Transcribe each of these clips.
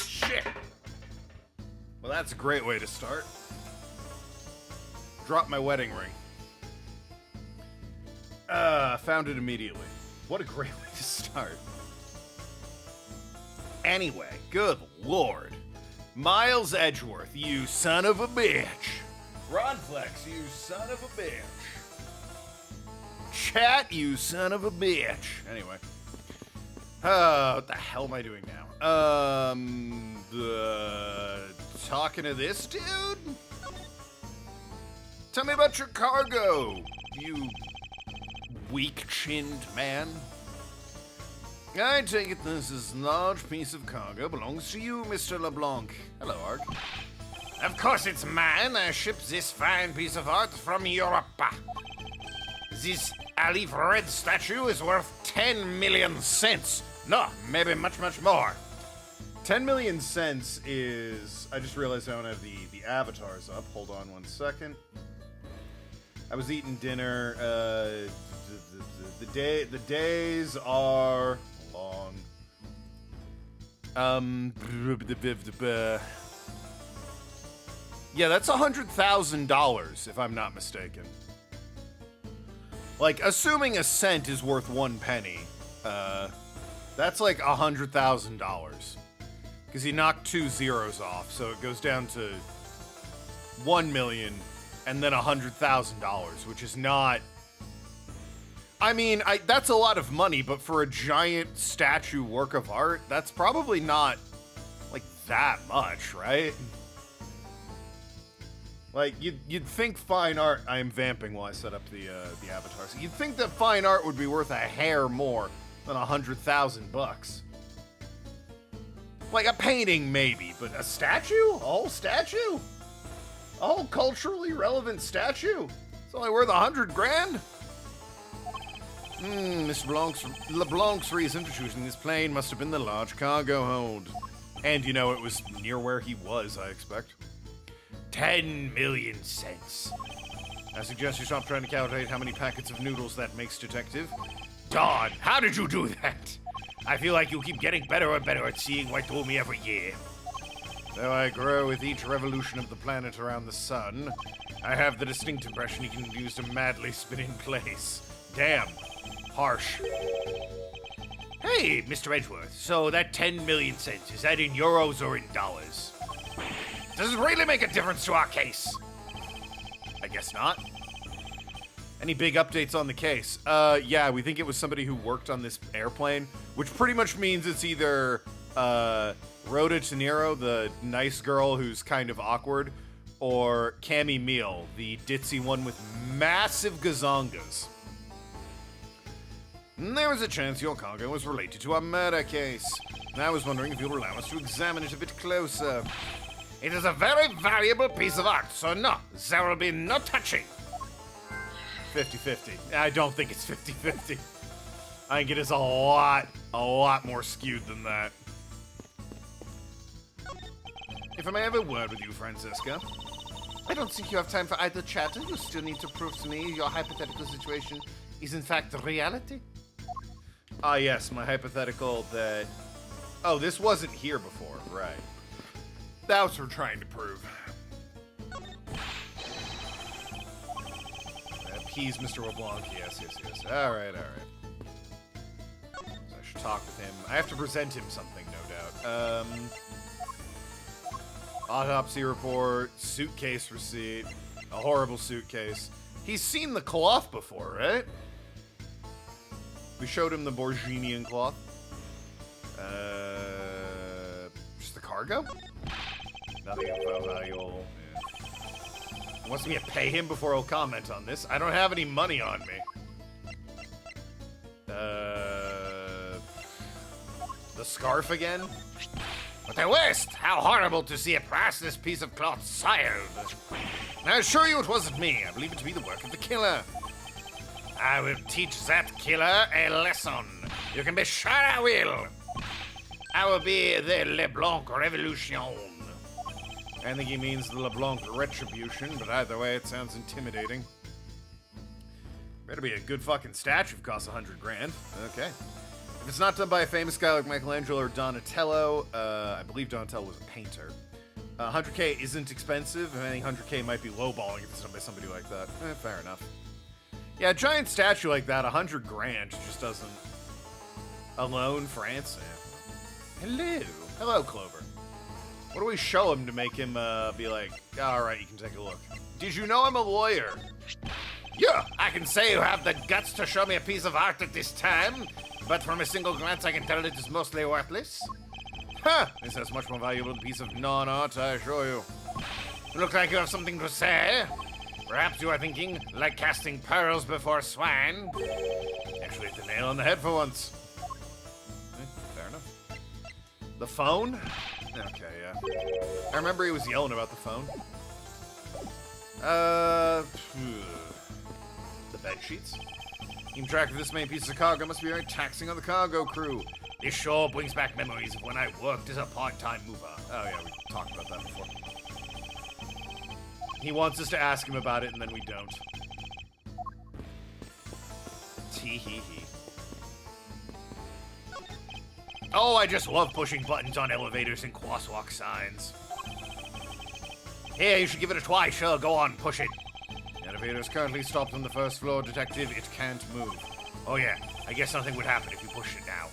Shit. Well, that's a great way to start. Drop my wedding ring. Found it immediately. What a great way to start. Anyway, good lord. Miles Edgeworth, you son of a bitch. Ronflex, you son of a bitch. Chat, you son of a bitch. Anyway. What the hell am I doing now? Talking to this dude? Tell me about your cargo, you weak-chinned man. I take it this is large piece of cargo belongs to you, Mr. LeBlanc. Hello, Ark. Of course it's mine. I ship this fine piece of art from Europe. This olive red statue is worth 10 million cents. No, maybe much, much more. 10 million cents is... I just realized I don't have the avatars up. Hold on one second. I was eating dinner. The days are long. Yeah, that's $100,000 if I'm not mistaken. Like, assuming a cent is worth 1 penny, that's like $100,000. Because he knocked 2 zeros off, so it goes down to 1 million and then $100,000, which is not... I mean, that's a lot of money, but for a giant statue work of art, that's probably not, like, that much, right? Like, you'd think fine art... I am vamping while I set up the avatars. You'd think that fine art would be worth a hair more than $100,000. Like, a painting, maybe, but a statue? A whole statue? A whole culturally relevant statue? It's only worth 100 grand? Mr. LeBlanc's reason for choosing this plane must have been the large cargo hold. And, you know, it was near where he was, I expect. 10 million cents. I suggest you stop trying to calculate how many packets of noodles that makes, Detective. Dawn, how did you do that? I feel like you keep getting better and better at seeing what told me every year. Though I grow with each revolution of the planet around the sun, I have the distinct impression he can use to madly spin in place. Damn. Harsh. Hey, Mr. Edgeworth, so that 10 million cents, is that in euros or in dollars? Does it really make a difference to our case? I guess not. Any big updates on the case? Yeah, we think it was somebody who worked on this airplane, which pretty much means it's either, Rhoda De Niro, the nice girl who's kind of awkward, or Cammy Meal, the ditzy one with massive gazongas. There was a chance your cargo was related to a murder case. I was wondering if you'll allow us to examine it a bit closer. It is a very valuable piece of art, so no, there will be no touching. 50-50. I don't think it's 50-50. I think it is a lot more skewed than that. If I may have a word with you, Francisca. I don't think you have time for either chatter. You still need to prove to me your hypothetical situation is in fact the reality. Ah, yes, my hypothetical that... Oh, this wasn't here before, right. That's what we're trying to prove. Appease Mr. LeBlanc, yes. Alright. So I should talk with him. I have to present him something, no doubt. Autopsy report, suitcase receipt, a horrible suitcase. He's seen the cloth before, right? We showed him the Borginian cloth. Just the cargo? Nothing info valuable. Yeah. Wants me to pay him before he'll comment on this. I don't have any money on me. The scarf again? But the worst! How horrible to see a priceless piece of cloth soiled. I assure you it wasn't me. I believe it to be the work of the killer. I will teach that killer a lesson. You can be sure I will. I will be the LeBlanc Revolution. I think he means the LeBlanc Retribution, but either way, it sounds intimidating. Better be a good fucking statue if it costs 100 grand. Okay. If it's not done by a famous guy like Michelangelo or Donatello, I believe Donatello was a painter. 100K isn't expensive. If anything, 100K might be lowballing if it's done by somebody like that. Fair enough. Yeah, a giant statue like that, 100 grand just doesn't... Alone, France? Hello. Hello, Clover. What do we show him to make him be like, alright, you can take a look. Did you know I'm a lawyer? Yeah, I can say you have the guts to show me a piece of art at this time, but from a single glance I can tell it is mostly worthless. Huh, this is much more valuable than a piece of non-art, I assure you. You look like you have something to say. Perhaps you are thinking, like casting pearls before swine. Actually hit the nail on the head for once. Fair enough. The phone? Okay, yeah. I remember he was yelling about the phone. The bed sheets. Keeping track of this many pieces of cargo must be very taxing on the cargo crew. This sure brings back memories of when I worked as a part-time mover. Oh yeah, we talked about that before. He wants us to ask him about it, and then we don't. Tee-hee-hee. Oh, I just love pushing buttons on elevators and crosswalk signs. Here, you should give it a try. Sure, go on, push it. The elevator is currently stopped on the first floor, detective. It can't move. Oh yeah, I guess nothing would happen if you pushed it now.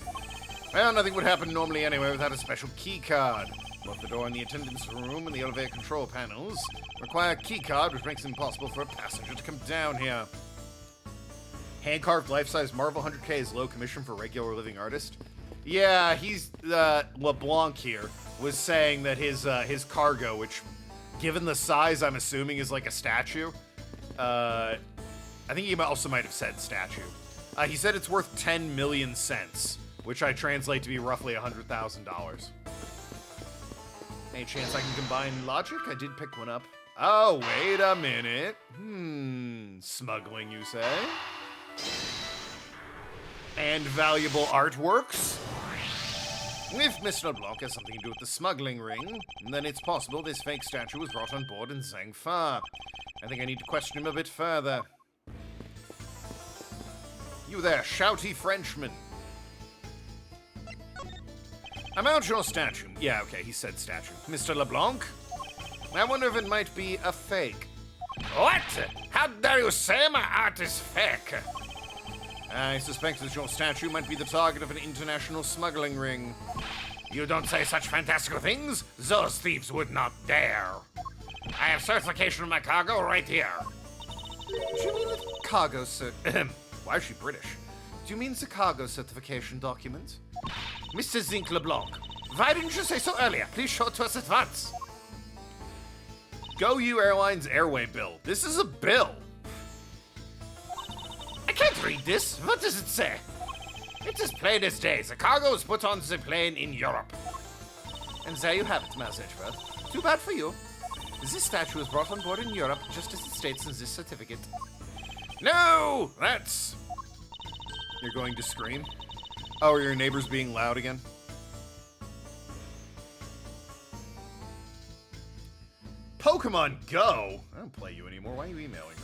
Well, nothing would happen normally anyway without a special key card. Both the door in the attendance room and the elevator control panels require a key card, which makes it impossible for a passenger to come down here. Hand-carved life-size Marvel 100K is low commission for regular living artist. Yeah, he's, LeBlanc here was saying that his cargo, which, given the size, I'm assuming is like a statue. I think he also might have said statue. He said it's worth 10 million cents, which I translate to be roughly $100,000. Any chance I can combine logic? I did pick one up. Oh, wait a minute. Smuggling, you say? And valuable artworks? If Mr. LeBlanc has something to do with the smuggling ring, then it's possible this fake statue was brought on board in Zhangfa. I think I need to question him a bit further. You there, shouty Frenchman. I mount your statue. Yeah, okay, he said statue. Mr. LeBlanc? I wonder if it might be a fake. What? How dare you say my art is fake? I suspect that your statue might be the target of an international smuggling ring. You don't say such fantastical things? Those thieves would not dare. I have certification of my cargo right here. Do you mean the cargo Why is she British? Do you mean the cargo certification document? Mr. Zinc LeBlanc, why didn't you say so earlier? Please show it to us at once. Go You Airlines Airway bill. This is a bill. I can't read this. What does it say? It's as plain as day. The cargo was put on the plane in Europe. And there you have it, Miles Edgeworth. Too bad for you. This statue was brought on board in Europe, just as it states in this certificate. No! That's... You're going to scream? Oh, are your neighbors being loud again? Pokemon Go? I don't play you anymore. Why are you emailing me?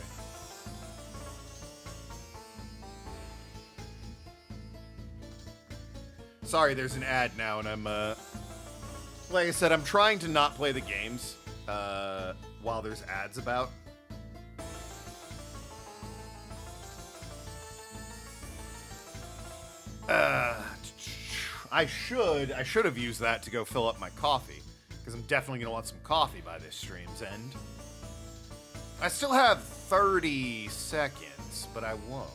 Sorry, there's an ad now, and I'm, like I said, I'm trying to not play the games, while there's ads about. I should have used that to go fill up my coffee, because I'm definitely going to want some coffee by this stream's end. I still have 30 seconds, but I won't.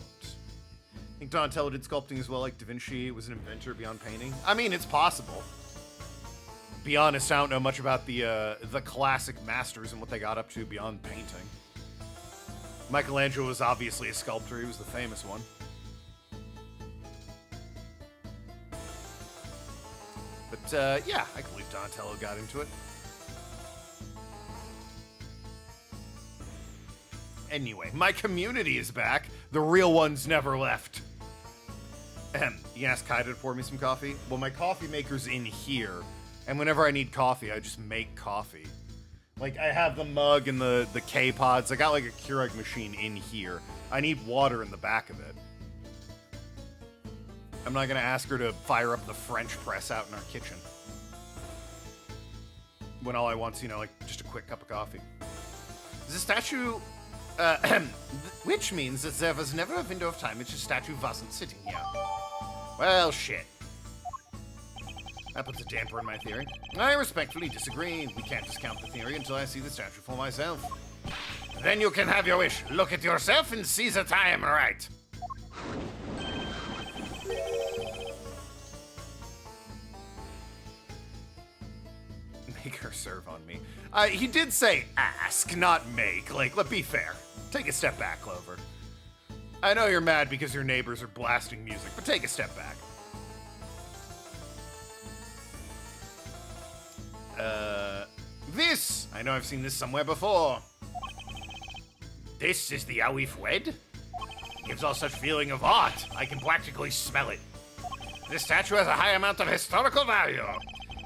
I think Donatello did sculpting as well, like Da Vinci was an inventor beyond painting. I mean, it's possible. Be honest, I don't know much about the classic masters and what they got up to beyond painting. Michelangelo was obviously a sculptor. He was the famous one. But, yeah, I can believe Donatello got into it. Anyway, my community is back. The real ones never left. You can ask Kaida to pour me some coffee? Well, my coffee maker's in here. And whenever I need coffee, I just make coffee. Like, I have the mug and the K-Pods. I got, like, a Keurig machine in here. I need water in the back of it. I'm not gonna ask her to fire up the French press out in our kitchen. When all I want's, you know, like, just a quick cup of coffee. Is the statue, which means that there was never a window of time in which the statue wasn't sitting here. Well, shit. That puts a damper in my theory. I respectfully disagree. We can't discount the theory until I see the statue for myself. Then you can have your wish. Look at yourself and see that I am right. Make her serve on me. He did say ask, not make. Like, let's be fair. Take a step back, Clover. I know you're mad because your neighbors are blasting music, but take a step back. This! I know I've seen this somewhere before. This is the how we've wed? Gives off such feeling of art. I can practically smell it. This statue has a high amount of historical value.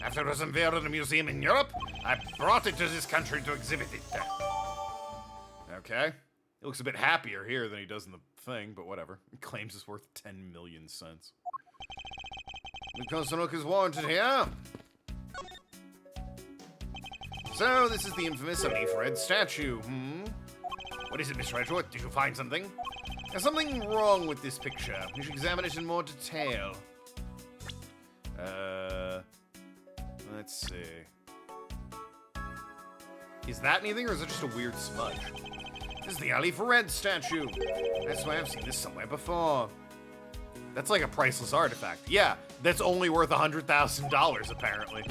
After it was unveiled in a museum in Europe, I brought it to this country to exhibit it. Okay. He looks a bit happier here than he does in the thing, but whatever. He claims it's worth 10 million cents. Because the look is warranted here. So, this is the infamous Leaf Red statue, What is it, Miss Redwood? Did you find something? There's something wrong with this picture. You should examine it in more detail. Let's see. Is that anything, or is it just a weird smudge? This is the Leaf Red statue. That's why I've seen this somewhere before. That's like a priceless artifact. Yeah, that's only worth $100,000, apparently.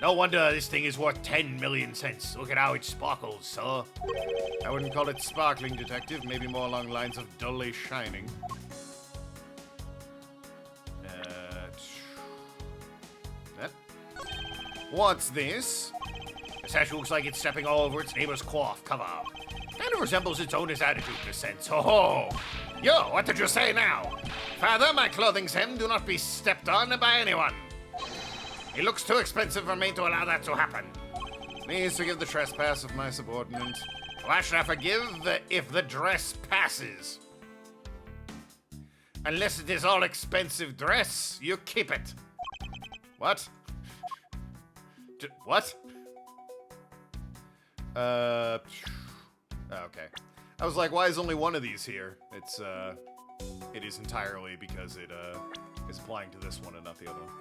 No wonder this thing is worth 10 million cents. Look at how it sparkles, sir. I wouldn't call it sparkling, detective. Maybe more along the lines of dully shining. What's this? The statue looks like it's stepping all over its neighbor's cloth cover. Kind of resembles its owner's attitude in a sense. Oh, yo, what did you say now? Father, my clothing's hem do not be stepped on by anyone. It looks too expensive for me to allow that to happen. Please forgive the trespass of my subordinate. Why should I forgive if the dress passes? Unless it is all expensive dress, you keep it. What? What? Okay. I was like, why is only one of these here? It is entirely because it, is applying to this one and not the other one.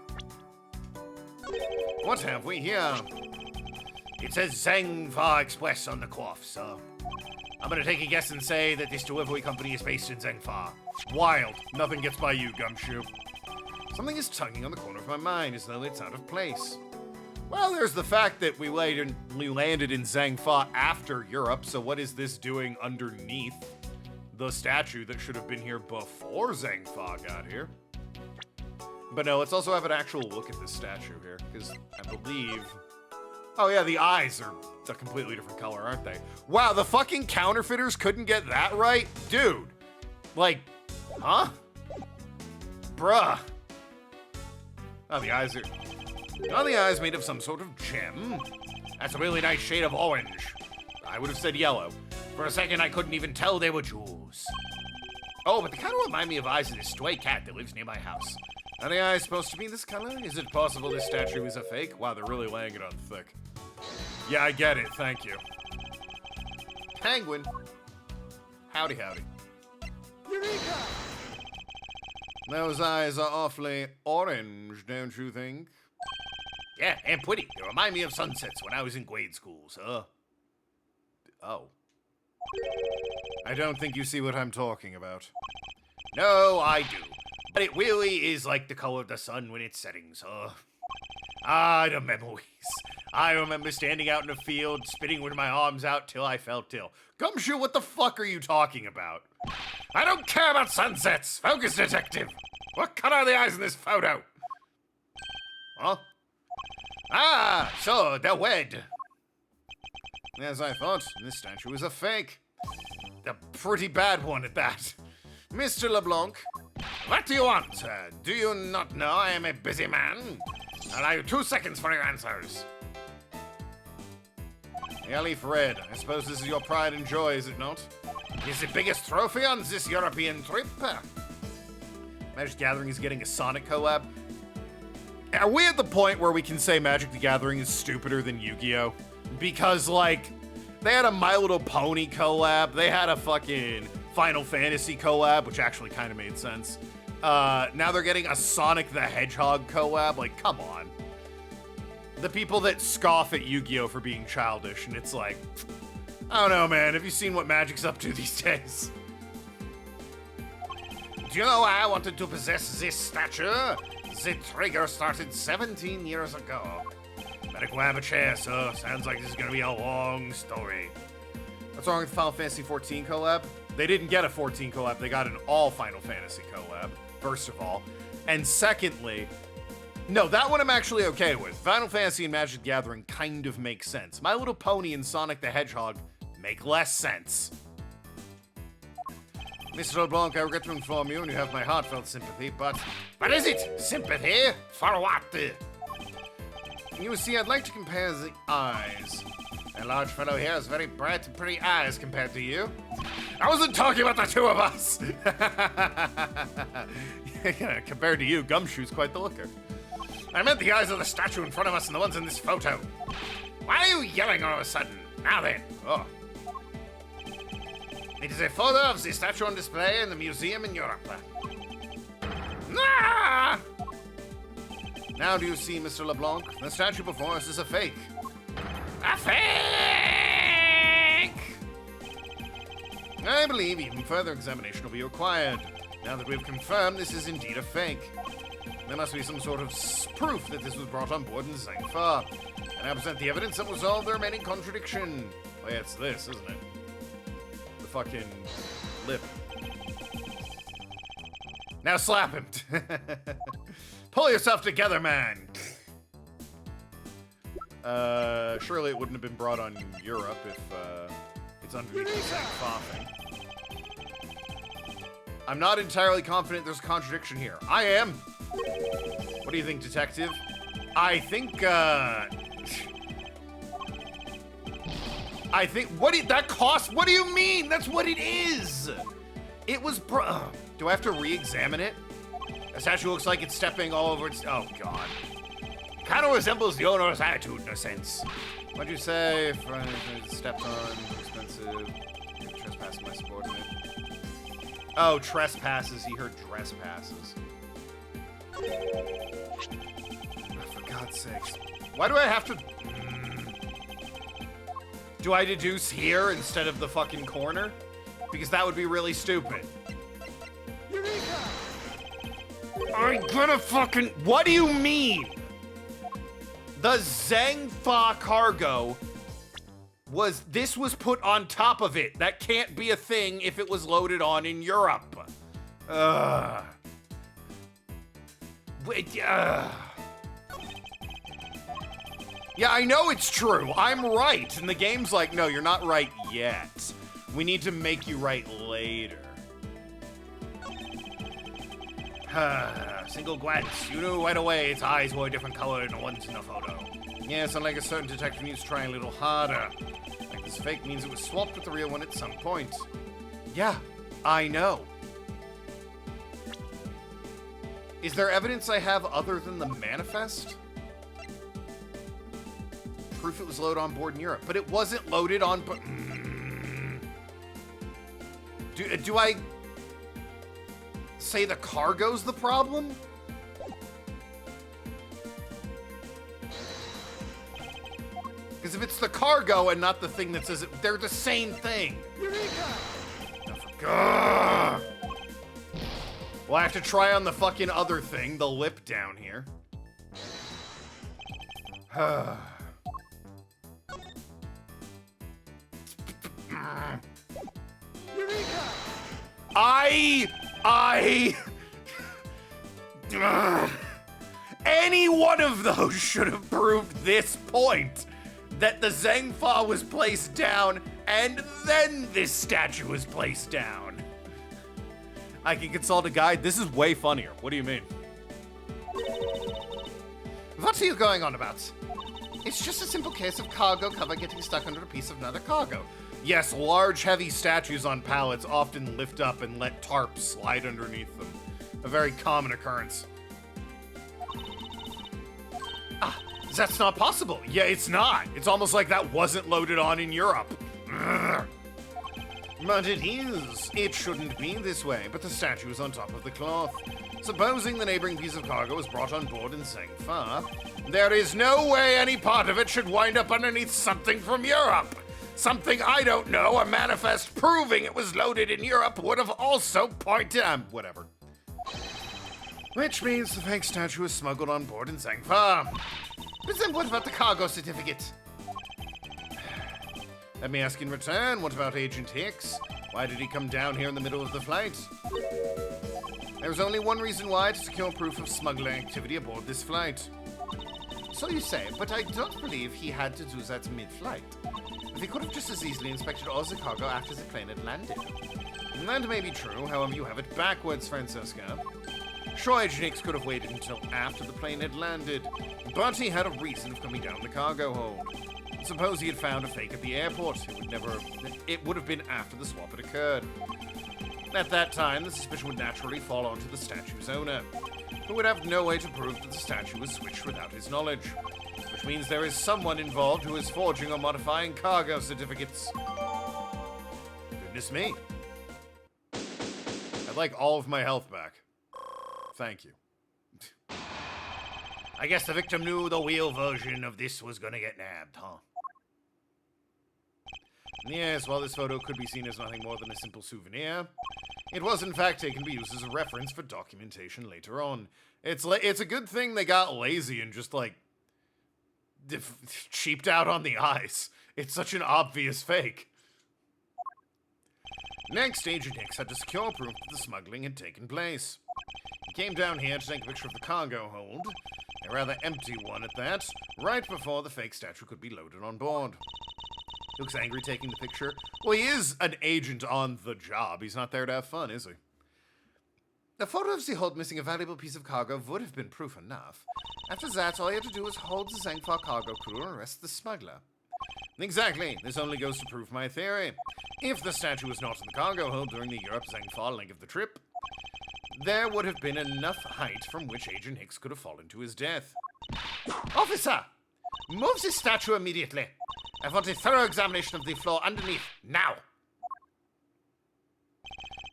What have we here? It says Zhangfa Express on the cloth, so I'm gonna take a guess and say that this delivery company is based in Zhangfa. Wild. Nothing gets by you, Gumshoe. Something is tugging on the corner of my mind as though it's out of place. Well, there's the fact that we landed in Zhangfa after Europe, so what is this doing underneath the statue that should have been here before Zhangfa got here? But no, let's also have an actual look at this statue here, because I believe... Oh yeah, the eyes are a completely different color, aren't they? Wow, the fucking counterfeiters couldn't get that right? Dude. Like, huh? Bruh. Oh, the eyes are... Oh, the eyes made of some sort of gem? That's a really nice shade of orange. I would have said yellow. For a second, I couldn't even tell they were jewels. Oh, but they kind of remind me of eyes of this stray cat that lives near my house. Are the eyes supposed to be this color? Is it possible this statue is a fake? Wow, they're really laying it on thick. Yeah, I get it. Thank you. Penguin. Howdy, howdy. Eureka! Those eyes are awfully orange, don't you think? Yeah, and pretty. They remind me of sunsets when I was in grade school, sir. Oh. I don't think you see what I'm talking about. No, I do. But it really is like the color of the sun when it's setting, sir. Ah, the memories. I remember standing out in a field, spitting with my arms out till I felt ill. Gumshoe, what the fuck are you talking about? I don't care about sunsets! Focus, detective! What color are the eyes in this photo? Huh? Ah, so they're wed. As I thought, this statue is a fake. A pretty bad one at that. Mr. LeBlanc, what do you want? Do you not know I am a busy man? I'll allow you 2 seconds for your answers. The Leaf Red, I suppose this is your pride and joy, is it not? It is the biggest trophy on this European trip. Magic the Gathering is getting a Sonic collab. Are we at the point where we can say Magic the Gathering is stupider than Yu-Gi-Oh? Because, like, they had a My Little Pony collab. They had a fucking Final Fantasy collab, which actually kind of made sense. Now they're getting a Sonic the Hedgehog collab. Like, come on. The people that scoff at Yu-Gi-Oh for being childish, and it's like, I don't know, man. Have you seen what Magic's up to these days? Do you know why I wanted to possess this statue? The trigger started 17 years ago. Better grab a chair, so sounds like this is gonna be a long story. What's wrong with Final Fantasy 14 collab? They didn't get a 14 collab, they got an all Final Fantasy collab, first of all. And secondly, no, that one I'm actually okay with. Final Fantasy and Magic the Gathering kind of make sense. My Little Pony and Sonic the Hedgehog make less sense. Mr. LeBlanc, I regret to inform you, and you have my heartfelt sympathy, but... What is it? Sympathy? For what? You see, I'd like to compare the eyes. A large fellow here has very bright and pretty eyes compared to you. I wasn't talking about the two of us! Compared to you, Gumshoe's quite the looker. I meant the eyes of the statue in front of us and the ones in this photo. Why are you yelling all of a sudden? Now then. Oh. It is a photo of the statue on display in the museum in Europe. Ah! Now do you see, Mr. LeBlanc? The statue before us is a fake. A fake! I believe even further examination will be required. Now that we've confirmed this is indeed a fake. There must be some sort of proof that this was brought on board in Zangfa. And I present the evidence that will resolve the remaining contradiction. Oh yeah, it's this, isn't it? The fucking lip. Now slap him. Pull yourself together, man. Surely it wouldn't have been brought on Europe if it's underneath the Zangfa thing. I'm not entirely confident there's a contradiction here. I am. What do you think, detective? I think, that cost? What do you mean? That's what it is. It was, do I have to re-examine it? The statue looks like it's stepping all over its, oh God. Kind of resembles the owner's attitude in a sense. What'd you say? Stepped on, expensive, trespassing my subordinate. Oh, trespasses, he heard trespasses. Oh, for God's sakes. Why do I have to... Do I deduce here instead of the fucking corner? Because that would be really stupid. Eureka! I'm gonna fucking... What do you mean? The Zangfa cargo was... This was put on top of it. That can't be a thing if it was loaded on in Europe. Yeah, I know it's true. I'm right. And the game's like, no, you're not right yet. We need to make you right later. Single glance. You knew right away its eyes were a different color than the ones in the photo. Yes, unlike a certain detective needs to try a little harder. Like this fake means it was swapped with the real one at some point. Yeah, I know. Is there evidence I have other than the manifest? Proof it was loaded on board in Europe, but it wasn't loaded on board. Do I say the cargo's the problem? Because if it's the cargo and not the thing that says it, they're the same thing. Eureka! Well, I have to try on the fucking other thing, the lip down here. Eureka! Any one of those should have proved this point. That the Zangfa was placed down, and then this statue was placed down. I can consult a guide. This is way funnier. What do you mean? What are you going on about? It's just a simple case of cargo cover getting stuck under a piece of another cargo. Yes, large, heavy statues on pallets often lift up and let tarps slide underneath them. a very common occurrence. That's not possible. Yeah, it's not. It's almost like that wasn't loaded on in Europe. But it is. It shouldn't be this way, but the statue is on top of the cloth. Supposing the neighboring piece of cargo was brought on board in Zangfa, there is no way any part of it should wind up underneath something from Europe. Something I don't know, a manifest proving it was loaded in Europe would have also pointed... whatever. Which means the fake statue was smuggled on board in Zangfa. But then what about the cargo certificate? Let me ask in return, what about Agent Hicks? Why did he come down here in the middle of the flight? There's only one reason why, to secure proof of smuggling activity aboard this flight. So you say, but I don't believe he had to do that mid-flight. He could have just as easily inspected all the cargo after the plane had landed. And that may be true, however you have it backwards, Francesca. Sure, Agent Hicks could have waited until after the plane had landed, but he had a reason of coming down the cargo hold. Suppose he had found a fake at the airport. It would have been after the swap had occurred. At that time, the suspicion would naturally fall onto the statue's owner, who would have no way to prove that the statue was switched without his knowledge. Which means there is someone involved who is forging or modifying cargo certificates. Goodness me. I'd like all of my health back. Thank you. I guess the victim knew the wheel version of this was gonna get nabbed, huh? Yes, while this photo could be seen as nothing more than a simple souvenir, it was in fact taken to be used as a reference for documentation later on. It's a good thing they got lazy and just, like, cheaped out on the eyes. It's such an obvious fake. Next, Agent Hicks had to secure proof that the smuggling had taken place. He came down here to take a picture of the cargo hold, a rather empty one at that, right before the fake statue could be loaded on board. He looks angry taking the picture. Well, he is an agent on the job. He's not there to have fun, is he? The photo of the hold missing a valuable piece of cargo would have been proof enough. After that, all he had to do was hold the Zangfa cargo crew and arrest the smuggler. Exactly. This only goes to prove my theory. If the statue was not in the cargo hold during the Europe-Zangfa leg of the trip, there would have been enough height from which Agent Hicks could have fallen to his death. Officer! Move this statue immediately! I want a thorough examination of the floor underneath, now!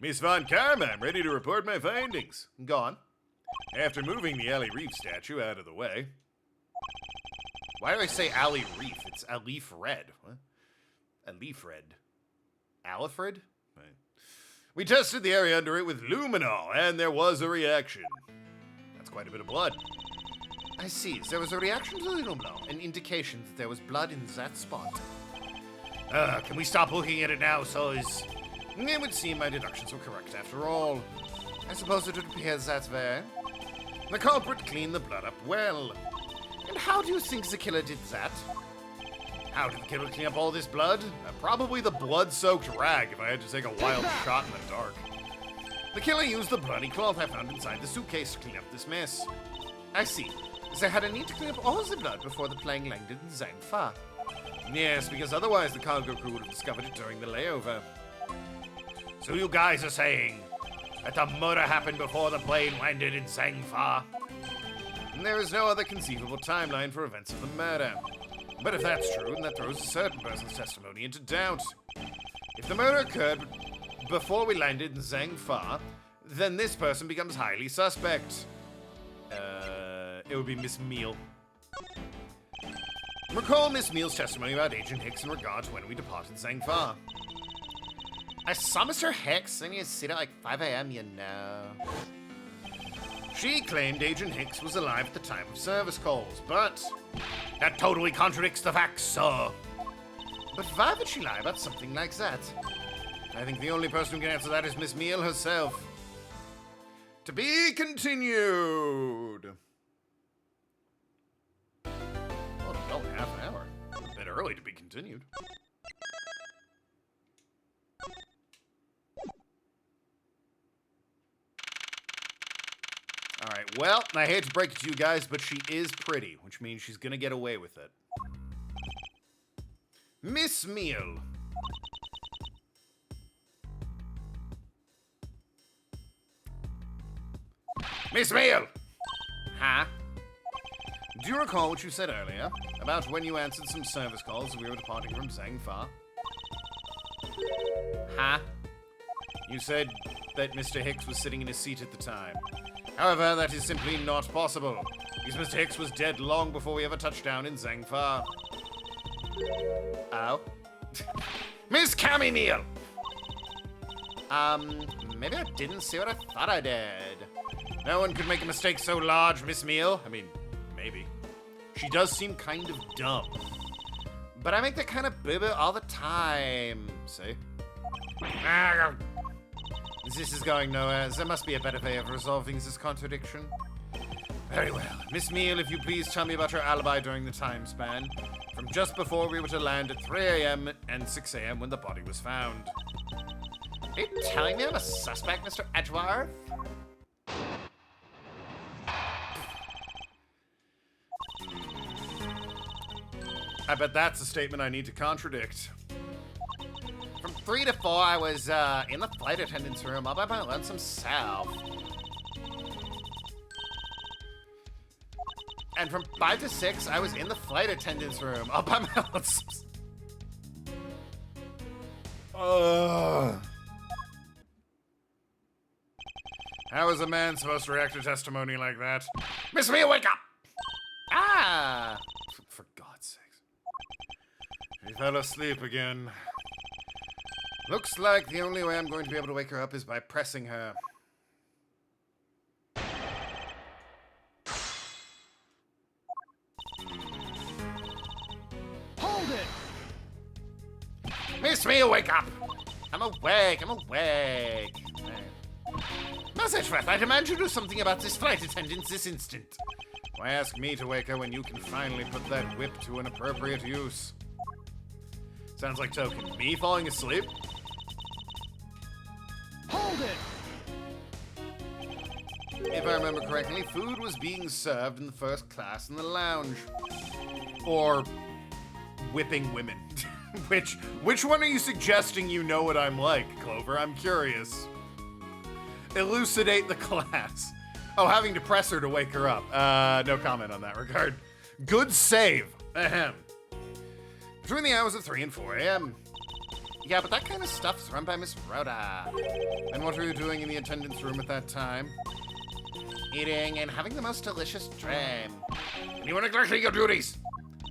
Miss Von Karma, I'm ready to report my findings. Gone. After moving the Ali Reef statue out of the way... Why do I say Ali Reef? It's Alif Red. What? Alif Red. Alifred? Right. We tested the area under it with luminol, and there was a reaction. That's quite a bit of blood. I see. There was a reaction to the luminol, an indication that there was blood in that spot. Can we stop looking at it now, so's... It would seem my deductions were correct after all. I suppose it would appear that way. The culprit cleaned the blood up well. And how do you think the killer did that? How did the killer clean up all this blood? Probably the blood-soaked rag if I had to take a wild shot in the dark. The killer used the bloody cloth I found inside the suitcase to clean up this mess. I see. They had a need to clean up all the blood before the plane landed in Zangfa. Yes, because otherwise the cargo crew would have discovered it during the layover. So you guys are saying that the murder happened before the plane landed in Zangfa? There is no other conceivable timeline for events of the murder. But if that's true, then that throws a certain person's testimony into doubt. If the murder occurred before we landed in Zangfa, then this person becomes highly suspect. It would be Miss Meal. Recall Miss Meal's testimony about Agent Hicks in regard to when we departed Zangfa. I saw Mr. Hicks in his seat at like 5 a.m., you know. She claimed Agent Hicks was alive at the time of service calls, but that totally contradicts the facts, sir. But why would she lie about something like that? I think the only person who can answer that is Miss Meal herself. To be continued. Well, half an hour. A bit early to be continued. Alright, well, I hate to break it to you guys, but she is pretty, which means she's gonna get away with it. Miss Meal. Miss Meal! Huh? Do you recall what you said earlier about when you answered some service calls as we were departing from Zhangfa? Huh? You said that Mr. Hicks was sitting in his seat at the time. However, that is simply not possible, because Mr. Hicks was dead long before we ever touched down in Zhangfa. Oh? Miss Cammy Meal! Maybe I didn't see what I thought I did. No one could make a mistake so large, Miss Meal. I mean, maybe. She does seem kind of dumb. But I make that kind of boo-boo all the time. See? This is going nowhere. There must be a better way of resolving this contradiction. Very well. Miss Meal, if you please tell me about your alibi during the time span from just before we were to land at 3 a.m. and 6 a.m. when the body was found. Are you telling me I'm a suspect, Mr. Edgeworth? I bet that's a statement I need to contradict. From 3 to 4, I was in the flight attendant's room all by my lonesome self. And from 5 to 6, I was in the flight attendant's room all by my lonesome How is a man supposed to react to testimony like that? Miss Me, wake up! Ah! For God's sakes. He fell asleep again. Looks like the only way I'm going to be able to wake her up is by pressing her. Hold it! Miss Me, wake up! I'm awake, I'm awake. Message Feth, I demand you do something about this flight attendant this instant. Why ask me to wake her when you can finally put that whip to an appropriate use? Sounds like Token. Me falling asleep? Hold it! If I remember correctly, food was being served in the first class in the lounge. Or whipping women. Which one are you suggesting you know what I'm like, Clover? I'm curious. Elucidate the class. Oh, having to press her to wake her up. No comment on that regard. Good save. Ahem. Between the hours of 3 and 4 a.m. Yeah, but that kind of stuff's run by Miss Rhoda. And what were you doing in the attendance room at that time? Eating and having the most delicious dream. And you were neglecting your duties.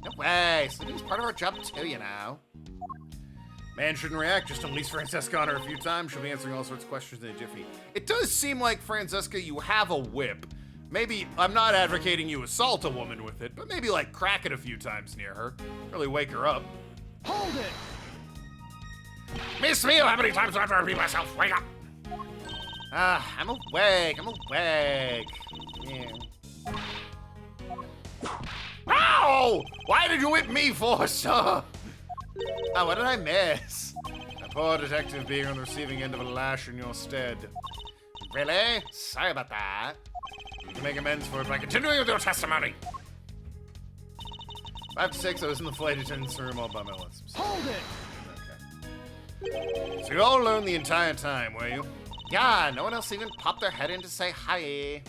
No way. Sleeping's part of our job too, you know. Man shouldn't react, just unleash Francesca on her a few times. She'll be answering all sorts of questions in a jiffy. It does seem like, Francesca, you have a whip. Maybe, I'm not advocating you assault a woman with it, but maybe like crack it a few times near her. Really wake her up. Hold it! Miss Me, how many times do I have to repeat myself? Wake up! I'm awake, I'm awake. Yeah. Ow! Why did you whip me for, sir? Oh, what did I miss? A poor detective being on the receiving end of a lash in your stead. Really? Sorry about that. You can make amends for it by continuing with your testimony. 5 to 6, I was in the flight attendant's room all by my lonesome. Hold it! Okay. So you all alone the entire time, were you? Yeah, no one else even popped their head in to say hi.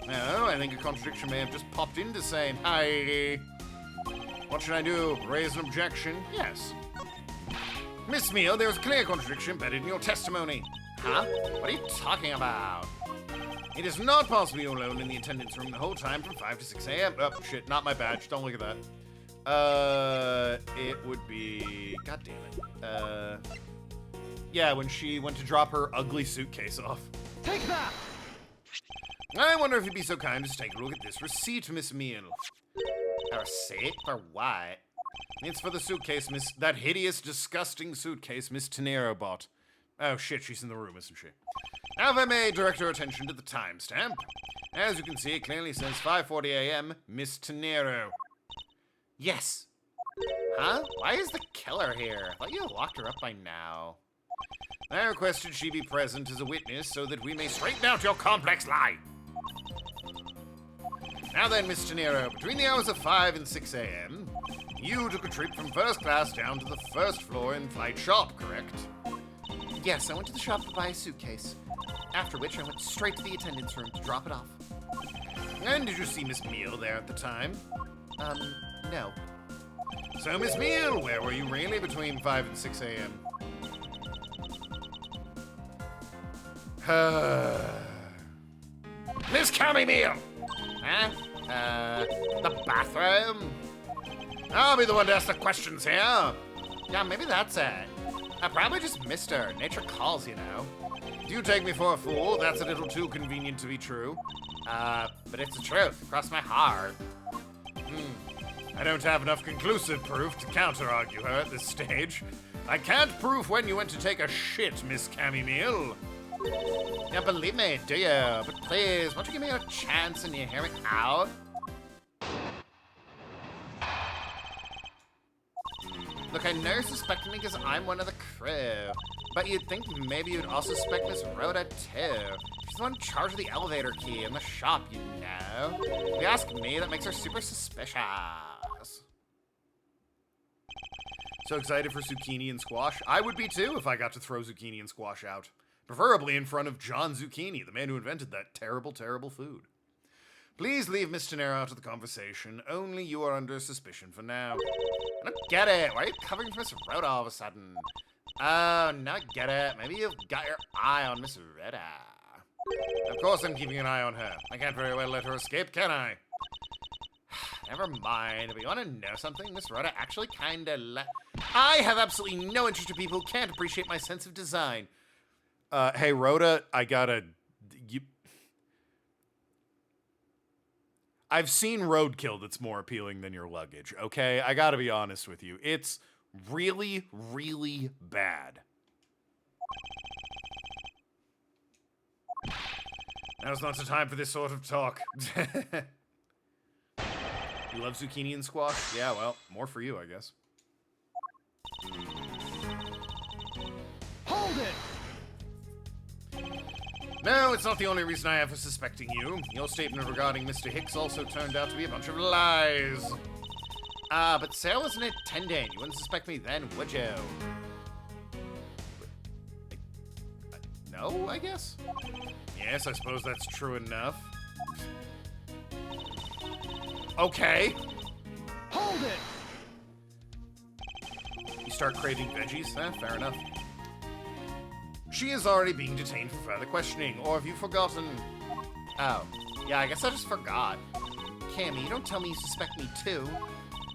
No, I think a contradiction may have just popped into saying hi. What should I do? Raise an objection? Yes. Miss Meal, there was a clear contradiction embedded in your testimony. Huh? What are you talking about? It is not possible you were alone in the attendance room the whole time from 5 to 6 a.m. Oh, shit, not my badge. Don't look at that. It would be... God damn it. Yeah, when she went to drop her ugly suitcase off. Take that! I wonder if you'd be so kind as to take a look at this receipt, Miss Meal. A receipt? For what? It's for the suitcase, that hideous, disgusting suitcase Miss Tenero bought. Oh shit, she's in the room, isn't she? Now if I may direct your attention to the timestamp. As you can see, it clearly says 5:40 a.m., Miss Tenero. Yes. Huh? Why is the killer here? I thought you had locked her up by now. I requested she be present as a witness so that we may straighten out your complex lie. Now then, Miss Tenero, between the hours of 5 and 6 a.m., you took a trip from first class down to the first floor in flight shop, correct? Yes, I went to the shop to buy a suitcase. After which I went straight to the attendance room to drop it off. And did you see Miss Meal there at the time? No. So, Miss Meal, where were you really between 5 and 6 a.m.? Miss Cammy Meal! Huh? The bathroom? I'll be the one to ask the questions here. Yeah, maybe that's it. I probably just missed her. Nature calls, you know. Do you take me for a fool? That's a little too convenient to be true. But it's the truth. Cross my heart. I don't have enough conclusive proof to counter-argue her at this stage. I can't prove when you went to take a shit, Miss Cammy Meal. Yeah, believe me, do you? But please, won't you give me a chance and you hear me out? Look, I know you're suspecting me because I'm one of the crew. But you'd think maybe you'd also suspect Miss Rhoda, too. She's the one in charge of the elevator key in the shop, you know. If you ask me, that makes her super suspicious. So excited for zucchini and squash? I would be, too, if I got to throw zucchini and squash out. Preferably in front of John Zucchini, the man who invented that terrible, terrible food. Please leave Miss Tenero out of the conversation. Only you are under suspicion for now. I don't get it. Why are you covering for Miss Rhoda all of a sudden? Oh, now I get it. Maybe you've got your eye on Miss Rhoda. Of course I'm keeping an eye on her. I can't very well let her escape, can I? Never mind. But you want to know something? Miss Rhoda actually kind of I have absolutely no interest in people who can't appreciate my sense of design. Hey, Rhoda, I gotta... I've seen roadkill that's more appealing than your luggage, okay? I gotta be honest with you. It's really, really bad. Now's not the time for this sort of talk. You love zucchini and squash? Yeah, well, more for you, I guess. Hold it! No, it's not the only reason I have for suspecting you. Your statement regarding Mr. Hicks also turned out to be a bunch of lies. But Sarah was an attendant. You wouldn't suspect me then, would you? No, I guess? Yes, I suppose that's true enough. Okay. Hold it! You start craving veggies? Fair enough. She is already being detained for further questioning, or have you forgotten? Oh, yeah, I guess I just forgot. Cammy, you don't tell me you suspect me too.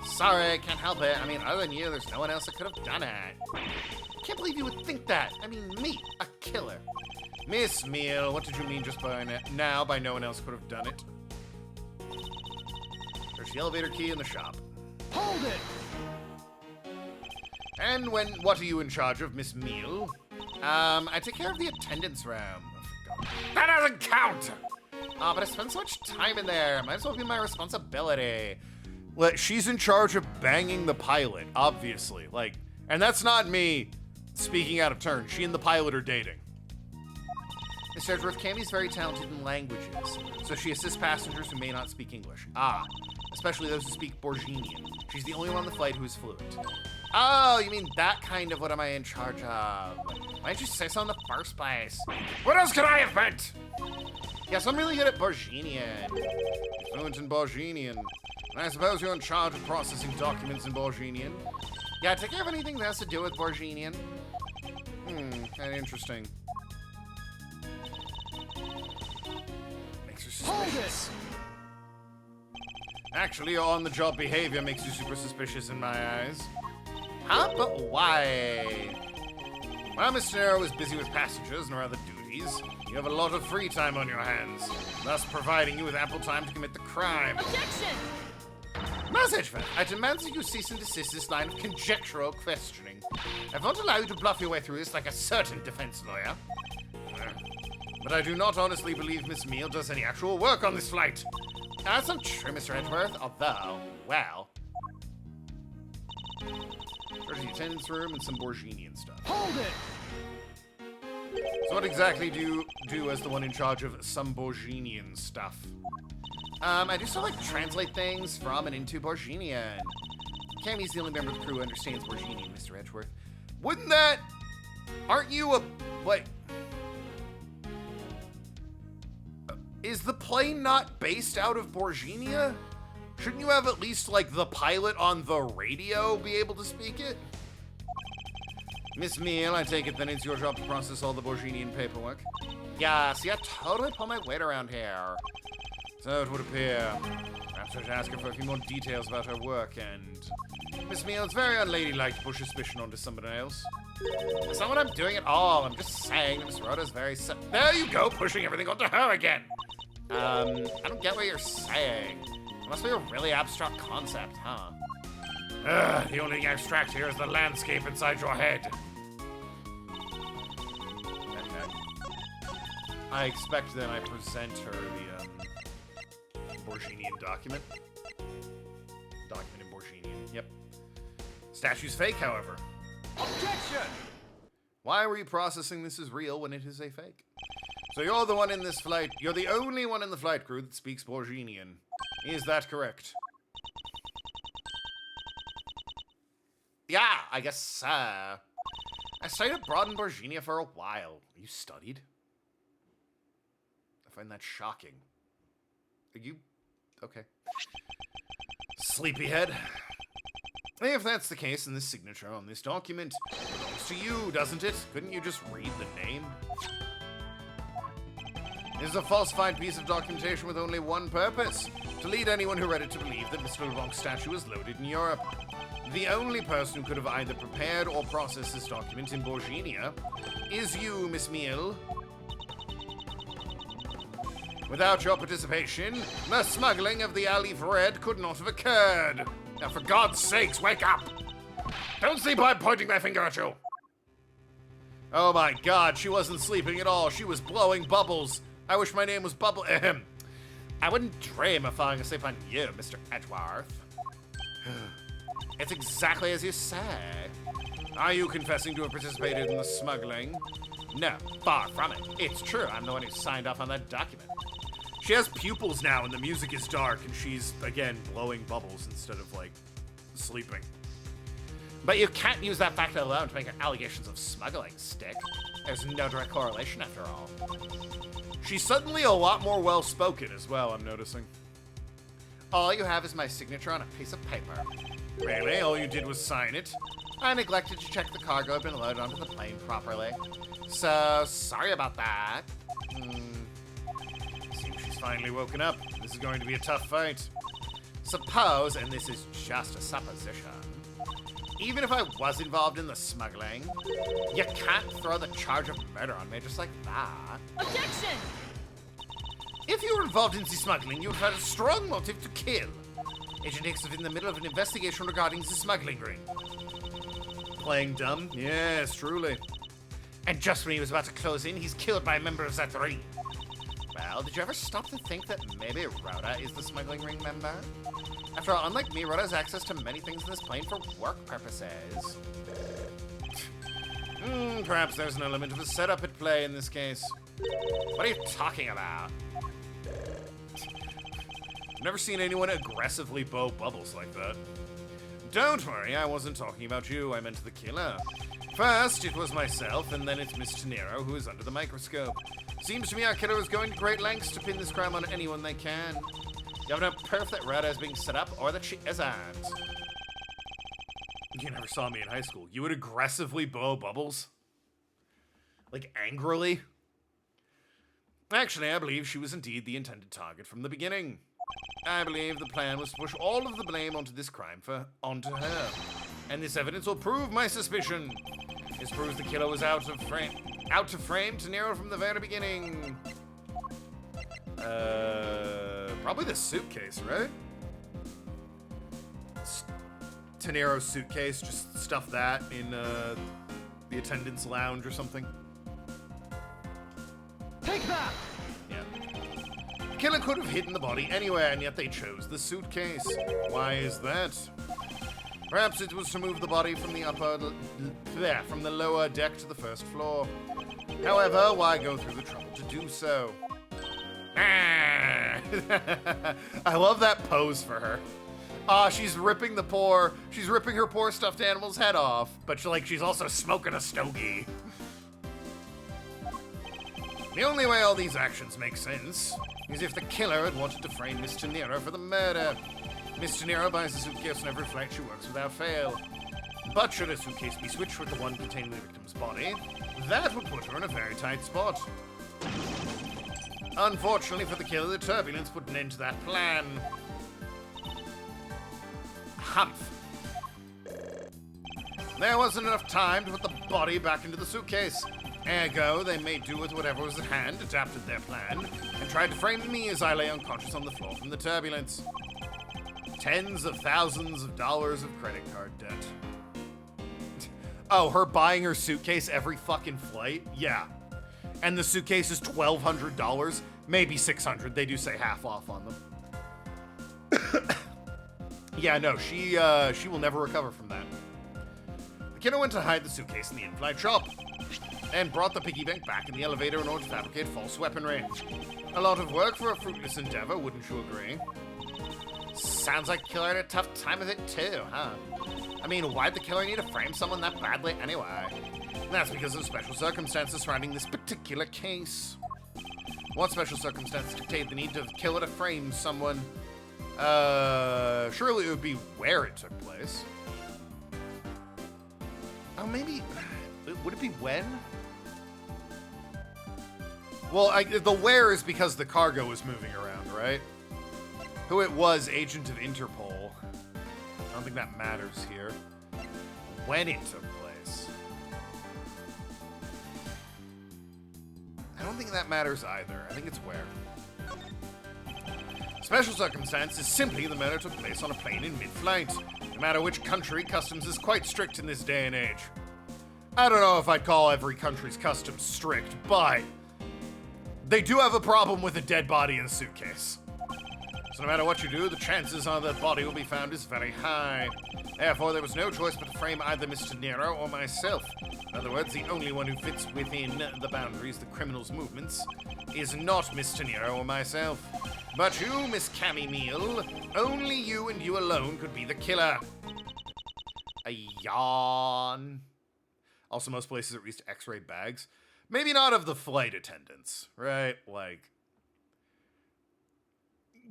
Sorry, I can't help it. I mean, other than you, there's no one else that could have done it. Can't believe you would think that. I mean, me, a killer. Miss Meal, what did you mean just by now by no one else could have done it? There's the elevator key in the shop. Hold it! And what are you in charge of, Miss Meal? I take care of the attendance room. That doesn't count! But I spend so much time in there. Might as well be my responsibility. Well, she's in charge of banging the pilot, obviously. Like, and that's not me speaking out of turn. She and the pilot are dating. Miss Edgeworth, Cammy's very talented in languages, so she assists passengers who may not speak English. Especially those who speak Borginian. She's the only one on the flight who is fluent. Oh, you mean that kind of what am I in charge of? Why didn't you say so in the first place? What else could I have meant? Yes, I'm really good at Borginian. Fluent in Borginian. And I suppose you're in charge of processing documents in Borginian. Yeah, take care of anything that has to do with Borginian. Kind of interesting. Makes her suspicious. Actually, your on-the-job behavior makes you super suspicious in my eyes. Huh? But why? While Mr. Nero is busy with passengers and other duties, you have a lot of free time on your hands, thus providing you with ample time to commit the crime. Objection! Message, man. I demand that you cease and desist this line of conjectural questioning. I won't allow you to bluff your way through this like a certain defense lawyer. But I do not honestly believe Miss Meal does any actual work on this flight. That's not true, Mr. Edgeworth, although, well... There's the attendance room and some Borginian stuff. Hold it! So what exactly do you do as the one in charge of some Borginian stuff? I do sort of like translate things from and into Borginian. Cammy's the only member of the crew who understands Borginian, Mr. Edgeworth. Wouldn't that... Aren't you a... Like... Is the plane not based out of Borginia? Shouldn't you have at least, like, the pilot on the radio be able to speak it? Miss Meal, I take it then it's your job to process all the Borginian paperwork? Yes, you totally pull my weight around here. So it would appear. Perhaps I should ask her for a few more details about her work, and... Miss Meal, it's very unladylike to push suspicion onto somebody else. That's not what I'm doing at all. I'm just saying that Miss Rhoda's very... There you go, pushing everything onto her again! I don't get what you're saying. It must be a really abstract concept, huh? The only thing abstract here is the landscape inside your head. Okay. I expect then I present her the, Borginian document. Document in Borginian, yep. Statue's fake, however. Objection! Why were you processing this as real when it is a fake? So you're the one in this flight, you're the only one in the flight crew that speaks Borginian. Is that correct? Yeah, I guess so. I studied abroad in Borginia for a while. You studied? I find that shocking. Are you... okay. Sleepyhead. If that's the case, then this signature on this document belongs to you, doesn't it? Couldn't you just read the name? It is a falsified piece of documentation with only one purpose: to lead anyone who read it to believe that Mr. LeBlanc's statue was loaded in Europe. The only person who could have either prepared or processed this document in Borginia is you, Miss Meal. Without your participation, the smuggling of the olive red could not have occurred. Now, for God's sakes, wake up! Don't sleep by pointing my finger at you! Oh my God, she wasn't sleeping at all. She was blowing bubbles. I wish my name was Bubble... I wouldn't dream of falling asleep on you, Mr. Edgeworth. It's exactly as you say. Are you confessing to have participated in the smuggling? No, far from it. It's true, I'm the one who signed off on that document. She has pupils now and the music is dark and she's, again, blowing bubbles instead of, like, sleeping. But you can't use that fact alone to make allegations of smuggling stick. There's no direct correlation after all. She's suddenly a lot more well-spoken as well, I'm noticing. All you have is my signature on a piece of paper. Really? All you did was sign it? I neglected to check the cargo had been loaded onto the plane properly. So, sorry about that. Seems she's finally woken up. This is going to be a tough fight. Suppose, and this is just a supposition, even if I was involved in the smuggling, you can't throw the charge of murder on me just like that. Objection! If you were involved in the smuggling, you would have had a strong motive to kill. Agent Hicks is in the middle of an investigation regarding the smuggling ring. Playing dumb? Yes, truly. And just when he was about to close in, he's killed by a member of that ring. Well, did you ever stop to think that maybe Rhoda is the smuggling ring member? After all, unlike me, Rhoda has access to many things in this plane for work purposes. Perhaps there's an element of a setup at play in this case. What are you talking about? I've never seen anyone aggressively blow bubbles like that. Don't worry, I wasn't talking about you, I meant the killer. First, it was myself, and then it's Miss Tenero, who is under the microscope. Seems to me our killer is going to great lengths to pin this crime on anyone they can. You have no proof that Rhoda is being set up, or that she isn't. You never saw me in high school. You would aggressively blow bubbles? Like, angrily? Actually, I believe she was indeed the intended target from the beginning. I believe the plan was to push all of the blame onto this crime onto her. And this evidence will prove my suspicion. This proves the killer was out to frame Tenero from the very beginning. Probably the suitcase, right? Tenero's suitcase, just stuff that in the attendant's lounge or something. Take that! Yeah. The killer could have hidden the body anywhere, and yet they chose the suitcase. Why is that? Perhaps it was to move the body from the lower deck to the first floor. However, why go through the trouble to do so? I love that pose for her. She's ripping her poor stuffed animal's head off, but she's also smoking a stogie. The only way all these actions make sense as if the killer had wanted to frame Miss Tenero for the murder. Miss Tenero buys a suitcase on every flight she works without fail. But should a suitcase be switched with the one containing the victim's body, that would put her in a very tight spot. Unfortunately for the killer, the turbulence put an end to that plan. Humph. There wasn't enough time to put the body back into the suitcase. Ergo, they made do with whatever was at hand, adapted their plan, and tried to frame me as I lay unconscious on the floor from the turbulence. Tens of thousands of dollars of credit card debt. Oh, her buying her suitcase every fucking flight? Yeah. And the suitcase is $1,200, maybe $600. They do say half off on them. Yeah, no, she will never recover from that. The killer went to hide the suitcase in the in-flight shop and brought the piggy bank back in the elevator in order to fabricate false weaponry. A lot of work for a fruitless endeavor, wouldn't you agree? Sounds like killer had a tough time with it too, huh? I mean, why'd the killer need to frame someone that badly anyway? That's because of special circumstances surrounding this particular case. What special circumstances dictate the need to kill to frame someone? Surely it would be where it took place. Oh, maybe... Would it be when? Well, the where is because the cargo was moving around, right? Who it was, agent of Interpol. I don't think that matters here. When it took place. I don't think that matters either. I think it's where. Special circumstance is simply the murder took place on a plane in mid-flight. No matter which country, customs is quite strict in this day and age. I don't know if I'd call every country's customs strict, but they do have a problem with a dead body in a suitcase. So no matter what you do, the chances are that body will be found is very high. Therefore, there was no choice but to frame either Mr. Nero or myself. In other words, the only one who fits within the boundaries of the criminal's movements is not Mr. Nero or myself, but you, Miss Cammy Meal. Only you and you alone could be the killer. A yawn. Also, most places at least x-ray bags. Maybe not of the flight attendants, right? Like,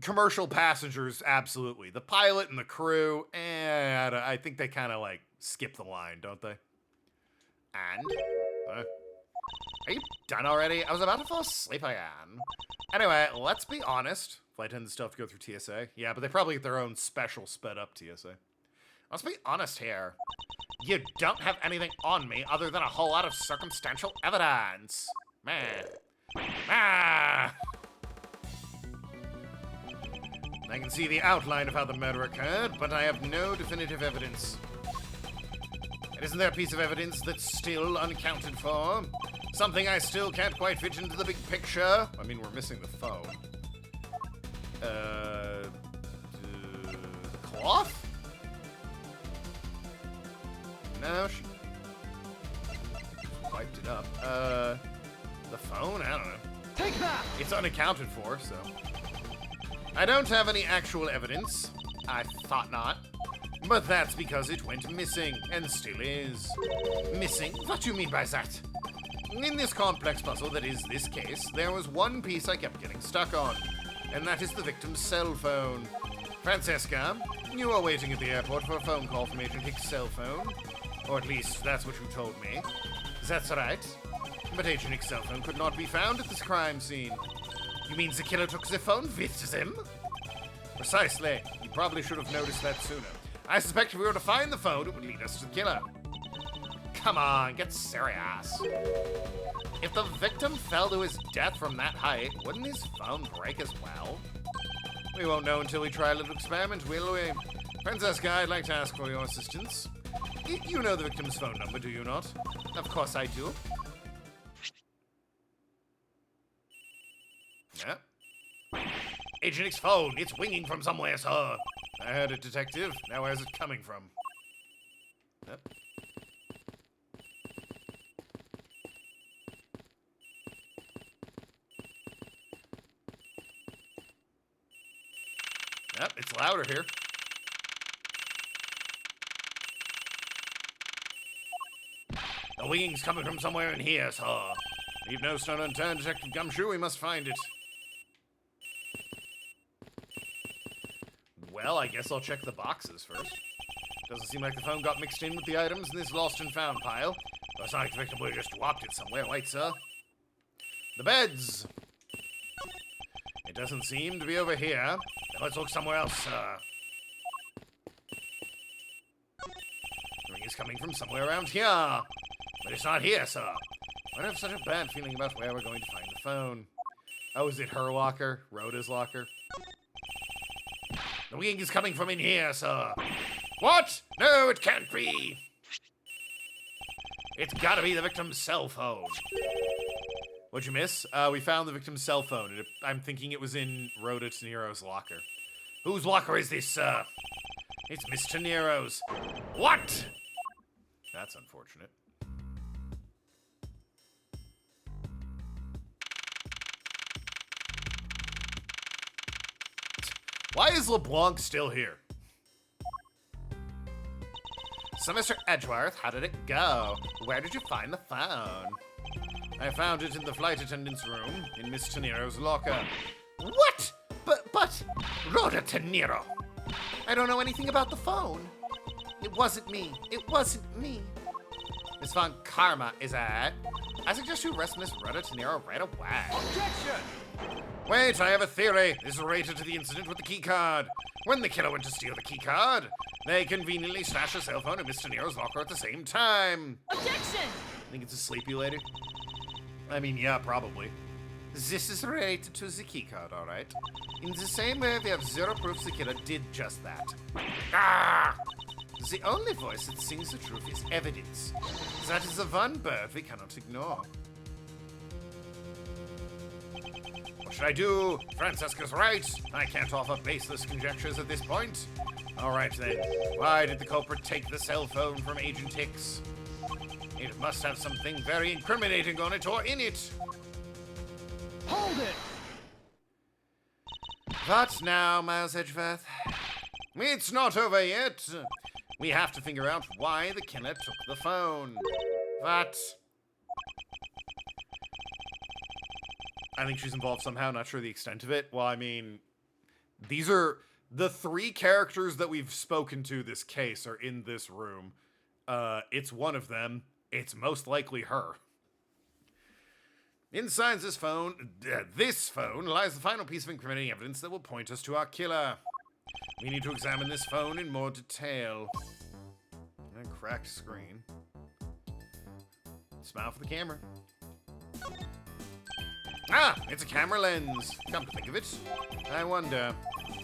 commercial passengers, absolutely. The pilot and the crew, I think they kind of, like, skip the line, don't they? And? Are you done already? I was about to fall asleep again. Anyway, let's be honest. Flight attendants still have to go through TSA. Yeah, but they probably get their own special sped-up TSA. Let's be honest here. You don't have anything on me other than a whole lot of circumstantial evidence. Man. Ah! I can see the outline of how the murder occurred, but I have no definitive evidence. And isn't there a piece of evidence that's still unaccounted for? Something I still can't quite fit into the big picture? I mean, we're missing the phone. The cloth? No, she wiped it up. The phone? I don't know. Take that! It's unaccounted for, so. I don't have any actual evidence. I thought not. But that's because it went missing, and still is. Missing? What do you mean by that? In this complex puzzle that is this case, there was one piece I kept getting stuck on, and that is the victim's cell phone. Francesca, you were waiting at the airport for a phone call from Agent Hick's cell phone. Or at least, that's what you told me. That's right. But Agent Hick's cell phone could not be found at this crime scene. You mean the killer took the phone with him? Precisely. You probably should have noticed that sooner. I suspect if we were to find the phone, it would lead us to the killer. Come on, get serious. If the victim fell to his death from that height, wouldn't his phone break as well? We won't know until we try a little experiment, will we? Francesca, I'd like to ask for your assistance. You know the victim's phone number, do you not? Of course I do. Yeah. Agent X's phone, it's winging from somewhere, sir. I heard it, detective. Now where's it coming from? Yep. Yep, it's louder here. The winging's coming from somewhere in here, sir. Leave no stone unturned, Detective Gumshoe. We must find it. Well, I guess I'll check the boxes first. Doesn't seem like the phone got mixed in with the items in this lost and found pile. Well, it's not like the victim would have just swapped it somewhere. Wait, sir. The beds. It doesn't seem to be over here. Then let's look somewhere else, sir. The ring is coming from somewhere around here. But it's not here, sir. I have such a bad feeling about where we're going to find the phone. Oh, is it her locker? Rhoda's locker? The ring is coming from in here, sir. What? No, it can't be. It's gotta be the victim's cell phone. What'd you miss? We found the victim's cell phone. I'm thinking it was in Rhoda Tenero's locker. Whose locker is this, sir? It's Miss Tenero's. What? That's unfortunate. Why is LeBlanc still here? So, Mr. Edgeworth, how did it go? Where did you find the phone? I found it in the flight attendant's room, in Miss Tenero's locker. What? But, Rhoda Tenero. I don't know anything about the phone. It wasn't me. It wasn't me. Miss Von Karma, is that? I suggest you arrest Miss Rhoda Tenero right away. Objection! Wait, I have a theory. This is related to the incident with the keycard. When the killer went to steal the keycard, they conveniently stashed a cell phone in Miss Tenero's locker at the same time. Objection! Think it's a sleepy lady? I mean, yeah, probably. This is related to the keycard, alright? In the same way, we have zero proof the killer did just that. Ah! The only voice that sings the truth is evidence. That is the one bird we cannot ignore. What should I do? Francesca's right. I can't offer baseless conjectures at this point. Alright then. Why did the culprit take the cell phone from Agent Hicks? It must have something very incriminating on it or in it. Hold it! What now, Miles Edgeworth? It's not over yet. We have to figure out why the killer took the phone. What? I think she's involved somehow, not sure the extent of it. Well, I mean, these are the three characters that we've spoken to this case are in this room. It's one of them. It's most likely her. Inside this phone lies the final piece of incriminating evidence that will point us to our killer. We need to examine this phone in more detail. A cracked screen. Smile for the camera. Ah, it's a camera lens. Come to think of it, I wonder,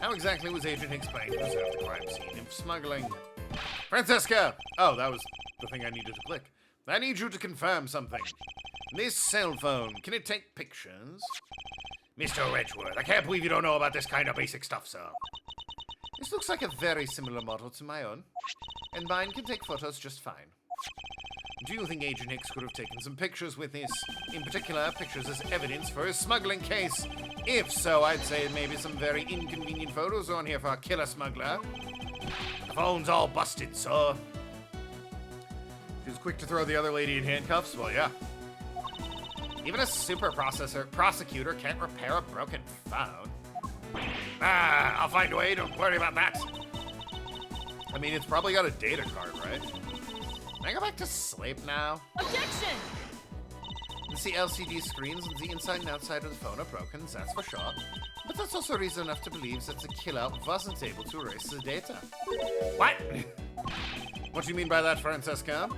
how exactly was Agent Hicks planning to preserve the crime scene of smuggling? Francesca! Oh, that was the thing I needed to click. I need you to confirm something. This cell phone, can it take pictures? Mr. Edgeworth, I can't believe you don't know about this kind of basic stuff, sir. This looks like a very similar model to my own, and mine can take photos just fine. Do you think Agent Hicks could have taken some pictures with this? In particular, pictures as evidence for his smuggling case? If so, I'd say maybe some very inconvenient photos on here for our killer smuggler. The phone's all busted, sir. She was quick to throw the other lady in handcuffs? Well, yeah. Even a super prosecutor can't repair a broken phone. Ah, I'll find a way, don't worry about that. I mean, it's probably got a data card, right? Can I go back to sleep now? Objection! The LCD screens on the inside and outside of the phone are broken, that's for sure. But that's also reason enough to believe that the killer wasn't able to erase the data. What? What do you mean by that, Francesca?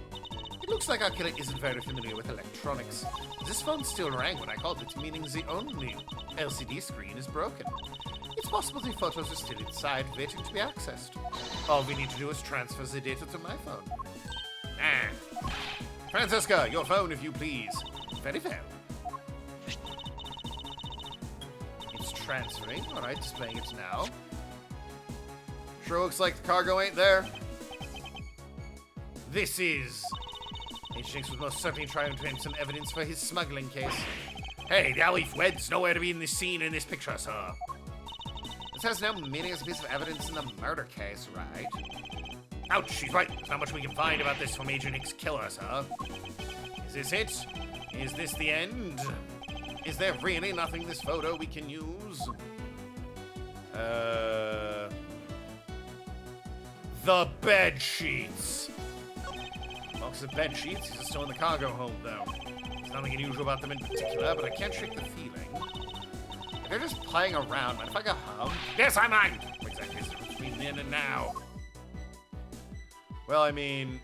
It looks like our killer isn't very familiar with electronics. This phone still rang when I called it, meaning the only LCD screen is broken. It's possible the photos are still inside, waiting to be accessed. All we need to do is transfer the data to my phone. Ah. Francesca, your phone, if you please. Very fair. It's transferring. All right, displaying it now. Sure looks like the cargo ain't there. This is... Agent Hicks was most certainly trying to obtain some evidence for his smuggling case. Hey, the Alif Wed's nowhere to be in this scene in this picture, sir. This has no meaning as a piece of evidence in the murder case, right? Ouch, she's right. There's not much we can find about this from Agent Hicks' killer, sir. Is this it? Is this the end? Is there really nothing in this photo we can use? The bed sheets. Box of bed sheets. These are still in the cargo hold, though. There's nothing unusual about them in particular, but I can't shake the feeling. They're just playing around. Mind if I go home? Yes, I mind! What exactly is the difference between then and now? Well, I mean,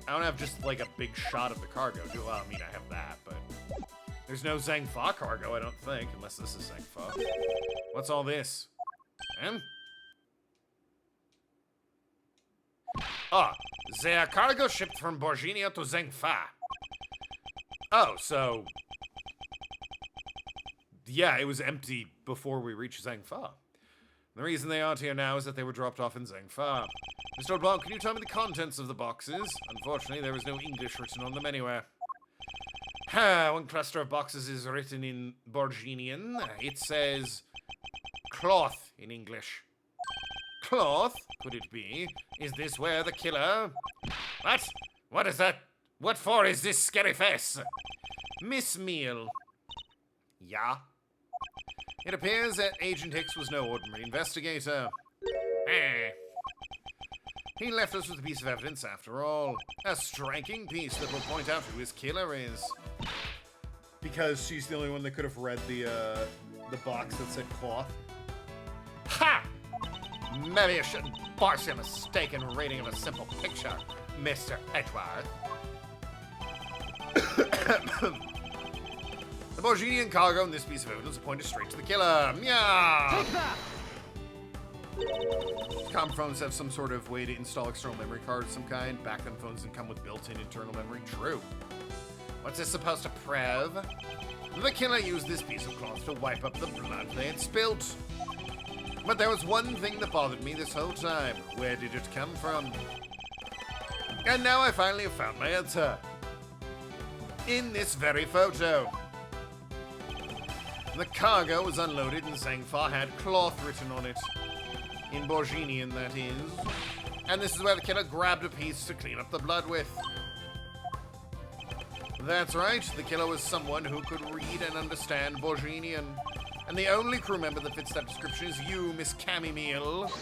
I don't have just like a big shot of the cargo. Well, I mean, I have that, but there's no Zhang-Fa cargo, I don't think, unless this is Zhang-Fa. What's all this? Ah, their cargo shipped from Borginia to Zhang-Fa. Oh, so yeah, it was empty before we reached Zhang-Fa. The reason they aren't here now is that they were dropped off in Zhang-Fa. Mr. LeBlanc, can you tell me the contents of the boxes? Unfortunately, there was no English written on them anywhere. One cluster of boxes is written in Borginian. It says cloth in English. Cloth? Could it be? Is this where the killer... What? What is that? What for is this scary face? Miss Meal. Yeah? It appears that Agent Hicks was no ordinary investigator. He left us with a piece of evidence after all. A striking piece that will point out who his killer is. Because she's the only one that could have read the box that said cloth. Ha! Maybe I shouldn't force your mistaken reading of a simple picture, Mr. Edward. The Borginian cargo in this piece of evidence pointed straight to the killer. Meow! Take that! Comm phones have some sort of way to install external memory cards of some kind. Back then phones didn't come with built-in internal memory. True. What's this supposed to prove? The killer used this piece of cloth to wipe up the blood they had spilt. But there was one thing that bothered me this whole time. Where did it come from? And now I finally have found my answer. In this very photo. The cargo was unloaded and Zhang-Fa had cloth written on it. In Borginian, that is. And this is where the killer grabbed a piece to clean up the blood with. That's right, the killer was someone who could read and understand Borginian. And the only crew member that fits that description is you, Miss Chamomile.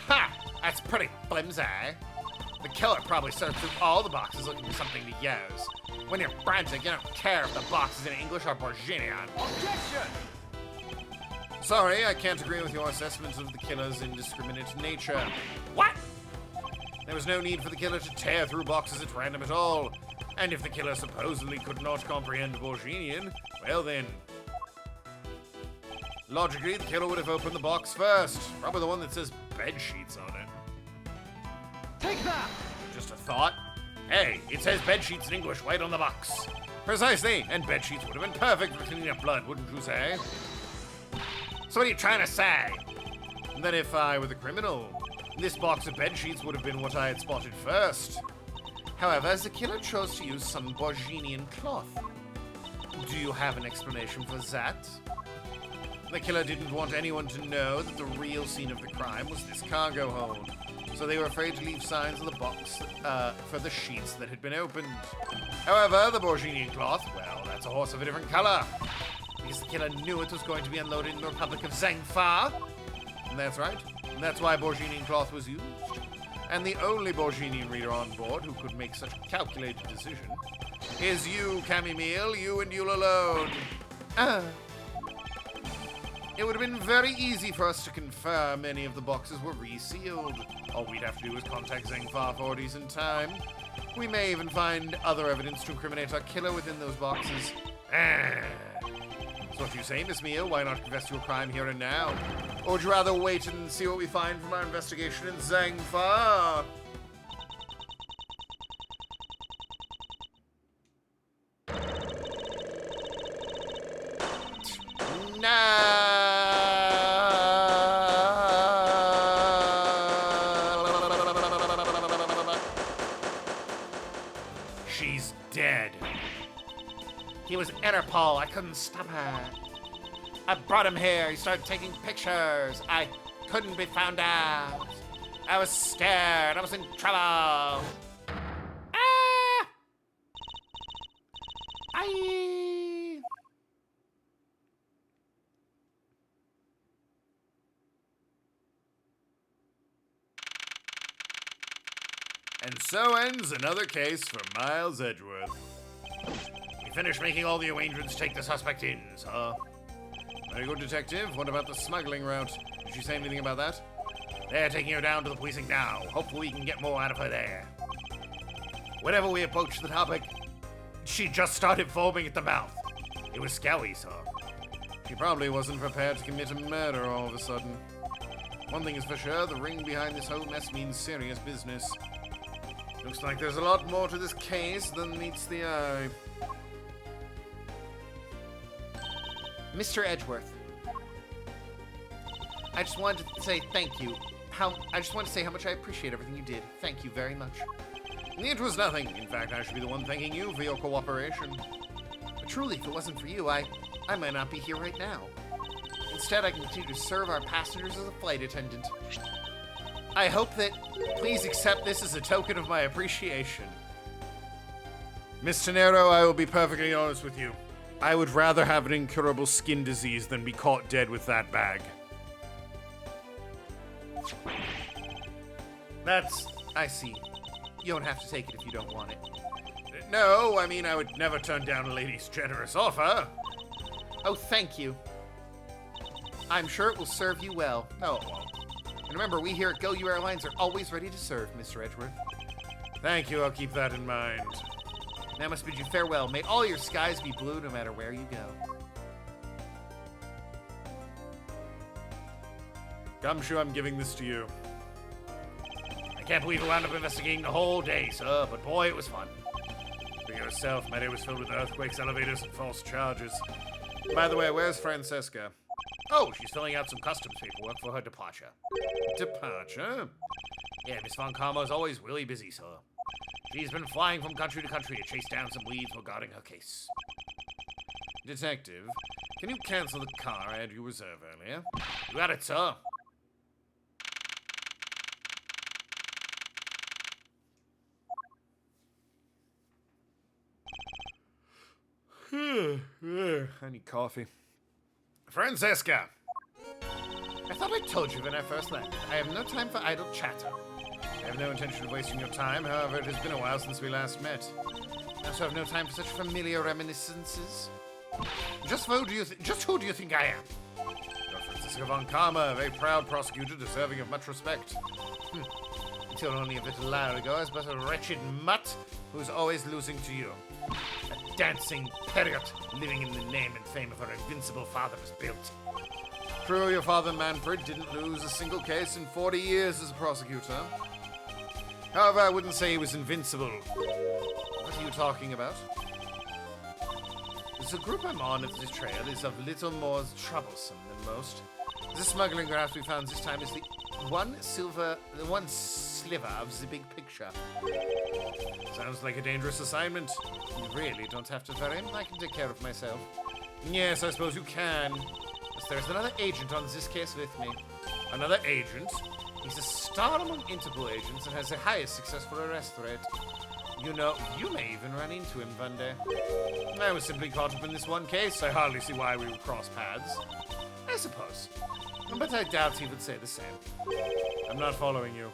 Ha! That's pretty flimsy. The killer probably searched through all the boxes looking for something to use. When you're frantic, you don't care if the box is in English or Borginian. Objection! Sorry, I can't agree with your assessment of the killer's indiscriminate nature. What? There was no need for the killer to tear through boxes at random at all. And if the killer supposedly could not comprehend Borginian, well then... Logically, the killer would have opened the box first. Probably the one that says bed sheets on it. Take that! Just a thought. Hey, it says bed sheets in English right on the box. Precisely, and bed sheets would have been perfect for cleaning up blood, wouldn't you say? So what are you trying to say? That if I were the criminal, this box of bed sheets would have been what I had spotted first. However, as the killer chose to use some Borginian cloth. Do you have an explanation for that? The killer didn't want anyone to know that the real scene of the crime was this cargo hold. So they were afraid to leave signs on the box for the sheets that had been opened. However, the Borginian cloth, well, that's a horse of a different color. Because the killer knew it was going to be unloaded in the Republic of Zhang-Fa. And that's right. And that's why Borginian cloth was used. And the only Borginian reader on board who could make such a calculated decision is you, Chamomile, you and you alone. It would have been very easy for us to confirm any of the boxes were resealed. All we'd have to do is contact Zhang-Fa authorities in time. We may even find other evidence to incriminate our killer within those boxes. So what you say, Miss Mia? Why not confess to a crime here and now? Or would you rather wait and see what we find from our investigation in Zhang-Fa? She's dead. He was Interpol. I couldn't stop her. I brought him here. He started taking pictures. I couldn't be found out. I was scared. I was in trouble. Aye. And so ends another case for Miles Edgeworth. We finished making all the arrangements to take the suspect in, sir. Very good, Detective. What about the smuggling route? Did she say anything about that? They're taking her down to the precinct now. Hopefully we can get more out of her there. Whenever we approached the topic, she just started foaming at the mouth. It was scary, sir. She probably wasn't prepared to commit a murder all of a sudden. One thing is for sure, the ring behind this whole mess means serious business. Looks like there's a lot more to this case than meets the eye. Mr. Edgeworth, I just wanted to say thank you. I just wanted to say how much I appreciate everything you did. Thank you very much. It was nothing. In fact, I should be the one thanking you for your cooperation. But truly, if it wasn't for you, I might not be here right now. Instead, I can continue to serve our passengers as a flight attendant. I hope that please accept this as a token of my appreciation. Miss Tenero, I will be perfectly honest with you. I would rather have an incurable skin disease than be caught dead with that bag. I see. You don't have to take it if you don't want it. No, I mean, I would never turn down a lady's generous offer. Oh, thank you. I'm sure it will serve you well. No, it won't. And remember, we here at Go You Airlines are always ready to serve, Mr. Edgeworth. Thank you, I'll keep that in mind. Now I must bid you farewell. May all your skies be blue no matter where you go. Gumshoe, I'm giving this to you. I can't believe we wound up investigating the whole day, sir, but boy, it was fun. For yourself, my day was filled with earthquakes, elevators, and false charges. By the way, where's Francesca? Oh, she's filling out some customs paperwork for her departure. Departure? Yeah, Miss Von Karma's always really busy, sir. She's been flying from country to country to chase down some leads regarding her case. Detective, can you cancel the car I had you reserve earlier? You got it, sir. I need coffee. Francesca! I thought I told you when I first landed. I have no time for idle chatter. I have no intention of wasting your time, however, it has been a while since we last met. I also have no time for such familiar reminiscences. Just who do you think I am? You're Francisca Von Karma, a very proud prosecutor deserving of much respect. Until only a little while ago, I was but a wretched mutt who's always losing to you. A dancing parrot living in the name and fame of her invincible father was built. True, your father Manfred didn't lose a single case in 40 years as a prosecutor. However, I wouldn't say he was invincible. What are you talking about? The group I'm on of this trail is of little more troublesome than most. The smuggling graph we found this time is the one sliver of the big picture. Sounds like a dangerous assignment. You really don't have to worry. I can take care of myself. Yes, I suppose you can. Yes, there's another agent on this case with me. Another agent? He's a star among Interpol agents and has the highest successful arrest rate. You know, you may even run into him one day. I was simply caught up in this one case. I hardly see why we would cross paths. I suppose. But I doubt he would say the same. I'm not following you.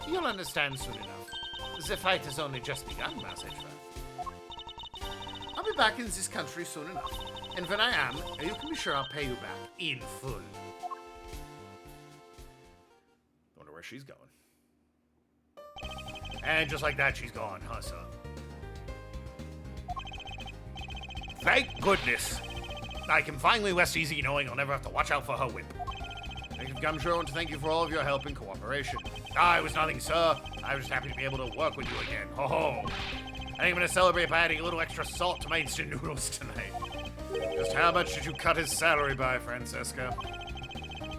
You'll understand soon enough. The fight has only just begun, Mas Edgeworth. I'll be back in this country soon enough. And when I am, you can be sure I'll pay you back in full. Wonder where she's going. And just like that, she's gone, huh, sir? Thank goodness! I can finally rest easy knowing I'll never have to watch out for her whip. Detective Gumshoe, I want to thank you for all of your help and cooperation. It was nothing, sir. I was just happy to be able to work with you again. Ho ho! I think I'm gonna celebrate by adding a little extra salt to my instant noodles tonight. Just how much did you cut his salary by, Francesca?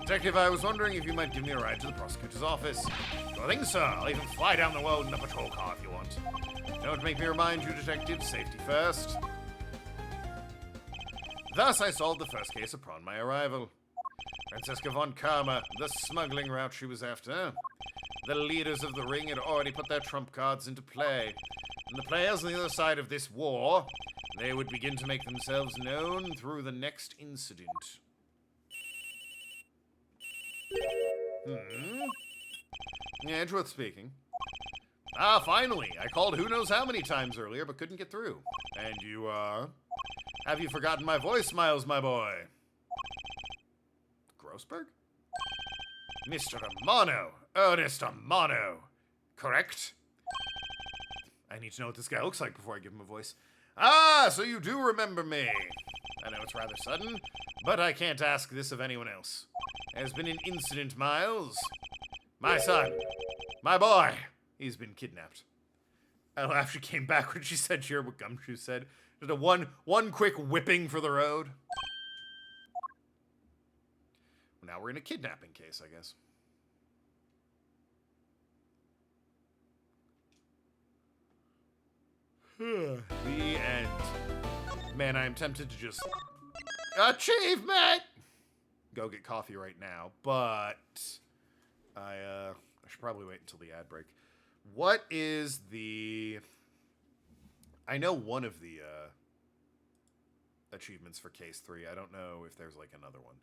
Detective, I was wondering if you might give me a ride to the prosecutor's office. Sure thing, sir. I'll even fly down the road in a patrol car if you want. Don't make me remind you, Detective. Safety first. Thus, I solved the first case upon my arrival. Francesca Von Karma, the smuggling route she was after. The leaders of the ring had already put their trump cards into play. And the players on the other side of this war, they would begin to make themselves known through the next incident. Edgeworth speaking. Ah, finally! I called who knows how many times earlier, but couldn't get through. And you are? Have you forgotten my voice, Miles, my boy? Grossberg? Mr. Amano. Ernest Amano. Correct? I need to know what this guy looks like before I give him a voice. Ah, so you do remember me. I know it's rather sudden, but I can't ask this of anyone else. There's been an incident, Miles. My son. My boy. He's been kidnapped. I laughed. She came back when she said she heard what Gumshoe said. Did a one quick whipping for the road. Well, now we're in a kidnapping case, I guess. The end. Man, I am tempted to just... Achievement! Go get coffee right now, but... I should probably wait until the ad break. What is the... I know one of the achievements for Case 3. I don't know if there's like another one.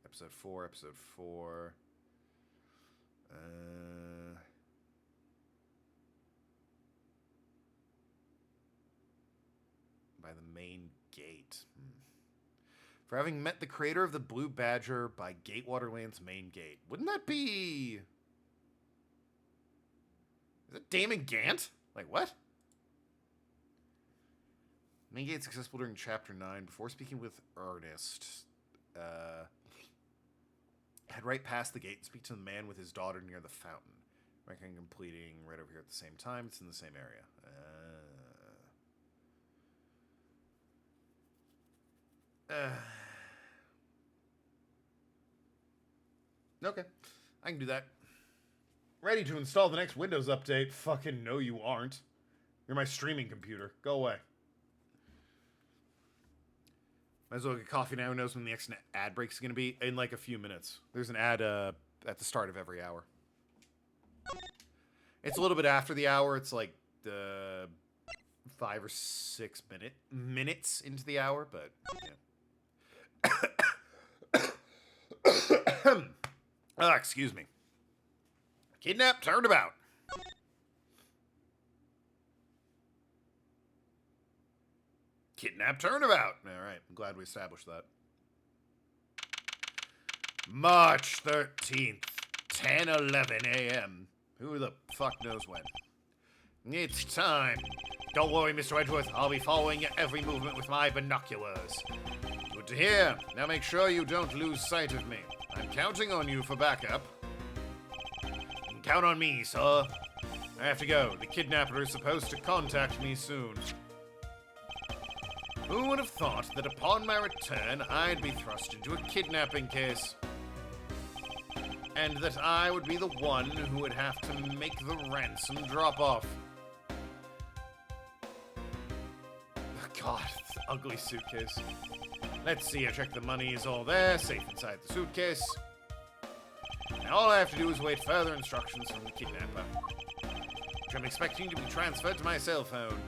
Episode 4, episode 4. By the main gate. For having met the creator of the Blue Badger by Gatewaterland's main gate. Wouldn't that be... Is it Damon Gant? Like, what? Main gate's accessible during Chapter 9. Before speaking with Ernest, head right past the gate and speak to the man with his daughter near the fountain. Recommend completing right over here at the same time. It's in the same area. Okay, I can do that. Ready to install the next Windows update. Fucking no, you aren't. You're my streaming computer. Go away. Might as well get coffee now. Who knows when the next ad break is going to be? In like a few minutes. There's an ad at the start of every hour. It's a little bit after the hour. It's like 5 or 6 minutes into the hour, but yeah. Excuse me. Kidnap, turnabout. Kidnap, turnabout. All right, I'm glad we established that. March 13th, 10:11 a.m. Who the fuck knows when? It's time. Don't worry, Mr. Edgeworth. I'll be following your every movement with my binoculars. Good to hear. Now make sure you don't lose sight of me. I'm counting on you for backup. Count on me, sir. I have to go. The kidnapper is supposed to contact me soon. Who would have thought that upon my return, I'd be thrust into a kidnapping case? And that I would be the one who would have to make the ransom drop off. God, it's an ugly suitcase. Let's see, I check the money is all there, safe inside the suitcase. Now all I have to do is wait further instructions from the kidnapper, which I'm expecting to be transferred to my cell phone.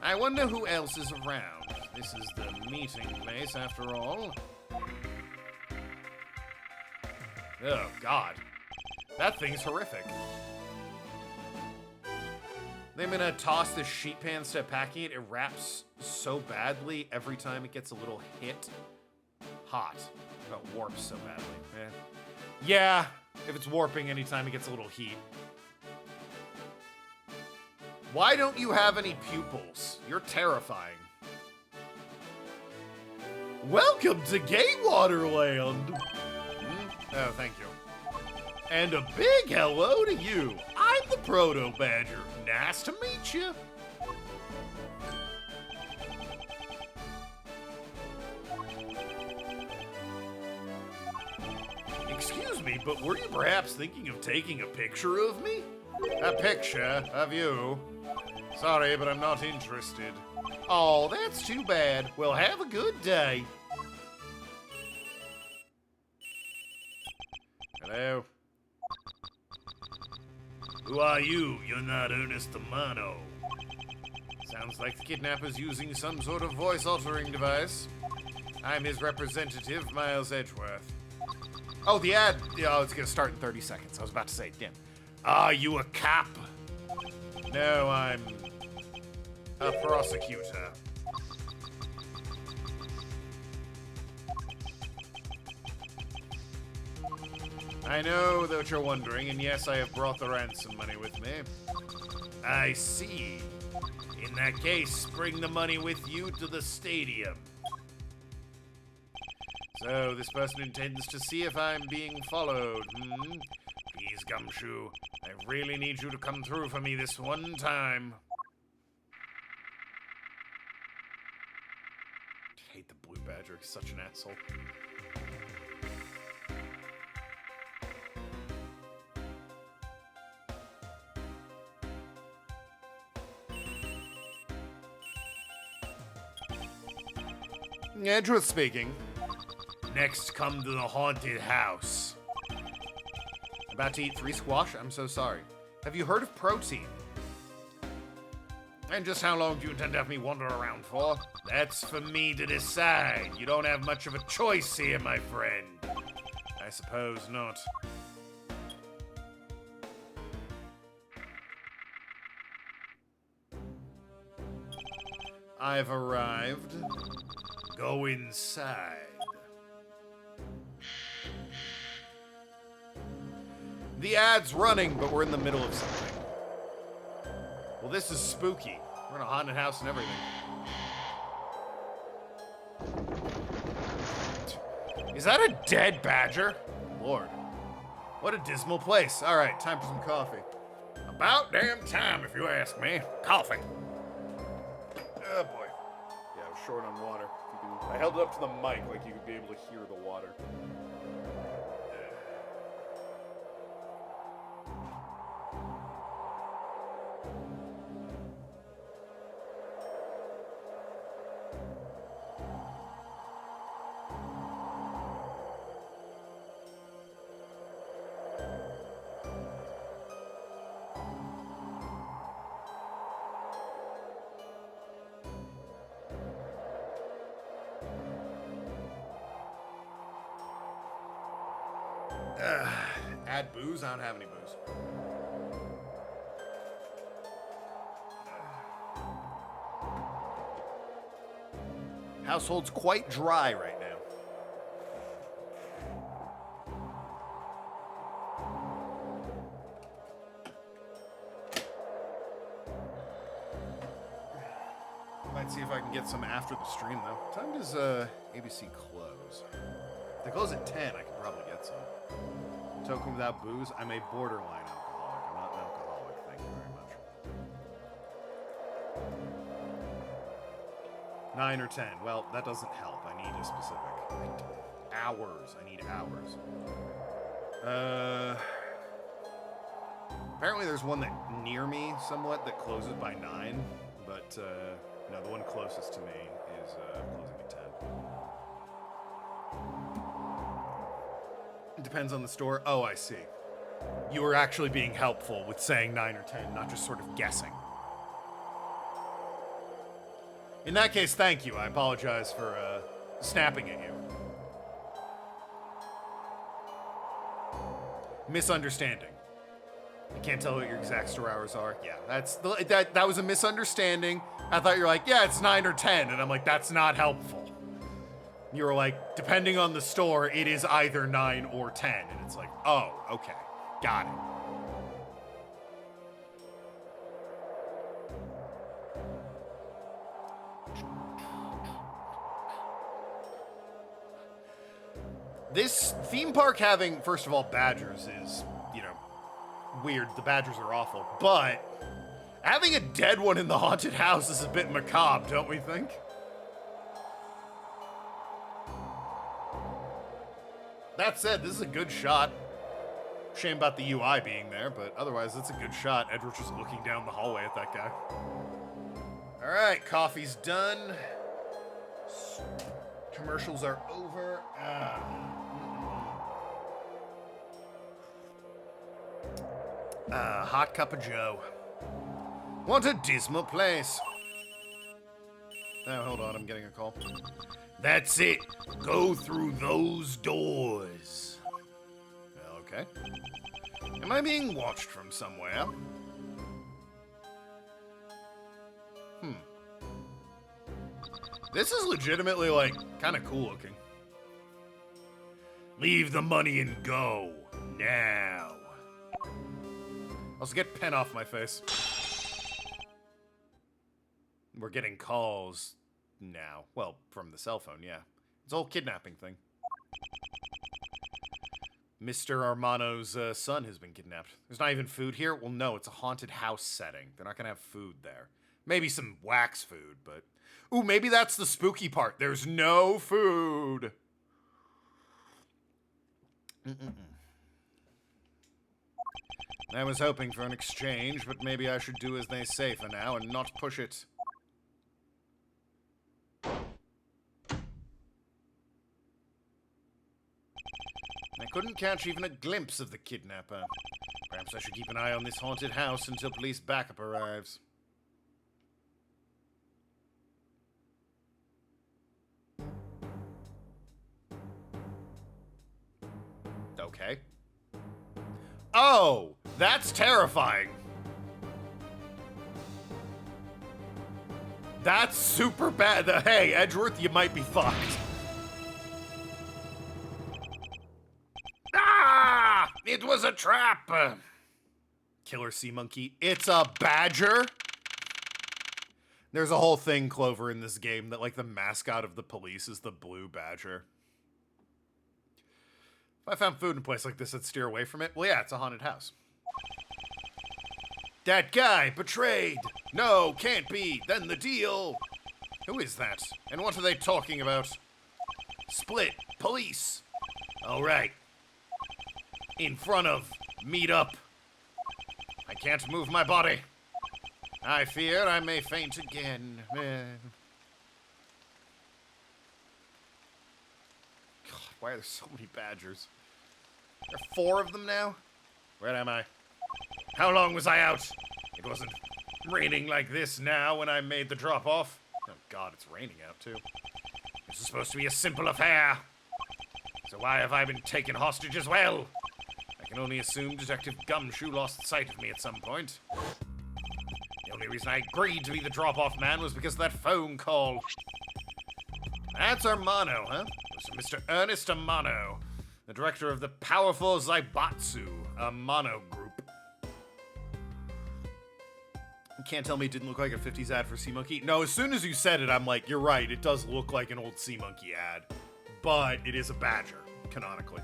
I wonder who else is around. This is the meeting place, after all. Oh, God. That thing's horrific. I'm gonna toss this sheet pan instead of packing it. It wraps so badly every time it gets a little hit. Hot. It warps so badly. Yeah, if it's warping anytime it gets a little heat. Why don't you have any pupils? You're terrifying. Welcome to Gatewaterland! Oh, thank you. And a big hello to you. I'm the Proto Badger. Nice to meet you. Excuse me, but were you perhaps thinking of taking a picture of me? A picture of you? Sorry, but I'm not interested. Oh, that's too bad. Well, have a good day. Hello? Who are you? You're not Ernest Amano. Sounds like the kidnapper's using some sort of voice-altering device. I'm his representative, Miles Edgeworth. Oh, the ad. Oh, it's gonna start in 30 seconds. I was about to say, damn. Are you a cop? No, I'm a prosecutor. I know that you're wondering, and yes, I have brought the ransom money with me. I see. In that case, bring the money with you to the stadium. So, this person intends to see if I'm being followed, Please, Gumshoe, I really need you to come through for me this one time. I hate the Blue Badger, he's such an asshole. Edgeworth speaking. Next, come to the haunted house. About to eat 3 squash? I'm so sorry. Have you heard of protein? And just how long do you intend to have me wander around for? That's for me to decide. You don't have much of a choice here, my friend. I suppose not. I've arrived. Go inside. The ad's running, but we're in the middle of something. Well, this is spooky. We're in a haunted house and everything. Is that a dead badger? Lord. What a dismal place. All right, time for some coffee. About damn time, if you ask me. Coffee. Oh, boy. Yeah, I was short on water. I held it up to the mic like you could be able to hear the water. Add booze? I don't have any booze. Household's quite dry right now. Might see if I can get some after the stream, though. What time does ABC close? If they close at 10, I can probably get some. Token without booze. I'm a borderline alcoholic. I'm not an alcoholic. Thank you very much. 9 or 10. Well, that doesn't help. I need a specific. Hours. I need hours. Apparently there's one that near me somewhat that closes by 9. But, no, the one closest to me is closing at 10. It depends on the store. Oh, I see. You were actually being helpful with saying 9 or 10, not just sort of guessing. In that case, thank you. I apologize for snapping at you. Misunderstanding. I can't tell what your exact store hours are. Yeah, that was a misunderstanding. I thought you were like, yeah, it's 9 or 10, and I'm like, that's not helpful. You were like, depending on the store, it is either 9 or 10. And it's like, oh, okay. Got it. This theme park having, first of all, badgers is, weird. The badgers are awful. But having a dead one in the haunted house is a bit macabre, don't we think? That said, this is a good shot. Shame about the UI being there, but otherwise, it's a good shot. Edward's just looking down the hallway at that guy. All right, coffee's done. Commercials are over. Hot cup of joe. What a dismal place. Oh, hold on, I'm getting a call. That's it. Go through those doors. Okay. Am I being watched from somewhere? This is legitimately, like, kind of cool looking. Leave the money and go. Now. Also, get pen off my face. We're getting calls now. Well, from the cell phone, yeah. It's a whole kidnapping thing. Mr. Armano's son has been kidnapped. There's not even food here? Well, no, it's a haunted house setting. They're not gonna have food there. Maybe some wax food, but... Ooh, maybe that's the spooky part. There's no food. I was hoping for an exchange, but maybe I should do as they say for now and not push it. I couldn't catch even a glimpse of the kidnapper. Perhaps I should keep an eye on this haunted house until police backup arrives. Okay. Oh, that's terrifying. That's super bad. Hey, Edgeworth, you might be fucked. Ah! It was a trap. Killer sea monkey. It's a badger. There's a whole thing, Clover, in this game that, like, the mascot of the police is the blue badger. If I found food in a place like this, I'd steer away from it. Well, yeah, it's a haunted house. That guy betrayed. No, can't be. Then the deal. Who is that? And what are they talking about? Split. Police. All right. In front of. Meet up. I can't move my body. I fear I may faint again. Why are there so many badgers? There are 4 of them now? Where am I? How long was I out? It wasn't raining like this now when I made the drop-off. Oh god, it's raining out too. This is supposed to be a simple affair. So why have I been taken hostage as well? I can only assume Detective Gumshoe lost sight of me at some point. The only reason I agreed to be the drop-off man was because of that phone call. That's Armano, huh? Mr. Ernest Amano, the director of the powerful Zaibatsu Amano Group. You can't tell me it didn't look like a 50s ad for Sea Monkey. No, as soon as you said it, I'm like, you're right, it does look like an old Sea Monkey ad. But it is a badger, canonically.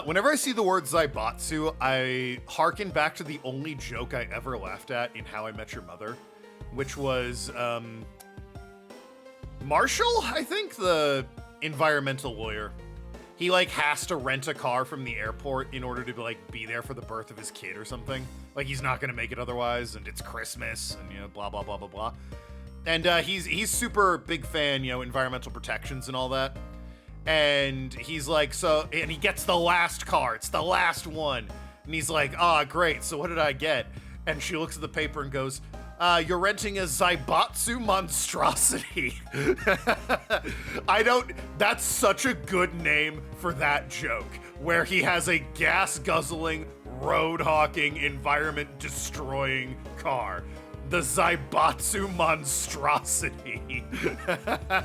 Whenever I see the word Zaibatsu, I harken back to the only joke I ever laughed at in How I Met Your Mother, which was, Marshall, I think, the environmental lawyer. He, like, has to rent a car from the airport in order to, like, be there for the birth of his kid or something. Like, he's not gonna make it otherwise, and it's Christmas, and, you know, blah, blah, blah, blah, blah. And, he's super big fan, you know, environmental protections and all that. And he's like, and he gets the last car. It's the last one. And he's like, ah, great, so what did I get? And she looks at the paper and goes, you're renting a Zaibatsu monstrosity. That's such a good name for that joke, where he has a gas-guzzling, road-hawking, environment-destroying car. The Zaibatsu monstrosity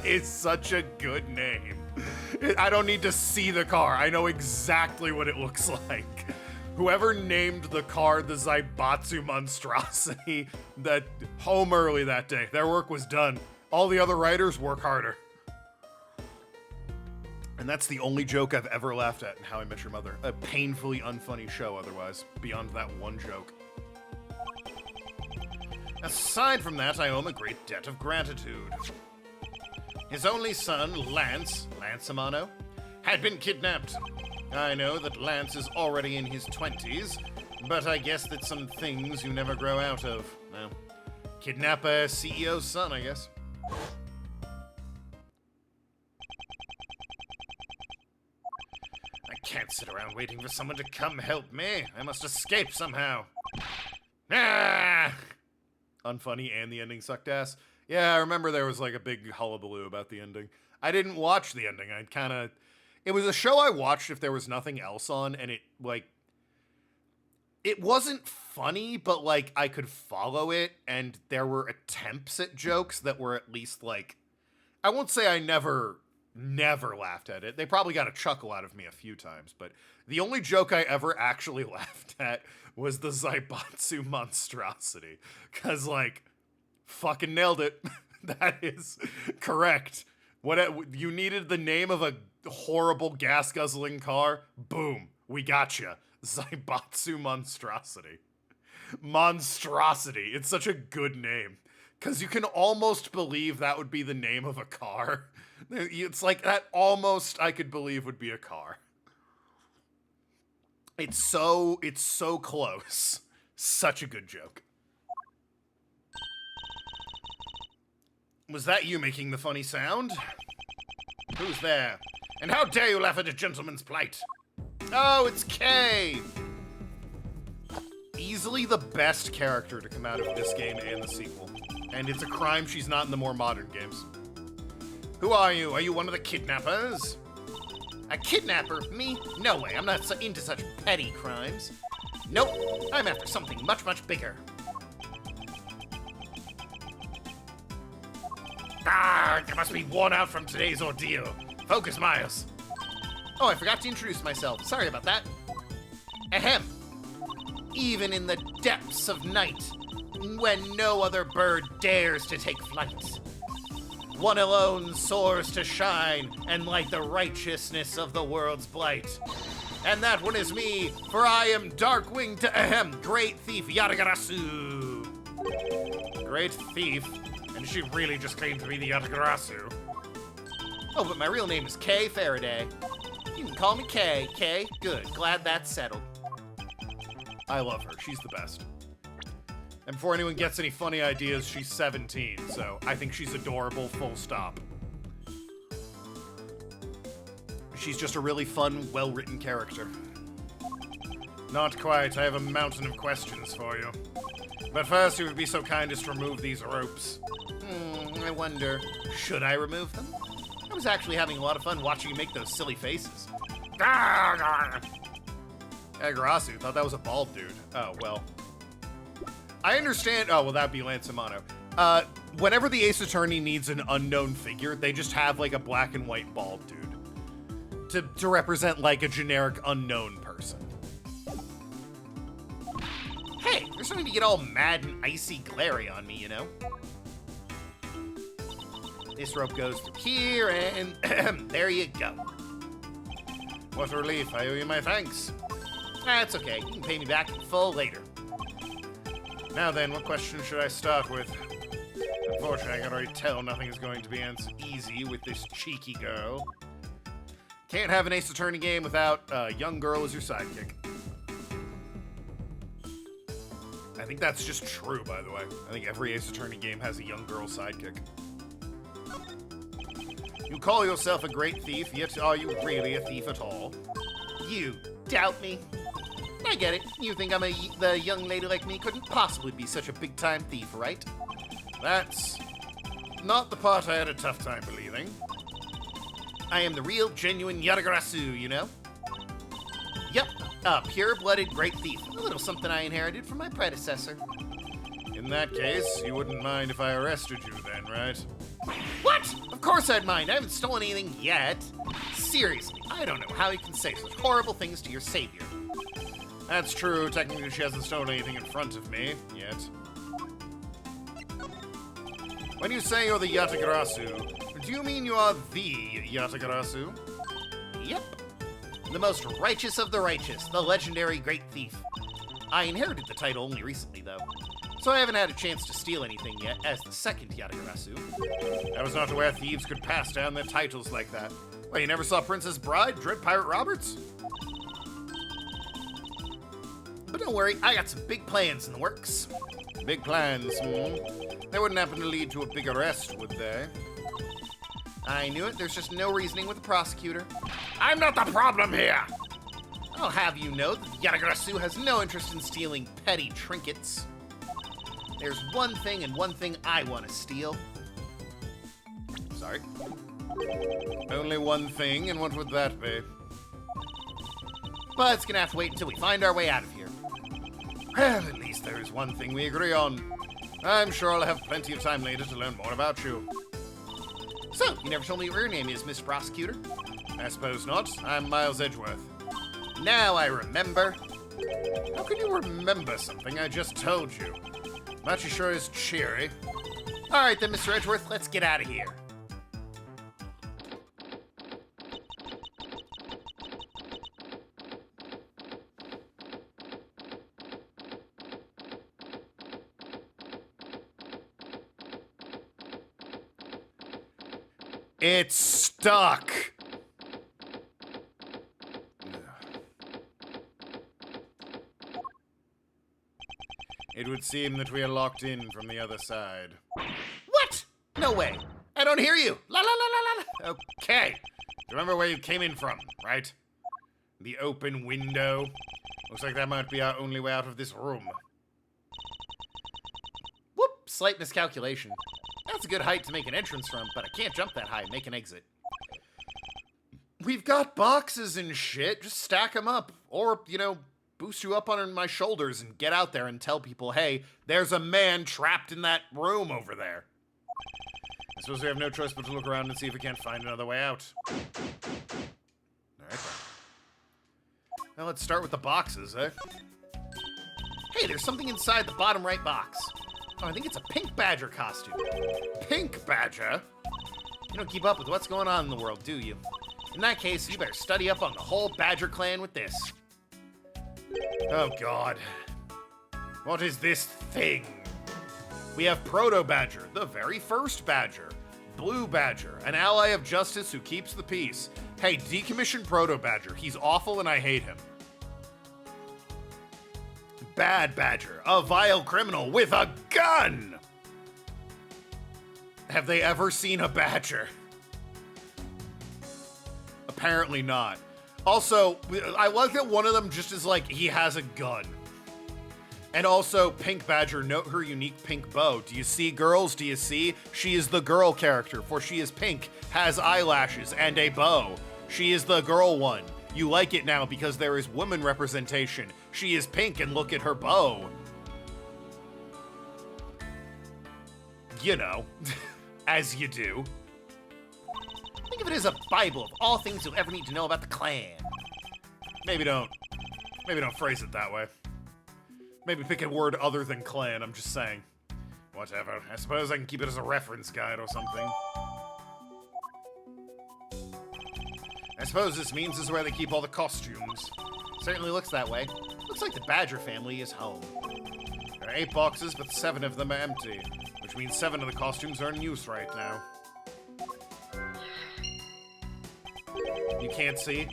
is such a good name. I don't need to see the car. I know exactly what it looks like. Whoever named the car the Zaibatsu monstrosity, that home early that day. Their work was done. All the other writers work harder. And that's the only joke I've ever laughed at in How I Met Your Mother. A painfully unfunny show otherwise, beyond that one joke. Aside from that, I owe him a great debt of gratitude. His only son, Lance Amano, had been kidnapped. I know that Lance is already in his 20s, but I guess that some things you never grow out of. Well, kidnap a CEO's son, I guess. I can't sit around waiting for someone to come help me. I must escape somehow. Ah! unfunny and the ending sucked ass. Yeah, I remember there was like a big hullabaloo about the ending. I didn't watch the ending. It was a show I watched if there was nothing else on, and it wasn't funny, but like I could follow it, and there were attempts at jokes that were at least like, I won't say I never laughed at it. They probably got a chuckle out of me a few times, but the only joke I ever actually laughed at was the Zaibatsu monstrosity. Cause like, fucking nailed it. That is correct. You needed the name of a horrible gas-guzzling car? Boom. We gotcha. Zaibatsu monstrosity. Monstrosity. It's such a good name. Because you can almost believe that would be the name of a car. It's like that almost I could believe would be a car. It's so close. Such a good joke. Was that you making the funny sound? Who's there? And how dare you laugh at a gentleman's plight? Oh, it's Kay! Easily the best character to come out of this game and the sequel. And it's a crime she's not in the more modern games. Who are you? Are you one of the kidnappers? A kidnapper? Me? No way, I'm not into such petty crimes. Nope, I'm after something much, much bigger. Ah, you must be worn out from today's ordeal. Focus, Miles. Oh, I forgot to introduce myself. Sorry about that. Ahem. Even in the depths of night, when no other bird dares to take flight, one alone soars to shine and light the righteousness of the world's blight. And that one is me, for I am Darkwing to ahem, great thief Yatagarasu. Great thief? And she really just claimed to be the Yatagarasu. Oh, but my real name is Kay Faraday. You can call me Kay. Kay? Good. Glad that's settled. I love her. She's the best. And before anyone gets any funny ideas, she's 17, so I think she's adorable, full stop. She's just a really fun, well-written character. Not quite. I have a mountain of questions for you. But first, you would be so kind as to remove these ropes. I wonder, should I remove them? I was actually having a lot of fun watching you make those silly faces. Agarasu thought that was a bald dude. Oh, well. I understand. Oh, well, that'd be Lance Amano. Whenever the Ace Attorney needs an unknown figure, they just have, like, a black and white bald dude. To represent, like, a generic unknown person. Hey, there's something to get all mad and icy glary on me, you know? This rope goes through here, and there you go. What a relief. I owe you my thanks. That's okay. You can pay me back in full later. Now then, what question should I start with? Unfortunately, I can already tell nothing is going to be answered easy with this cheeky girl. Can't have an Ace Attorney game without a young girl as your sidekick. I think that's just true, by the way. I think every Ace Attorney game has a young girl sidekick. You call yourself a great thief, yet are you really a thief at all? You doubt me? I get it. You think the young lady like me couldn't possibly be such a big-time thief, right? That's not the part I had a tough time believing. I am the real, genuine Yatagarasu, you know? Yep, a pure-blooded great thief. A little something I inherited from my predecessor. In that case, you wouldn't mind if I arrested you then, right? What? Of course I'd mind. I haven't stolen anything yet. Seriously, I don't know how you can say such horrible things to your savior. That's true. Technically, she hasn't stolen anything in front of me yet. When you say you're the Yatagarasu, do you mean you are the Yatagarasu? Yep. The most righteous of the righteous, the legendary great thief. I inherited the title only recently, though, so I haven't had a chance to steal anything yet as the second Yatagarasu. I was not aware thieves could pass down their titles like that. Well, you never saw Princess Bride, Dread Pirate Roberts? But don't worry, I got some big plans in the works. Big plans, They wouldn't happen to lead to a big arrest, would they? I knew it. There's just no reasoning with the prosecutor. I'm not the problem here! I'll have you know that the Yatagarasu has no interest in stealing petty trinkets. there's one thing and one thing I want to steal. Sorry? Only one thing, and what would that be? But it's gonna have to wait until we find our way out of here. Well, at least there is one thing we agree on. I'm sure I'll have plenty of time later to learn more about you. So, you never told me what your name is, Mr. Prosecutor? I suppose not. I'm Miles Edgeworth. Now I remember. How can you remember something I just told you? That sure is cheery. Alright then, Mr. Edgeworth, let's get out of here. It's stuck! It would seem that we are locked in from the other side. What? No way. I don't hear you. La la la la la. Okay. Do you remember where you came in from, right? The open window. Looks like that might be our only way out of this room. Whoop, slight miscalculation. That's a good height to make an entrance from, but I can't jump that high and make an exit. We've got boxes and shit. Just stack them up. Or, you know, boost you up on my shoulders and get out there and tell people, hey, there's a man trapped in that room over there. I suppose we have no choice but to look around and see if we can't find another way out. Alright then. Now let's start with the boxes, eh? Hey, there's something inside the bottom right box. Oh, I think it's a pink badger costume. Pink badger? You don't keep up with what's going on in the world, do you? In that case, you better study up on the whole Badger clan with this. Oh god. What is this thing? We have Proto Badger, the very first Badger. Blue Badger, an ally of justice who keeps the peace. Hey, decommission Proto Badger. He's awful and I hate him. Bad Badger, a vile criminal with a gun! Have they ever seen a badger? Apparently not. Also, I like that one of them just is like, he has a gun. And also, Pink Badger, note her unique pink bow. Do you see, girls? Do you see? She is the girl character, for she is pink, has eyelashes, and a bow. She is the girl one. You like it now because there is woman representation. She is pink, and look at her bow. You know, as you do. Think of it as a Bible of all things you'll ever need to know about the clan. Maybe don't phrase it that way. Maybe pick a word other than clan, I'm just saying. Whatever. I suppose I can keep it as a reference guide or something. I suppose this means this is where they keep all the costumes. Certainly looks that way. Looks like the Badger family is home. There are 8 boxes, but 7 of them are empty, which means 7 of the costumes are in use right now. You can't see?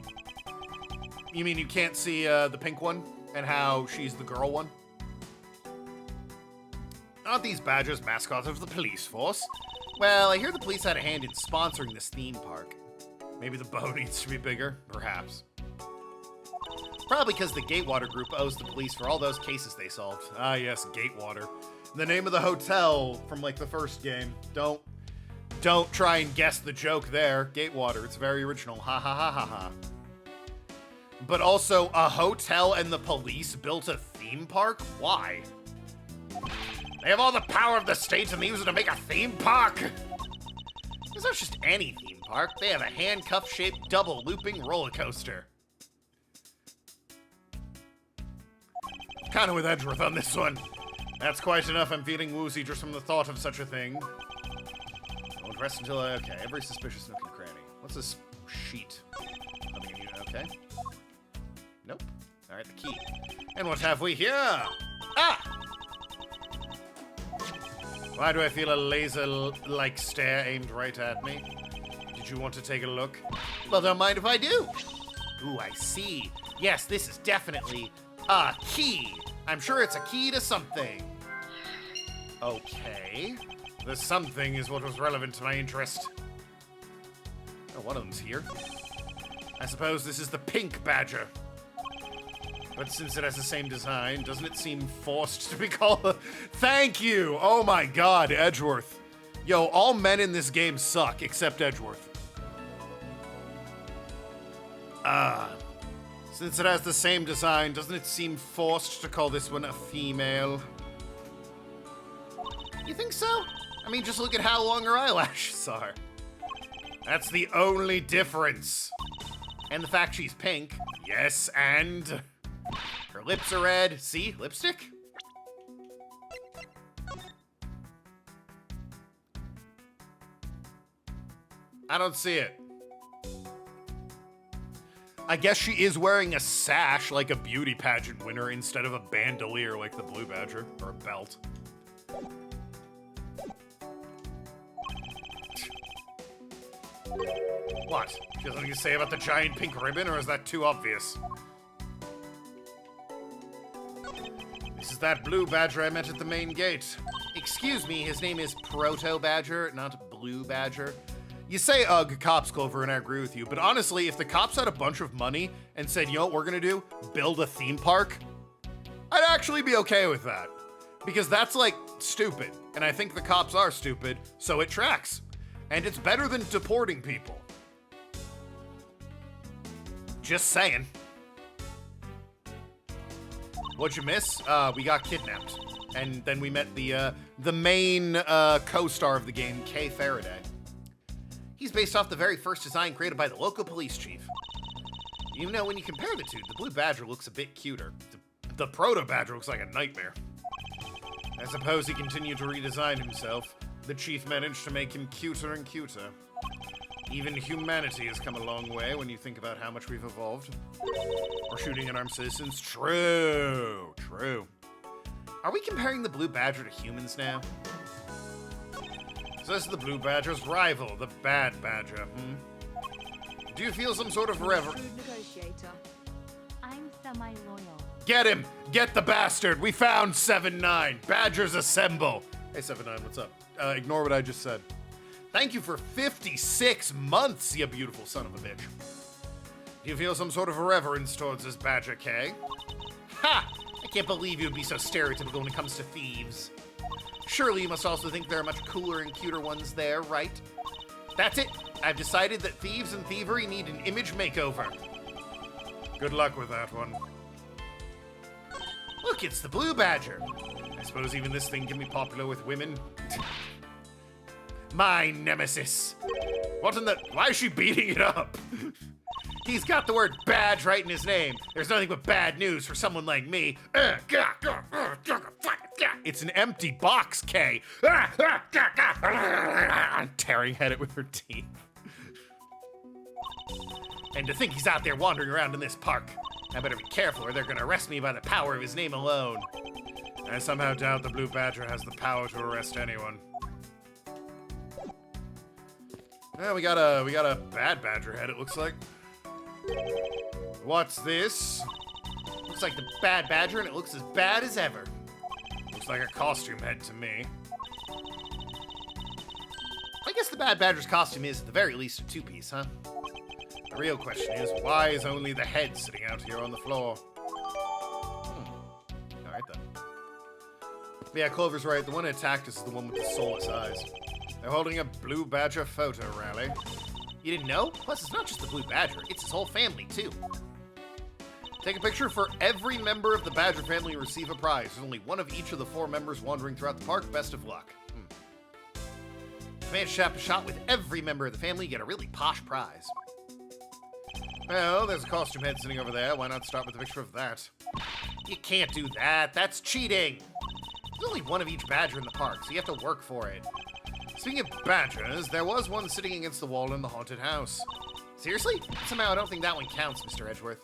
You mean you can't see the pink one and how she's the girl one? Aren't these badgers mascots of the police force? Well, I hear the police had a hand in sponsoring this theme park. Maybe the bow needs to be bigger? Perhaps. Probably because the Gatewater Group owes the police for all those cases they solved. Ah, yes, Gatewater. The name of the hotel from, like, the first game. Don't try and guess the joke there. Gatewater, it's very original. Ha ha ha ha ha. But also, a hotel and the police built a theme park? Why? They have all the power of the state and they use it to make a theme park? It's not just any theme park. They have a handcuff-shaped double looping roller coaster. Kinda with Edgeworth on this one. That's quite enough. I'm feeling woozy just from the thought of such a thing. I won't rest until okay, every suspicious nook and cranny. What's this sheet? Nothing in here, okay. Nope. Alright, the key. And what have we here? Ah! Why do I feel a laser-like stare aimed right at me? Did you want to take a look? Well, don't mind if I do. Ooh, I see. Yes, this is definitely a key. I'm sure it's a key to something. Okay. The something is what was relevant to my interest. Oh, one of them's here. I suppose this is the Pink Badger. But since it has the same design, doesn't it seem forced to be called... Thank you! Oh my god, Edgeworth. Yo, all men in this game suck, except Edgeworth. Since it has the same design, doesn't it seem forced to call this one a female? You think so? I mean, just look at how long her eyelashes are. That's the only difference. And the fact she's pink. Yes, and... Her lips are red. See? Lipstick? I don't see it. I guess she is wearing a sash like a beauty pageant winner instead of a bandolier like the Blue Badger, or a belt. What? Do you have something to say about the giant pink ribbon, or is that too obvious? This is that Blue Badger I met at the main gate. Excuse me, his name is Proto Badger, not Blue Badger. You say, ugh, cops, Clover, and I agree with you, but honestly, if the cops had a bunch of money and said, you know what we're gonna do? Build a theme park, I'd actually be okay with that. Because that's, like, stupid. And I think the cops are stupid, so it tracks. And it's better than deporting people. Just saying. What'd you miss? We got kidnapped. And then we met the main co-star of the game, Kay Faraday. He's based off the very first design created by the local police chief. You know, when you compare the two, the Blue Badger looks a bit cuter. The Proto Badger looks like a nightmare. I suppose he continued to redesign himself. The chief managed to make him cuter and cuter. Even humanity has come a long way when you think about how much we've evolved. We're shooting unarmed citizens. True, true. Are we comparing the Blue Badger to humans now? So this is the Blue Badger's rival, the Bad Badger, Do you feel some sort of reverence? Negotiator. I'm semi-loyal. Get him! Get the bastard! We found 7-9. Badgers assemble! Hey, 7-9, what's up? Ignore what I just said. Thank you for 56 months, you beautiful son of a bitch. Do you feel some sort of reverence towards this Badger, K? Ha! I can't believe you'd be so stereotypical when it comes to thieves. Surely you must also think there are much cooler and cuter ones there, right? That's it. I've decided that thieves and thievery need an image makeover. Good luck with that one. Look, it's the Blue Badger. I suppose even this thing can be popular with women. My nemesis. What in the... Why is she beating it up? He's got the word badge right in his name. There's nothing but bad news for someone like me. It's an empty box, Kay. Tearing at it with her teeth. And to think he's out there wandering around in this park. I better be careful or they're gonna arrest me by the power of his name alone. I somehow doubt the Blue Badger has the power to arrest anyone. Well, we got a Bad Badger head, it looks like. What's this? Looks like the Bad Badger and it looks as bad as ever. Looks like a costume head to me. I guess the Bad Badger's costume is, at the very least, a two-piece, huh? The real question is, why is only the head sitting out here on the floor? Alright then. But yeah, Clover's right. The one that attacked us is the one with the soulless eyes. They're holding a Blue Badger photo rally. You didn't know? Plus, it's not just the Blue Badger, it's his whole family, too. Take a picture for every member of the Badger family and receive a prize. There's only one of each of the 4 members wandering throughout the park. Best of luck. If you manage to snap a shot with every member of the family, you get a really posh prize. Well, there's a costume head sitting over there. Why not start with a picture of that? You can't do that. That's cheating. There's only one of each Badger in the park, so you have to work for it. Speaking of badgers, there was one sitting against the wall in the haunted house. Seriously? Somehow I don't think that one counts, Mr. Edgeworth.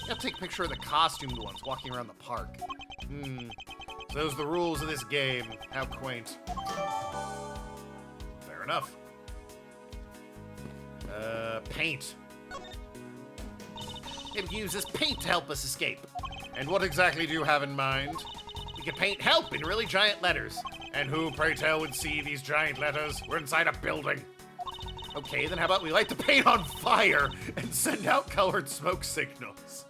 You have to take a picture of the costumed ones walking around the park. So those are the rules of this game. How quaint. Fair enough. Paint. Maybe we can use this paint to help us escape. And what exactly do you have in mind? We can paint help in really giant letters. And who, pray tell, would see these giant letters? We're inside a building. Okay, then how about we light the paint on fire and send out colored smoke signals?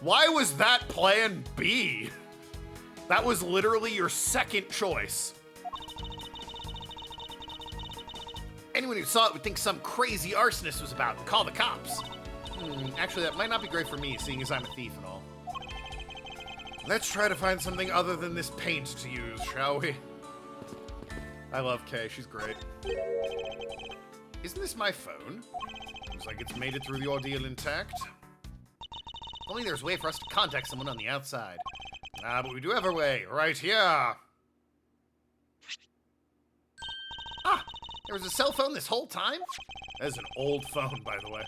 Why was that plan B? That was literally your second choice. Anyone who saw it would think some crazy arsonist was about and call the cops. Actually, that might not be great for me, seeing as I'm a thief and all. Let's try to find something other than this paint to use, shall we? I love Kay, she's great. Isn't this my phone? Looks like it's made it through the ordeal intact. If only there's a way for us to contact someone on the outside. But we do have a way, right here. Ah, there was a cell phone this whole time? That's an old phone, by the way.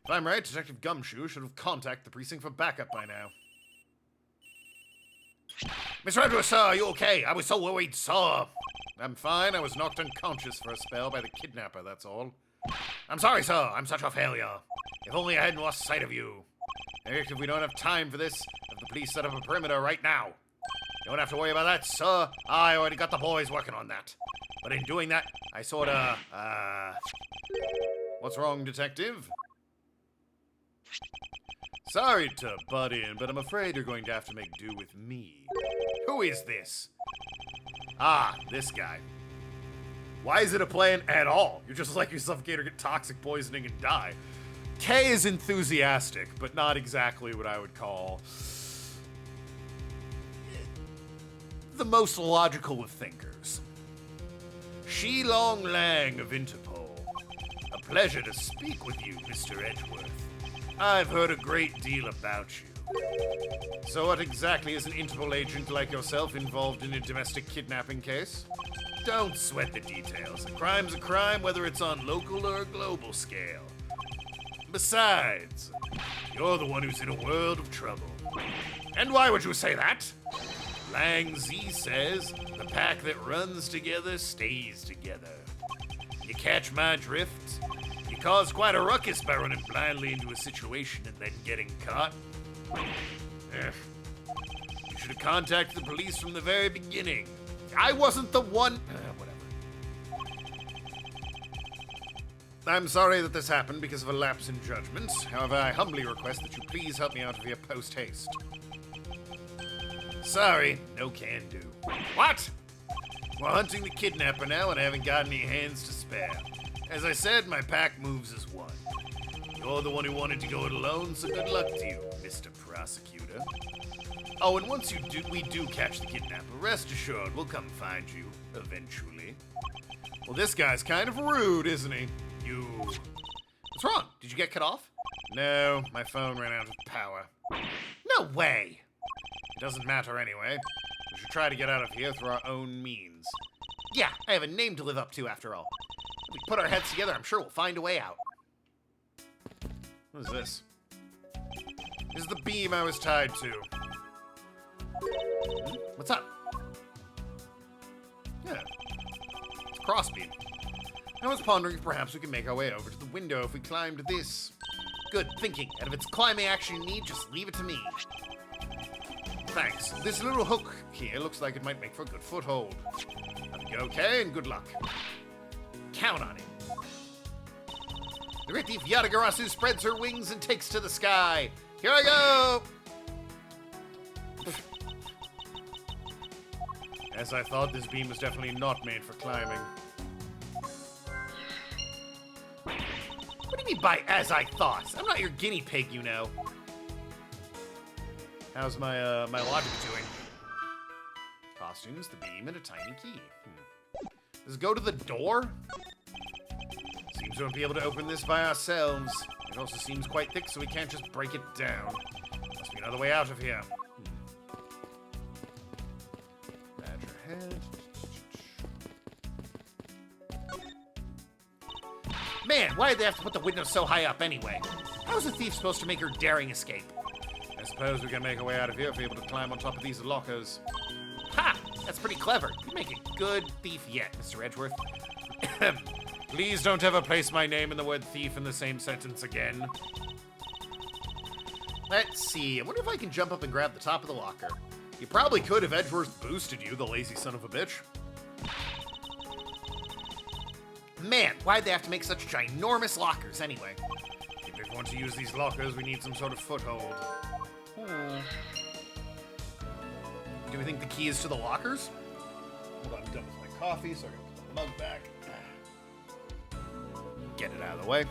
If I'm right, Detective Gumshoe should have contacted the precinct for backup by now. Mr. Edwards, sir, are you okay? I was so worried, sir. I'm fine. I was knocked unconscious for a spell by the kidnapper, that's all. I'm sorry, sir. I'm such a failure. If only I hadn't lost sight of you. Eric, if we don't have time for this, have the police set up a perimeter right now. You don't have to worry about that, sir. I already got the boys working on that. But in doing that, I sorta, What's wrong, Detective? Sorry to butt in, but I'm afraid you're going to have to make do with me. Who is this? Ah, this guy. Why is it a plan at all? You just let your suffocator get toxic poisoning and die. Kay is enthusiastic, but not exactly what I would call the most logical of thinkers. Shi Long Lang of Interpol. A pleasure to speak with you, Mr. Edgeworth. I've heard a great deal about you. So what exactly is an Interpol agent like yourself involved in a domestic kidnapping case? Don't sweat the details. A crime's a crime, whether it's on local or a global scale. Besides, you're the one who's in a world of trouble. And why would you say that? Lang Z says, the pack that runs together stays together. You catch my drift? You cause quite a ruckus by running blindly into a situation and then getting caught. You should have contacted the police from the very beginning. I wasn't the one... whatever. I'm sorry that this happened because of a lapse in judgment. However, I humbly request that you please help me out of here post-haste. Sorry, no can do. What? We're hunting the kidnapper now, and I haven't got any hands to spare. As I said, my pack moves as one. You're the one who wanted to go it alone, so good luck to you, Mr. Prosecutor. Oh, and once we do catch the kidnapper, rest assured we'll come find you, eventually. Well, this guy's kind of rude, isn't he? What's wrong? Did you get cut off? No, my phone ran out of power. No way! It doesn't matter anyway. We should try to get out of here through our own means. Yeah, I have a name to live up to after all. If we put our heads together, I'm sure we'll find a way out. What is this? This is the beam I was tied to. What's up? Yeah. It's a crossbeam. I was pondering if perhaps we can make our way over to the window if we climbed this. Good thinking. And if it's climbing action you need, just leave it to me. Thanks. This little hook here looks like it might make for a good foothold. Okay, and good luck. Count on it. The great thief Yatagarasu spreads her wings and takes to the sky. Here I go! As I thought, this beam was definitely not made for climbing. What do you mean by as I thought? I'm not your guinea pig, you know. How's my logic doing? Costumes, the beam, and a tiny key. Does it go to the door? Seems we won't be able to open this by ourselves. It also seems quite thick, so we can't just break it down. Must be another way out of here. Badger head. Man, why did they have to put the window so high up anyway? How is a thief supposed to make her daring escape? I suppose we can make our way out of here if we're able to climb on top of these lockers. Ha! That's pretty clever. You make a good thief yet, Mr. Edgeworth. Please don't ever place my name and the word thief in the same sentence again. Let's see. I wonder if I can jump up and grab the top of the locker. You probably could if Edgeworth boosted you, the lazy son of a bitch. Man, why'd they have to make such ginormous lockers anyway? If we want to use these lockers, we need some sort of foothold. Do we think the key is to the lockers? Hold on, I'm done with my coffee, so I gotta put the mug back. Get it out of the way.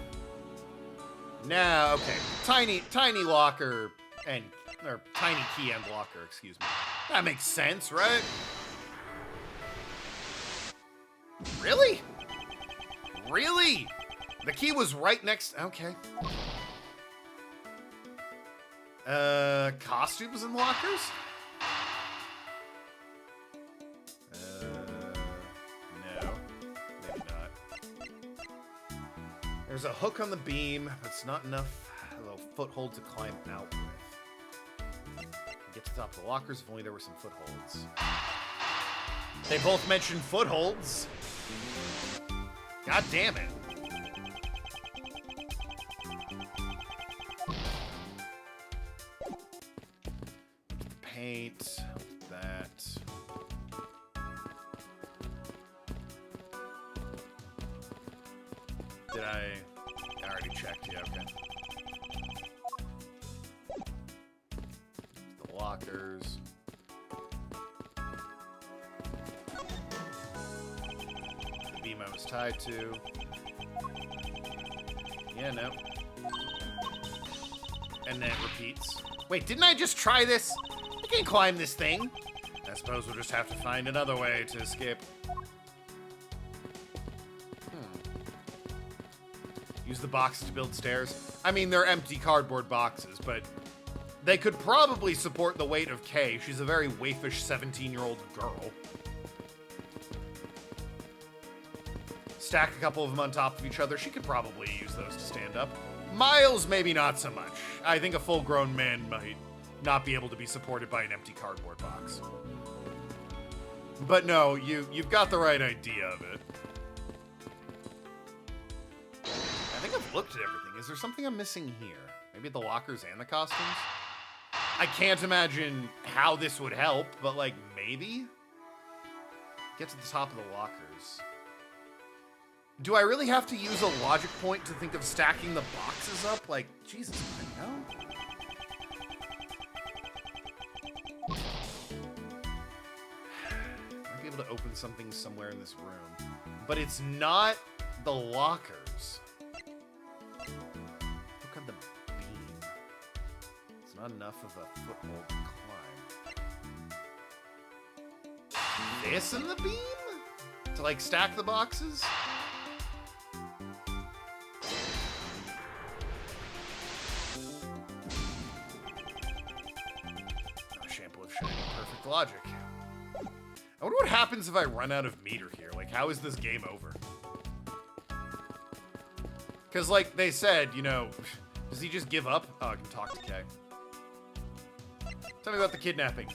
Now, okay. Tiny locker or tiny key and locker, excuse me. That makes sense, right? Really? Really? The key was right next. Okay. Costumes and lockers? No. Maybe not. There's a hook on the beam, but it's not enough of a foothold to climb out with. Get to the top of the lockers if only there were some footholds. They both mentioned footholds. God damn it. Paint that. Did I already checked? Yeah, okay. The lockers. The beam I was tied to. Yeah, no. And then it repeats. Wait, didn't I just try this? I can climb this thing. I suppose we'll just have to find another way to escape. Use the boxes to build stairs. I mean, they're empty cardboard boxes, but they could probably support the weight of Kay. She's a very waifish 17-year-old girl. Stack a couple of them on top of each other. She could probably use those to stand up. Miles, maybe not so much. I think a full-grown man might not be able to be supported by an empty cardboard box. But no, you've got the right idea of it. I think I've looked at everything. Is there something I'm missing here? Maybe the lockers and the costumes? I can't imagine how this would help, but like, maybe? Get to the top of the lockers. Do I really have to use a logic point to think of stacking the boxes up? Like, Jesus, I know. Might be able to open something somewhere in this room. But it's not the lockers. Look at the beam. It's not enough of a foothold to climb. This in the beam? To, like, stack the boxes? Perfect logic. I wonder what happens if I run out of meter here. Like, how is this game over? Because, like they said, you know, does he just give up? Oh, I can talk to Kay. Tell me about the kidnapping. Do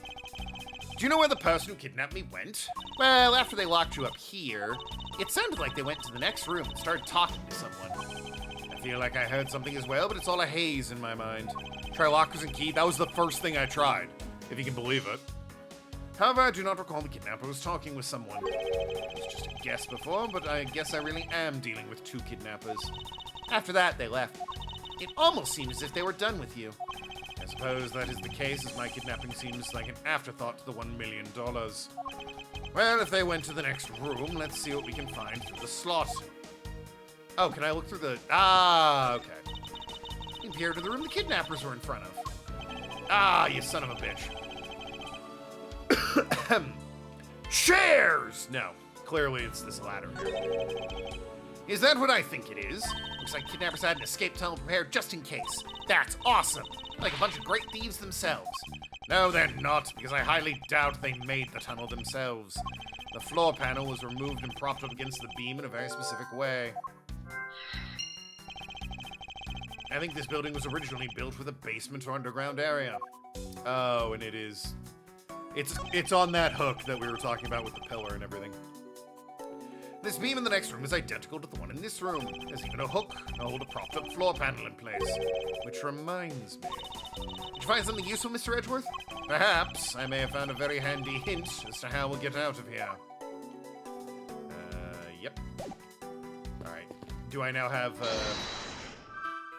you know where the person who kidnapped me went? Well, after they locked you up here, it sounded like they went to the next room and started talking to someone. I feel like I heard something as well, but it's all a haze in my mind. Try lockers and key. That was the first thing I tried, if you can believe it. However, I do not recall the kidnapper was talking with someone. It was just a guess before, but I guess I really am dealing with two kidnappers. After that, they left. It almost seemed as if they were done with you. I suppose that is the case, as my kidnapping seems like an afterthought to the $1 million. Well, if they went to the next room, let's see what we can find through the slot. Oh, can I look through the... Ah, okay. You can peer to the room the kidnappers were in front of. Ah, you son of a bitch. Chairs! No, clearly it's this ladder here. Is that what I think it is? Looks like kidnappers had an escape tunnel prepared just in case. That's awesome! Like a bunch of great thieves themselves. No, they're not, because I highly doubt they made the tunnel themselves. The floor panel was removed and propped up against the beam in a very specific way. I think this building was originally built with a basement or underground area. Oh, and it is... It's on that hook that we were talking about with the pillar and everything. This beam in the next room is identical to the one in this room. There's even a hook to hold a propped up floor panel in place. Which reminds me. Did you find something useful, Mr. Edgeworth? Perhaps I may have found a very handy hint as to how we'll get out of here. Yep. Alright. Do I now have,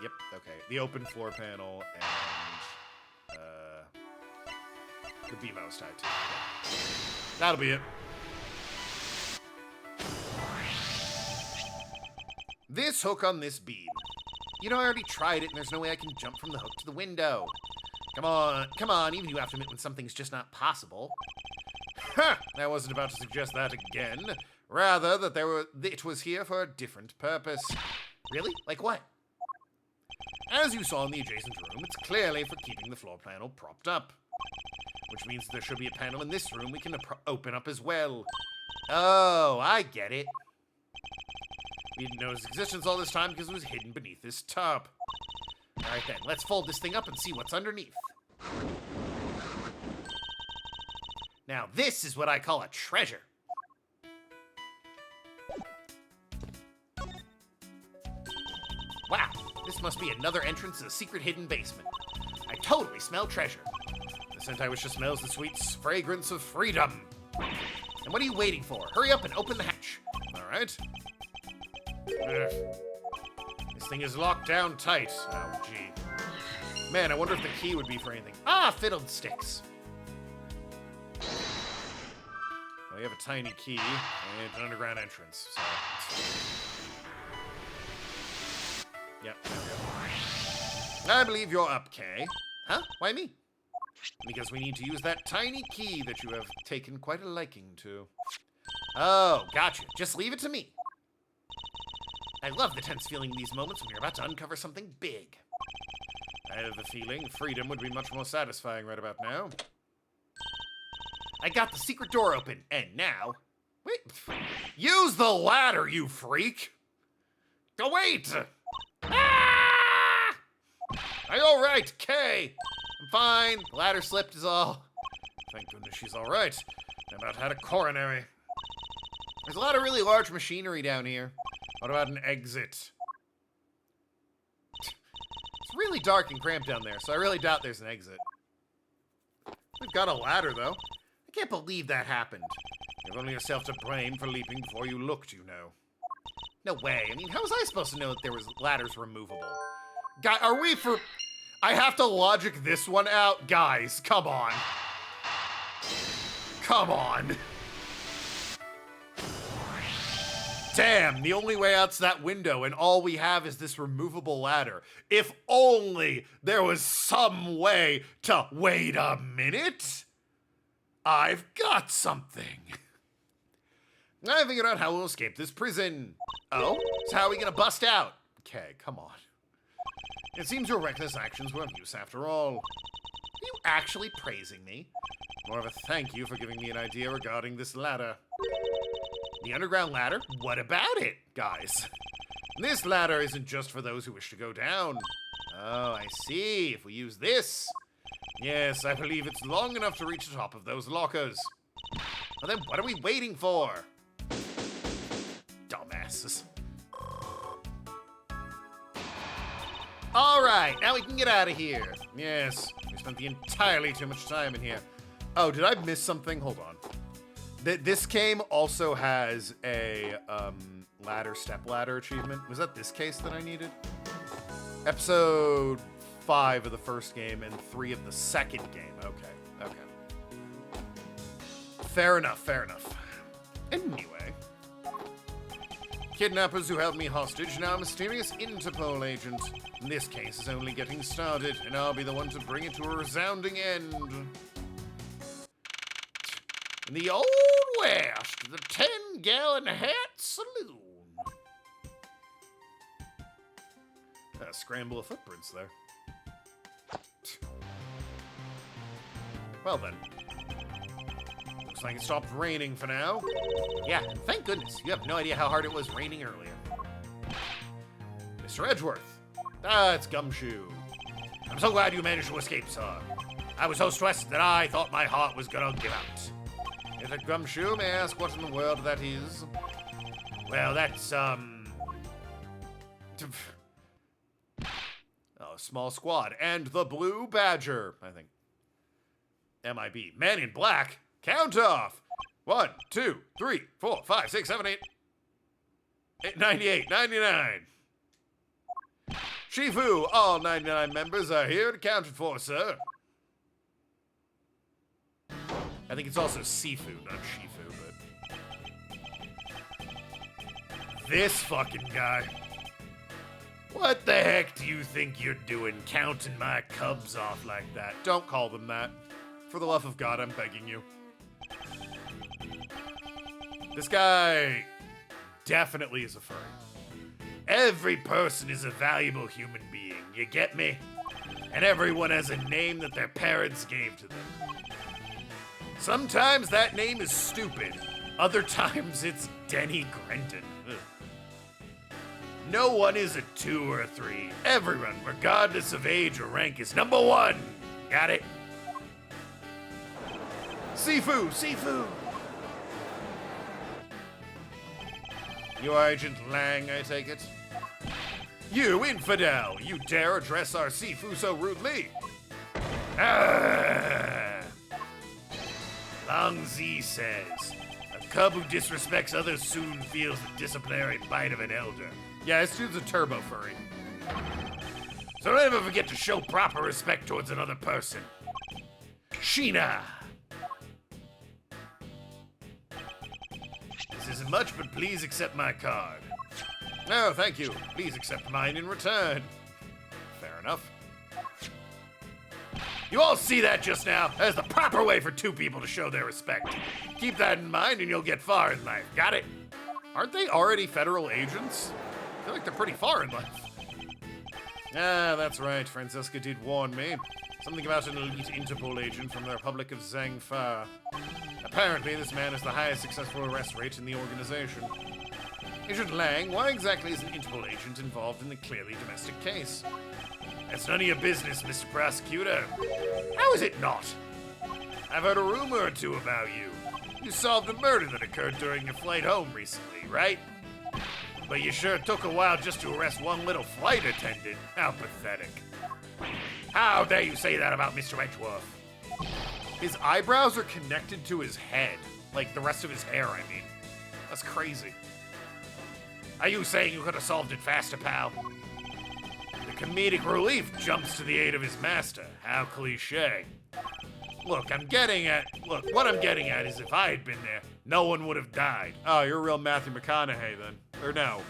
Yep, okay. The open floor panel and, The beanbag was tied to. Yeah. That'll be it. This hook on this beam. You know, I already tried it, and there's no way I can jump from the hook to the window. Come on, even you have to admit when something's just not possible. Ha! I wasn't about to suggest that again. Rather, that it was here for a different purpose. Really? Like what? As you saw in the adjacent room, it's clearly for keeping the floor panel propped up. Which means there should be a panel in this room we can open up as well. Oh, I get it. We didn't know its existence all this time because it was hidden beneath this tub. Alright then, let's fold this thing up and see what's underneath. Now this is what I call a treasure. Wow, this must be another entrance to the secret hidden basement. I totally smell treasure. The scent I wish to smell is the sweet fragrance of freedom. And what are you waiting for? Hurry up and open the hatch. Alright. This thing is locked down tight. Oh, gee. Man, I wonder if the key would be for anything. Ah, fiddlesticks. Well, we have a tiny key and an underground entrance. So yep, there we go. I believe you're up, Kay. Huh? Why me? Because we need to use that tiny key that you have taken quite a liking to. Oh, gotcha. Just leave it to me. I love the tense feeling in these moments when you're about to uncover something big. I have the feeling freedom would be much more satisfying right about now. I got the secret door open, and now... Wait. Use the ladder, you freak! Oh, wait! Ah! Are you alright, Kay? I'm fine. The ladder slipped is all. Thank goodness she's alright. I about had a coronary. There's a lot of really large machinery down here. What about an exit? It's really dark and cramped down there, so I really doubt there's an exit. We've got a ladder, though. I can't believe that happened. You have only yourself to blame for leaping before you looked, you know. No way. I mean, how was I supposed to know that there was ladders removable? Guy, are we for... I have to logic this one out? Guys, come on. Come on. Damn, the only way out's that window, and all we have is this removable ladder. If only there was some way to... Wait a minute? I've got something. I figured out how we'll escape this prison. Oh? So how are we gonna bust out? Okay, come on. It seems your reckless actions were of use after all. Are you actually praising me? More of a thank you for giving me an idea regarding this ladder. The underground ladder? What about it, guys? This ladder isn't just for those who wish to go down. Oh, I see. If we use this... Yes, I believe it's long enough to reach the top of those lockers. Well then, what are we waiting for? Dumbasses. Alright, now we can get out of here. Yes, we spent the entirely too much time in here. Oh, did I miss something? Hold on. This game also has a step ladder achievement. Was that this case that I needed? Episode 5 of the first game and 3 of the second game. Okay. Fair enough. Anyway. Kidnappers who held me hostage, now a mysterious Interpol agent. This case is only getting started, and I'll be the one to bring it to a resounding end. In the Old West, the 10-gallon hat saloon. A scramble of footprints there. Well then. Looks like it stopped raining for now. Yeah, thank goodness. You have no idea how hard it was raining earlier. Mr. Edgeworth. Ah, it's Gumshoe. I'm so glad you managed to escape, sir. I was so stressed that I thought my heart was gonna give out. Is it Gumshoe? May I ask what in the world that is? Well, that's, Oh, small squad. And the Blue Badger, I think. MIB. Man in Black. Count off. 1, 2, 3, 4, 5, 6, 7, 8. 98, 99. Shifu, all 99 members are here accounted for, sir. I think it's also Sifu, not Shifu, but... This fucking guy. What the heck do you think you're doing, counting my cubs off like that? Don't call them that. For the love of God, I'm begging you. This guy definitely is a furry. Every person is a valuable human being, you get me? And everyone has a name that their parents gave to them. Sometimes that name is stupid. Other times it's Denny Grenton. Ugh. No one is a 2 or a 3. Everyone, regardless of age or rank, is number 1. Got it? Sifu! Sifu! You are Agent Lang, I take it? You infidel! You dare address our Sifu so rudely? Ah! Long Z says, a cub who disrespects others soon feels the disciplinary bite of an elder. Yeah, this dude's a turbo furry. So don't ever forget to show proper respect towards another person. Sheena! This isn't much, but please accept my card. No, thank you. Please accept mine in return. Fair enough. You all see that just now? That's the proper way for 2 people to show their respect. Keep that in mind and you'll get far in life. Got it? Aren't they already federal agents? I feel like they're pretty far in life. Ah, that's right. Francesca did warn me. Something about an elite Interpol agent from the Republic of Zhangfa. Apparently, this man has the highest successful arrest rate in the organization. Agent Lang, why exactly is an Interpol agent involved in the clearly domestic case? That's none of your business, Mr. Prosecutor. How is it not? I've heard a rumor or 2 about you. You solved a murder that occurred during your flight home recently, right? But you sure took a while just to arrest one little flight attendant. How pathetic. How dare you say that about Mr. Edgeworth? His eyebrows are connected to his head. Like the rest of his hair, I mean. That's crazy. Are you saying you could have solved it faster, pal? The comedic relief jumps to the aid of his master. How cliche. What I'm getting at is if I had been there, no one would have died. Oh, you're a real Matthew McConaughey then. Or no.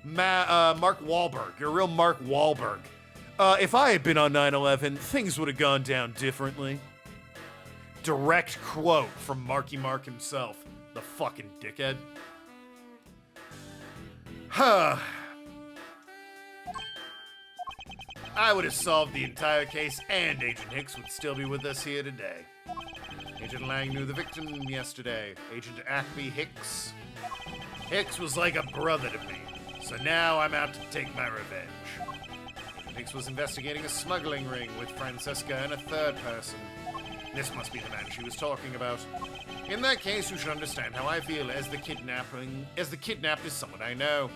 Mark Wahlberg. You're a real Mark Wahlberg. If I had been on 9/11, things would have gone down differently. Direct quote from Marky Mark himself. The fucking dickhead. Huh. I would have solved the entire case, and Agent Hicks would still be with us here today. Agent Lang knew the victim yesterday. Agent Acme Hicks. Hicks was like a brother to me, so now I'm out to take my revenge. Agent Hicks was investigating a smuggling ring with Francesca and a 3rd person. This must be the man she was talking about. In that case, you should understand how I feel as the kidnapped is someone I know.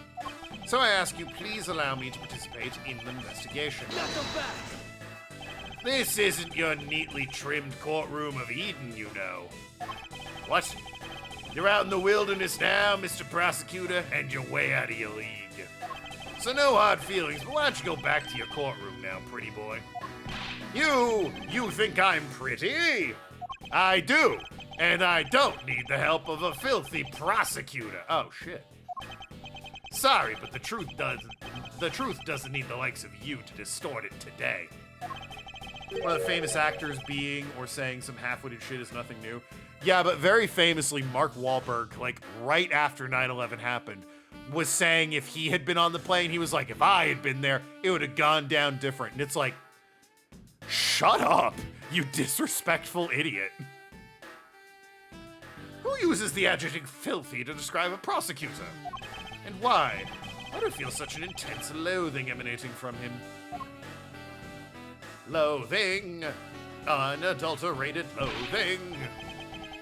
So I ask you, please allow me to participate in the investigation. This isn't your neatly trimmed courtroom of Eden, you know. What? You're out in the wilderness now, Mr. Prosecutor, and you're way out of your league. So no hard feelings, but why don't you go back to your courtroom now, pretty boy? You think I'm pretty? I do, and I don't need the help of a filthy prosecutor. Oh, shit. Sorry, but the truth doesn't need the likes of you to distort it today. One of the famous actors being or saying some half-witted shit is nothing new. Yeah, but very famously, Mark Wahlberg, like, right after 9/11 happened, was saying if he had been on the plane, he was like, if I had been there, it would have gone down different. And it's like, shut up, you disrespectful idiot. Who uses the adjective filthy to describe a prosecutor? And why? Why do I feel such an intense loathing emanating from him? Loathing, unadulterated loathing.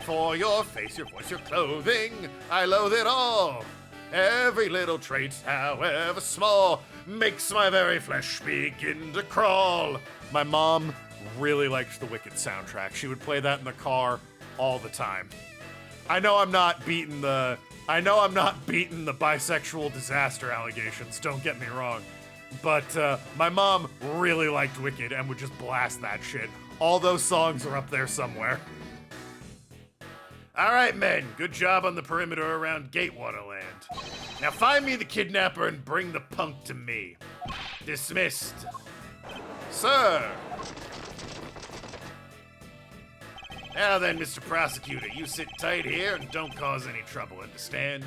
For your face, your voice, your clothing, I loathe it all. Every little trait, however small, makes my very flesh begin to crawl. My mom really liked the Wicked soundtrack. She would play that in the car all the time. I know I'm not beating the bisexual disaster allegations, don't get me wrong. But my mom really liked Wicked and would just blast that shit. All those songs are up there somewhere. All right, men. Good job on the perimeter around Gatewater Land. Now find me the kidnapper and bring the punk to me. Dismissed. Sir! Now then, Mr. Prosecutor, you sit tight here and don't cause any trouble, understand?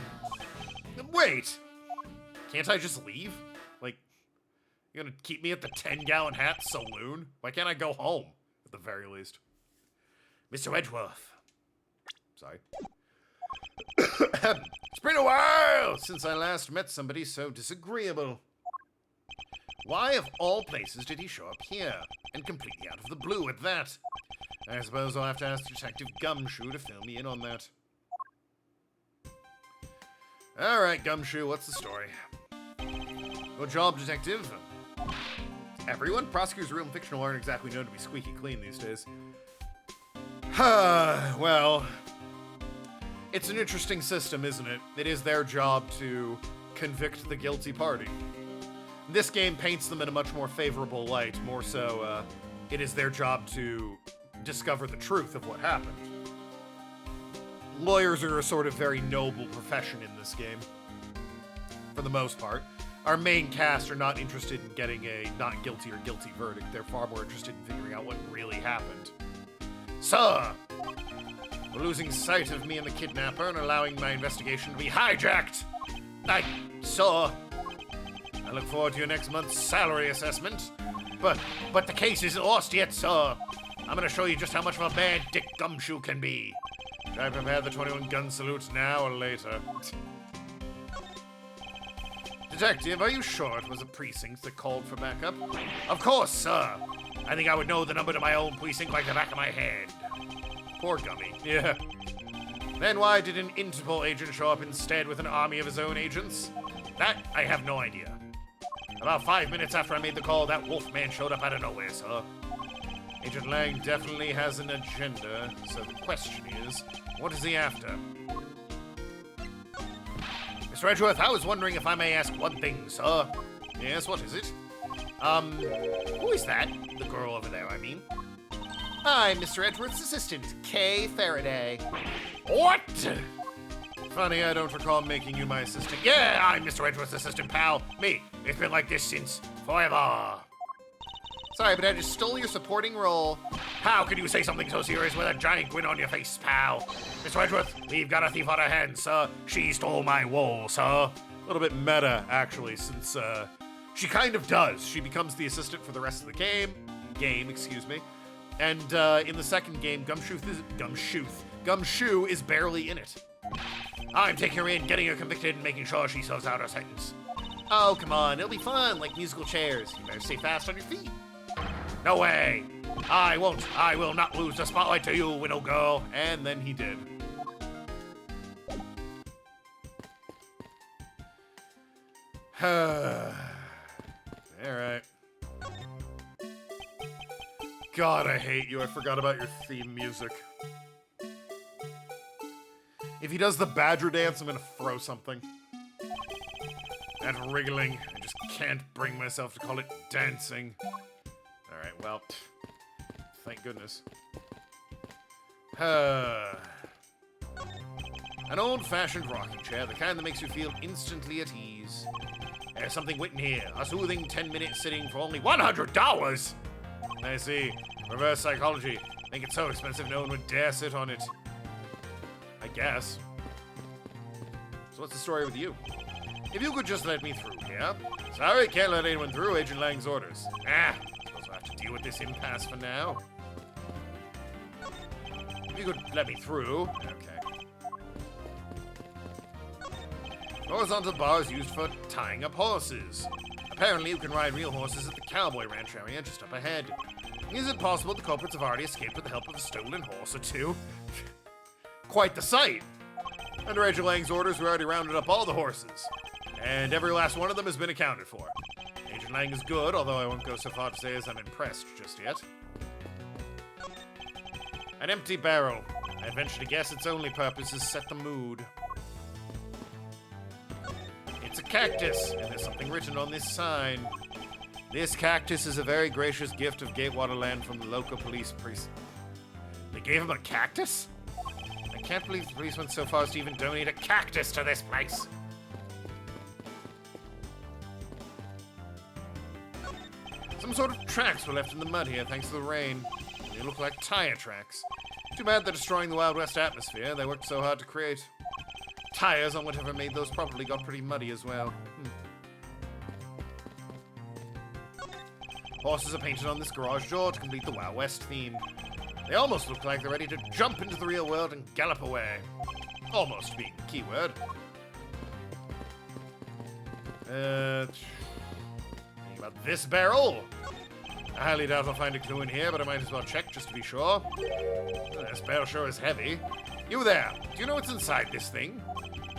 Wait! Can't I just leave? Like, you're gonna keep me at the 10-gallon hat saloon? Why can't I go home, at the very least? Mr. Edgeworth. Sorry. It's been a while since I last met somebody so disagreeable. Why, of all places, did he show up here? And completely out of the blue at that? I suppose I'll have to ask Detective Gumshoe to fill me in on that. Alright, Gumshoe, what's the story? Good job, Detective. Everyone? Prosecutors real and fictional aren't exactly known to be squeaky clean these days. Well, it's an interesting system, isn't it? It is their job to convict the guilty party. This game paints them in a much more favorable light, more so, it is their job to discover the truth of what happened. Lawyers are a sort of very noble profession in this game, for the most part. Our main cast are not interested in getting a not guilty or guilty verdict. They're far more interested in figuring out what really happened. Sir, we're losing sight of me and the kidnapper and allowing my investigation to be hijacked. Sir, I look forward to your next month's salary assessment. But the case isn't lost yet, sir. I'm gonna show you just how much of a bad dick Gumshoe can be. Should I prepare the 21 gun salute now or later? Detective, are you sure it was a precinct that called for backup? Of course, sir. I think I would know the number to my own precinct like the back of my hand. Poor Gummy. Yeah. Then why did an Interpol agent show up instead with an army of his own agents? That, I have no idea. About 5 minutes after I made the call, that wolfman showed up out of nowhere, sir. Agent Lang definitely has an agenda, so the question is, what is he after? Mr. Edgeworth, I was wondering if I may ask one thing, sir. Yes, what is it? Who is that? The girl over there, I mean. I'm Mr. Edgeworth's assistant, Kay Faraday. What? Funny, I don't recall making you my assistant. Yeah, I'm Mr. Edgeworth's assistant, pal. Me. It's been like this since forever. Sorry, but I just stole your supporting role. How could you say something so serious with a giant grin on your face, pal? Mr. Edgeworth, we've got a thief on our hands, sir. She stole my wool, sir. A little bit meta, actually, since, she kind of does. She becomes the assistant for the rest of the game. And, in the second game, Gumshoe is barely in it. I'm taking her in, getting her convicted, and making sure she serves out her sentence. Oh, come on, it'll be fun, like musical chairs. You better stay fast on your feet. No way. I won't. I will not lose the spotlight to you, widow girl. And then he did. Alright. God, I hate you. I forgot about your theme music. If he does the badger dance, I'm gonna throw something. That wriggling, I just can't bring myself to call it dancing. Alright, well, thank goodness. An old-fashioned rocking chair, the kind that makes you feel instantly at ease. There's something written here. A soothing 10-minute sitting for only $100! I see. Reverse psychology. Make it so expensive no one would dare sit on it. I guess. So what's the story with you? If you could just let me through, yeah? Sorry, can't let anyone through. Agent Lang's orders. Suppose I'll have to deal with this impasse for now. If you could let me through. Okay. Horizontal bars used for tying up horses. Apparently you can ride real horses at the cowboy ranch area just up ahead. Is it possible the culprits have already escaped with the help of a stolen horse or two? Quite the sight! Under Agent Lang's orders, we already rounded up all the horses. And every last one of them has been accounted for. Agent Lang is good, although I won't go so far to say as I'm impressed just yet. An empty barrel. I venture to guess its only purpose is set the mood. It's a cactus, and there's something written on this sign. This cactus is a very gracious gift of Gatewater Land from the local police precinct. They gave him a cactus? A Can't believe the police went so far as to even donate a cactus to this place. Some sort of tracks were left in the mud here thanks to the rain. They look like tire tracks. Too bad they're destroying the Wild West atmosphere they worked so hard to create. Tires on whatever made those properly got pretty muddy as well. Horses are painted on this garage door to complete the Wild West theme. They almost look like they're ready to jump into the real world and gallop away. Almost being the keyword. Think about this barrel. I highly doubt I'll find a clue in here, but I might as well check just to be sure. This barrel sure is heavy. You there, do you know what's inside this thing?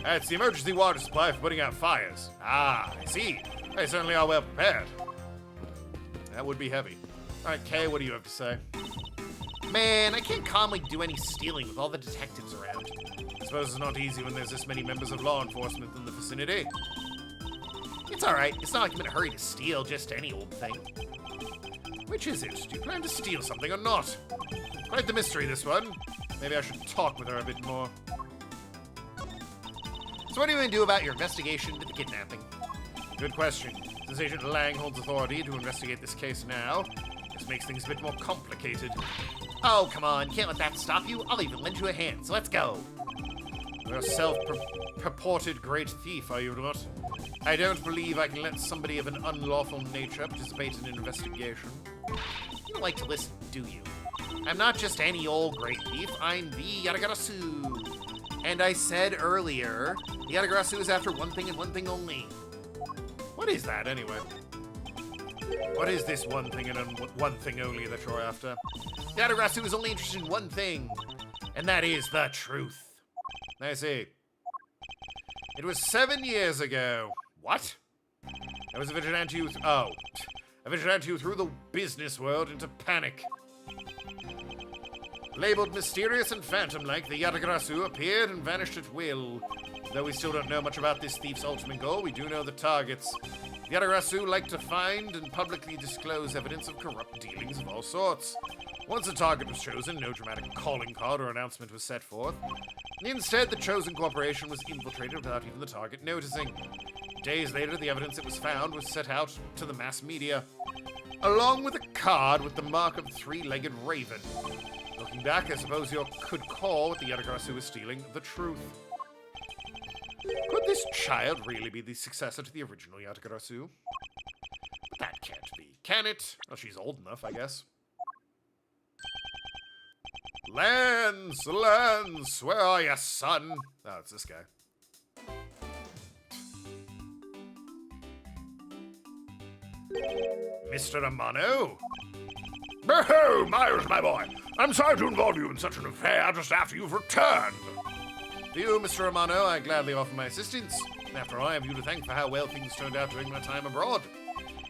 It's the emergency water supply for putting out fires. Ah, I see. They certainly are well prepared. That would be heavy. Alright, Kay, what do you have to say? Man, I can't calmly do any stealing with all the detectives around. I suppose it's not easy when there's this many members of law enforcement in the vicinity. It's alright. It's not like I'm in a hurry to steal just any old thing. Which is it? Do you plan to steal something or not? Quite the mystery, this one. Maybe I should talk with her a bit more. So what are you going to do about your investigation into the kidnapping? Good question. Since Agent Lang holds authority to investigate this case now, this makes things a bit more complicated. Oh, come on. Can't let that stop you. I'll even lend you a hand, so let's go. You're a self-purported great thief, are you not? I don't believe I can let somebody of an unlawful nature participate in an investigation. You don't like to listen, do you? I'm not just any old great thief. I'm the Yatagarasu. And I said earlier, the Yatagarasu is after one thing and one thing only. What is that, anyway? What is this one thing and one thing only that you're after? The Yatagarasu is only interested in one thing, and that is the truth. I see. It was 7 years ago. What? I was a vigilante who a vigilante who threw the business world into panic. Labeled mysterious and phantom-like, the Yatagarasu appeared and vanished at will. Though we still don't know much about this thief's ultimate goal, we do know the targets. The Yatagarasu like to find and publicly disclose evidence of corrupt dealings of all sorts. Once a target was chosen, no dramatic calling card or announcement was set forth. Instead, the chosen corporation was infiltrated without even the target noticing. Days later, the evidence that was found was set out to the mass media, along with a card with the mark of the three-legged raven. Looking back, I suppose you could call what the Yatagarasu was stealing the truth. Could this child really be the successor to the original Yatagarasu? But that can't be, can it? Well, she's old enough, I guess. Lance, Lance, where are you, son? Oh, it's this guy. Mr. Amano? Oh, Miles, my boy. I'm sorry to involve you in such an affair just after you've returned. To you, Mr. Amano, I gladly offer my assistance. After all, I have you to thank for how well things turned out during my time abroad.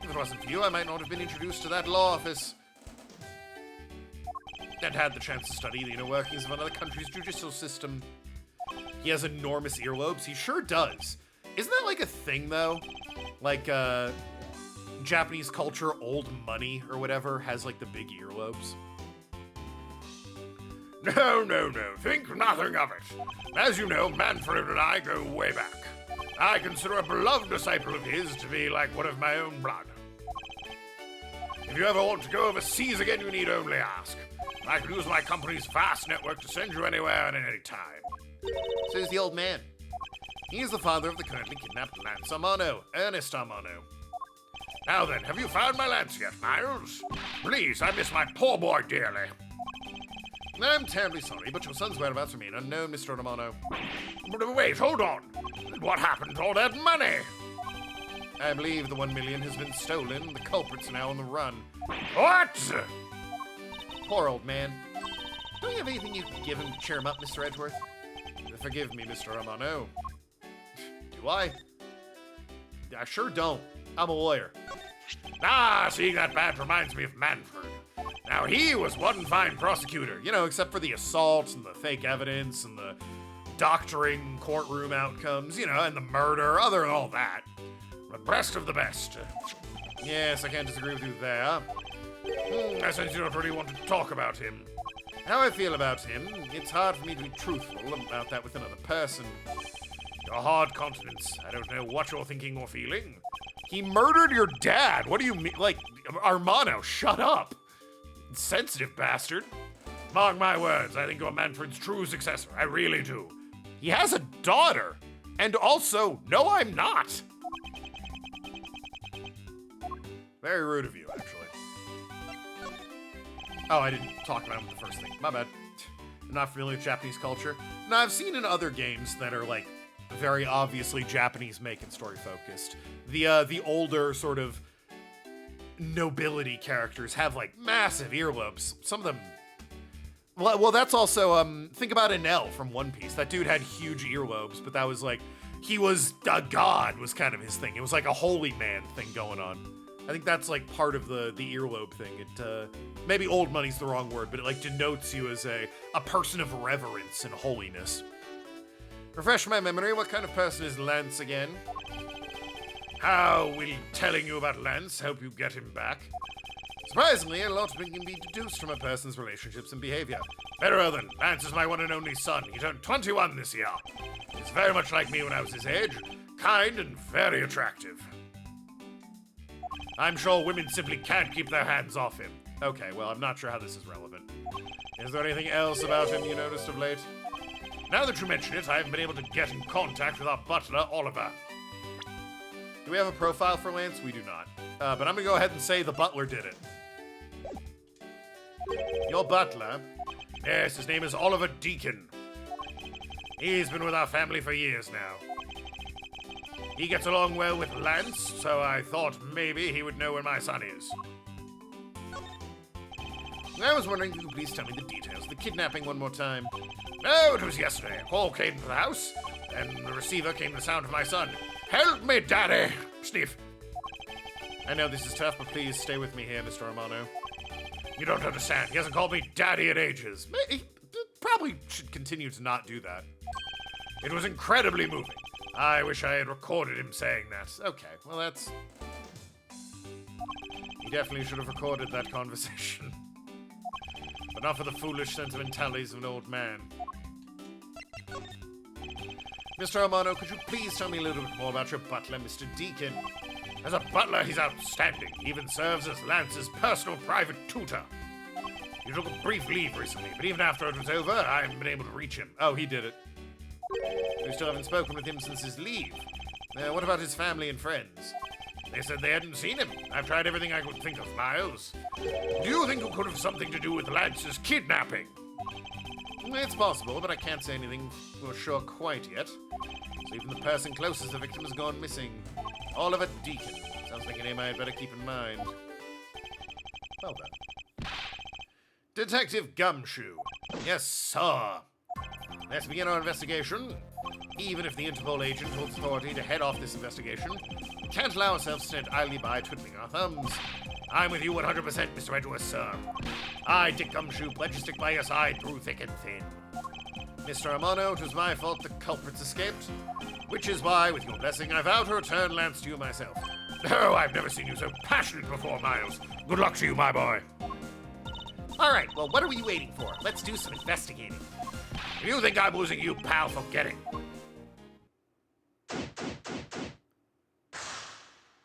If it wasn't for you, I might not have been introduced to that law office and had the chance to study the inner workings of another country's judicial system. He has enormous earlobes. He sure does. Isn't that like a thing, though? Like, Japanese culture, old money or whatever, has like the big earlobes. No, no, no. Think nothing of it. As you know, Manfred and I go way back. I consider a beloved disciple of his to be like one of my own blood. If you ever want to go overseas again, you need only ask. I can use my company's vast network to send you anywhere and at any time. So who's the old man? He is the father of the currently kidnapped Lance Amano, Ernest Amano. Now then, have you found my Lance yet, Miles? Please, I miss my poor boy dearly. I'm terribly sorry, but your son's whereabouts remain unknown, Mr. Amano. But wait, hold on. What happened to all that money? I believe the 1 million has been stolen. The culprit's now on the run. What? Poor old man. Don't you have anything you can give him to cheer him up, Mr. Edgeworth? Forgive me, Mr. Amano. Do I? I sure don't. I'm a lawyer. Ah, see, that bad reminds me of Manfred. Now, he was one fine prosecutor, you know, except for the assaults and the fake evidence and the doctoring courtroom outcomes, you know, and the murder, other than all that. The best of the best. Yes, I can't disagree with you there. I sense you don't really want to talk about him. How I feel about him, it's hard for me to be truthful about that with another person. Your hard continence. I don't know what you're thinking or feeling. He murdered your dad. What do you mean? Like, Armano, shut up. Sensitive bastard. Mark my words, I think you're Manfred's true successor. I really do. He has a daughter. And also, no, I'm not. Very rude of you, actually. Oh, I didn't talk about the first thing. My bad. I'm not familiar with Japanese culture. No, I've seen in other games that are, like, very obviously Japanese make and story focused. The older sort of nobility characters have, like, massive earlobes. Some of them... Well, that's also, think about Enel from One Piece. That dude had huge earlobes, but that was, like, he was a god was kind of his thing. It was like a holy man thing going on. I think that's, like, part of the earlobe thing. It, maybe old money's the wrong word, but it, like, denotes you as a person of reverence and holiness. Refresh my memory, what kind of person is Lance again? How will telling you about Lance help you get him back? Surprisingly, a lot can be deduced from a person's relationships and behavior. Very well then, Lance is my one and only son. He turned 21 this year. He's very much like me when I was his age, kind and very attractive. I'm sure women simply can't keep their hands off him. Okay, well, I'm not sure how this is relevant. Is there anything else about him you noticed of late? Now that you mention it, I haven't been able to get in contact with our butler, Oliver. Do we have a profile for Lance? We do not. But I'm gonna go ahead and say the butler did it. Your butler? Yes, his name is Oliver Deacon. He's been with our family for years now. He gets along well with Lance, so I thought maybe he would know where my son is. I was wondering if you could please tell me the details of the kidnapping one more time. No, it was yesterday. A call came to the house, and the receiver came to the sound of my son. Help me, Daddy! Sniff. I know this is tough, but please stay with me here, Mr. Romano. You don't understand. He hasn't called me Daddy in ages. He probably should continue to not do that. It was incredibly moving. I wish I had recorded him saying that. Okay, well that's... You definitely should have recorded that conversation. But not for the foolish sentimentalities of an old man. Mr. Romano, could you please tell me a little bit more about your butler, Mr. Deacon? As a butler, he's outstanding. He even serves as Lance's personal private tutor. He took a brief leave recently, but even after it was over, I haven't been able to reach him. Oh, he did it. We still haven't spoken with him since his leave. What about his family and friends? They said they hadn't seen him. I've tried everything I could think of, Miles. Do you think it could have something to do with Lance's kidnapping? It's possible, but I can't say anything for sure quite yet. So even the person closest to the victim has gone missing. Oliver Deacon. Sounds like a name I had better keep in mind. Well done. Detective Gumshoe. Yes, sir. Let's begin our investigation. Even if the Interpol agent holds authority to head off this investigation, we can't allow ourselves to stand idly by twiddling our thumbs. I'm with you 100%, Mr. Edgeworth, sir. I, Dick Gumshoe, pledge to stick by your side through thick and thin. Mr. Romano, it was my fault the culprits escaped, which is why, with your blessing, I vow to return Lance to you myself. Oh, I've never seen you so passionate before, Miles. Good luck to you, my boy. All right, well, what are we waiting for? Let's do some investigating. If you think I'm losing you, pal, forget it.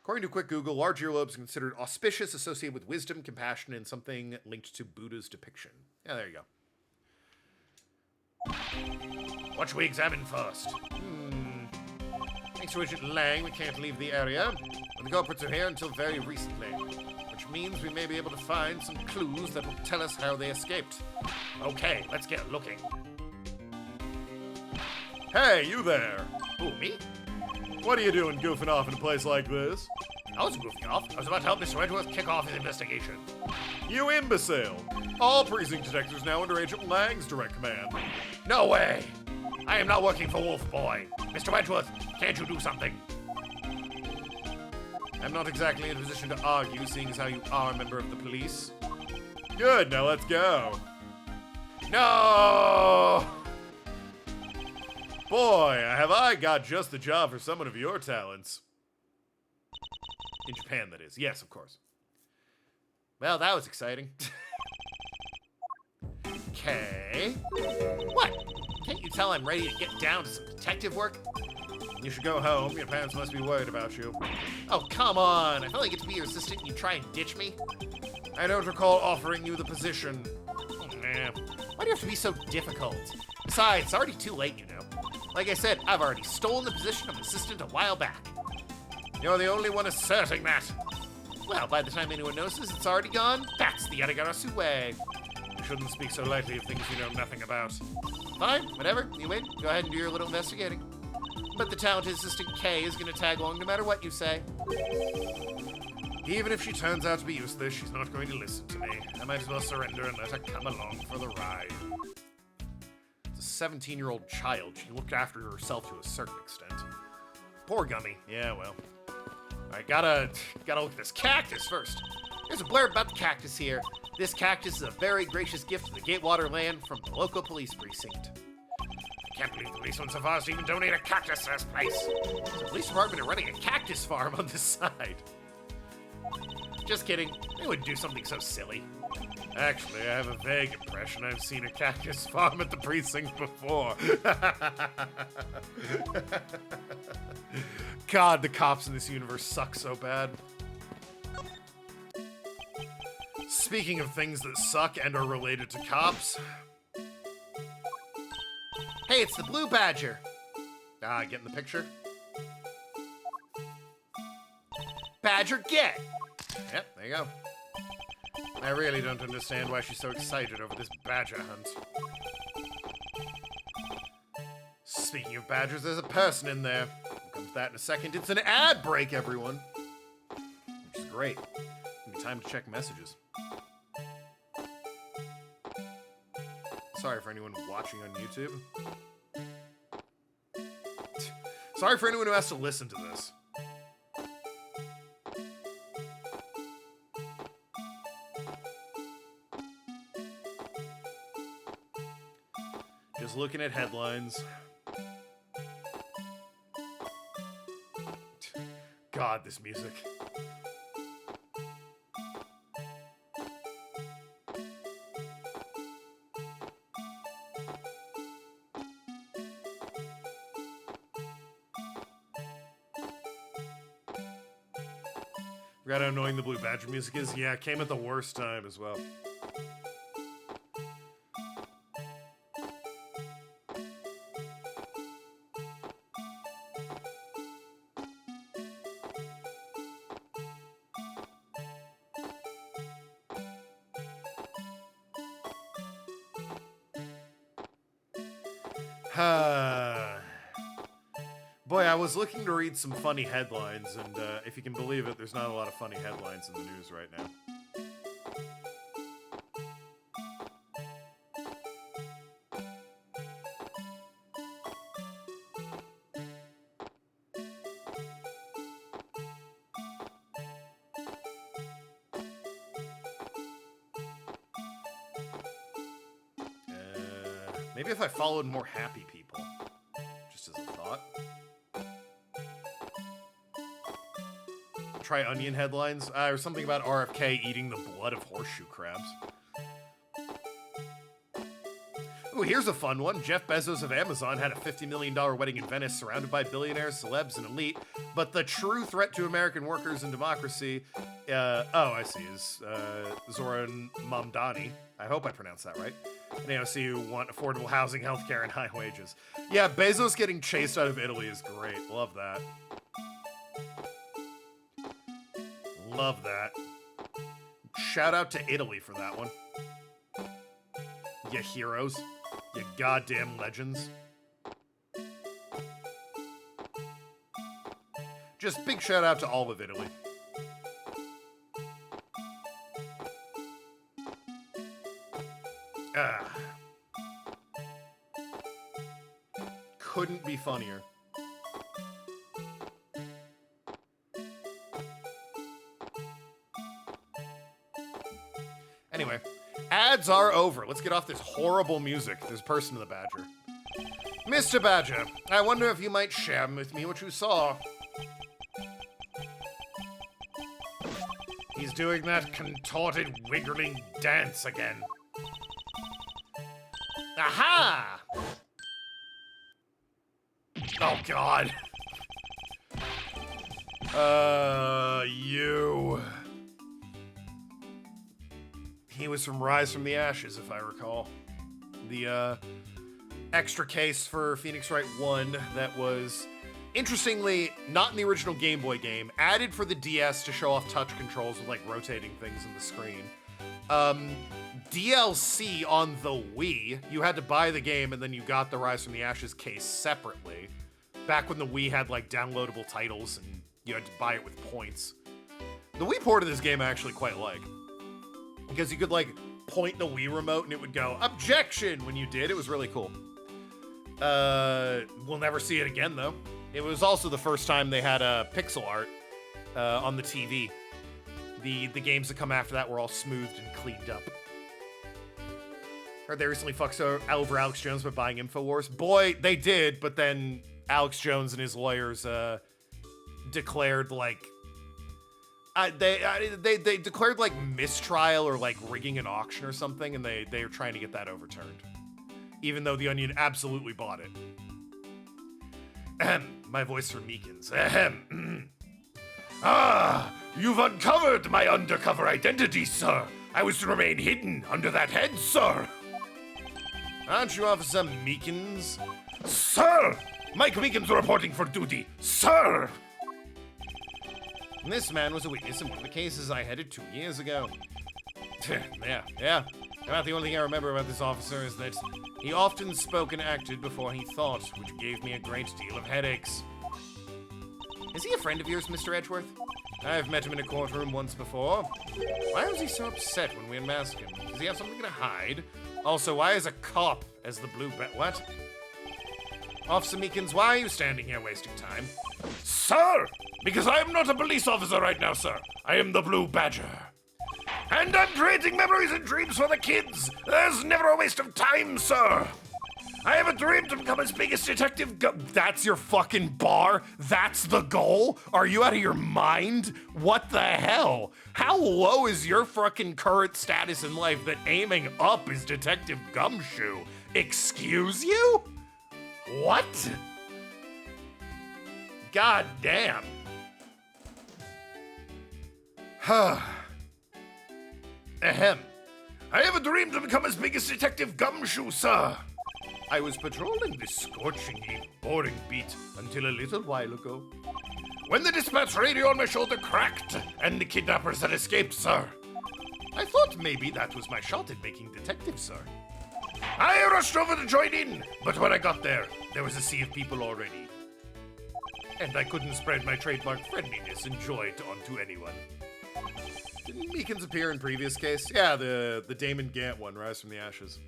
According to quick Google, large earlobes are considered auspicious, associated with wisdom, compassion, and something linked to Buddha's depiction. Yeah, there you go. What should we examine first? Thanks to Agent Lang, we can't leave the area. The culprits are here until very recently, which means we may be able to find some clues that will tell us how they escaped. Okay, let's get looking. Hey, you there! Who, me? What are you doing goofing off in a place like this? I was goofing off. I was about to help Mr. Edgeworth kick off his investigation. You imbecile! All precinct detectives now under Agent Lang's direct command. No way! I am not working for Wolf Boy. Mr. Edgeworth, can't you do something? I'm not exactly in a position to argue, seeing as how you are a member of the police. Good, now let's go. No! Boy, have I got just the job for someone of your talents. In Japan, that is. Yes, of course. Well, that was exciting. Okay. What? Can't you tell I'm ready to get down to some detective work? You should go home. Your parents must be worried about you. Oh, come on. If I only get to be your assistant and you try and ditch me. I don't recall offering you the position. Nah. Why do you have to be so difficult? Besides, it's already too late, you know. Like I said, I've already stolen the position of assistant a while back. You're the only one asserting that. Well, by the time anyone notices it's already gone, that's the Yarigarasu way. You shouldn't speak so lightly of things you know nothing about. Fine, whatever. You win. Go ahead and do your little investigating. But the talented assistant K is going to tag along no matter what you say. Even if she turns out to be useless, she's not going to listen to me. I might as well surrender and let her come along for the ride. It's a 17-year-old child. She looked after herself to a certain extent. Poor Gummy. Yeah, well. I gotta look at this cactus first. There's a blurb about the cactus here. This cactus is a very gracious gift to the Gatewater land from the local police precinct. I can't believe the police went so far as to even donate a cactus to this place. The police department are running a cactus farm on this side. Just kidding. They wouldn't do something so silly. Actually, I have a vague impression I've seen a cactus farm at the precinct before. God, the cops in this universe suck so bad. Speaking of things that suck and are related to cops. Hey, it's the Blue Badger. Ah, getting the picture? Badger, get! Yep, there you go. I really don't understand why she's so excited over this badger hunt. Speaking of badgers, there's a person in there. We'll come to that in a second. It's an ad break, everyone. Which is great. It'll be time to check messages. Sorry for anyone watching on YouTube. Sorry for anyone who has to listen to this. Just looking at headlines. God, this music. Forgot how annoying the Blue Badger music is. Yeah, it came at the worst time as well. Boy, I was looking to read some funny headlines, and if you can believe it, there's not a lot of funny headlines in the news right now. Maybe if I followed more happy people, just as a thought. Try onion headlines, or something about RFK eating the blood of horseshoe crabs. Ooh, here's a fun one. Jeff Bezos of Amazon had a $50 million wedding in Venice surrounded by billionaires, celebs, and elite, but the true threat to American workers and democracy, I see, is Zoran Mamdani. I hope I pronounced that right. And AOC who want affordable housing, healthcare, and high wages. Yeah, Bezos getting chased out of Italy is great. Love that. Love that. Shout out to Italy for that one. You heroes. You goddamn legends. Just big shout out to all of Italy. Couldn't be funnier. Anyway, ads are over. Let's get off this horrible music. There's a person in the Badger. Mr. Badger, I wonder if you might share with me what you saw. He's doing that contorted, wiggling dance again. Aha! Oh, God. You. He was from Rise from the Ashes, if I recall. The, extra case for Phoenix Wright 1 that was, interestingly, not in the original Game Boy game, added for the DS to show off touch controls with, like, rotating things in the screen. DLC on the Wii, you had to buy the game and then you got the Rise from the Ashes case separately. Back when the Wii had, like, downloadable titles and you had to buy it with points. The Wii port of this game I actually quite like. Because you could, like, point the Wii remote and it would go, objection, when you did. It was really cool. We'll never see it again, though. It was also the first time they had pixel art on the TV. The games that come after that were all smoothed and cleaned up. Heard they recently fucked over Alex Jones by buying InfoWars. Boy, they did, but then Alex Jones and his lawyers declared, like... They declared, like, mistrial or, like, rigging an auction or something, and they were trying to get that overturned. Even though The Onion absolutely bought it. Ahem. My voice for Meekins. Ahem. Ah, you've uncovered my undercover identity, sir. I was to remain hidden under that head, sir. Aren't you Officer Meekins? Sir! Mike Meekins reporting for duty, sir! This man was a witness in one of the cases I headed 2 years ago. Yeah. About the only thing I remember about this officer is that he often spoke and acted before he thought, which gave me a great deal of headaches. Is he a friend of yours, Mr. Edgeworth? I've met him in a courtroom once before. Why was he so upset when we unmasked him? Does he have something to hide? Also, why is a cop as the blue what? Officer Meekins, why are you standing here wasting time? Sir! Because I am not a police officer right now, sir. I am the Blue Badger. And I'm creating memories and dreams for the kids. There's never a waste of time, sir. I have a dream to become as big as Detective That's your fucking bar? That's the goal? Are you out of your mind? What the hell? How low is your fucking current status in life that aiming up is Detective Gumshoe? Excuse you? What? God damn. Ahem. I have a dream to become as big as Detective Gumshoe, sir. I was patrolling this scorchingly boring beat until a little while ago, when the dispatch radio on my shoulder cracked and the kidnappers had escaped, sir. I thought maybe that was my shot at making detective, sir. I rushed over to join in, but when I got there was a sea of people already. And I couldn't spread my trademark friendliness and joy onto anyone. Didn't Meekins appear in previous case? Yeah, the Damon Gant one, Rise from the Ashes.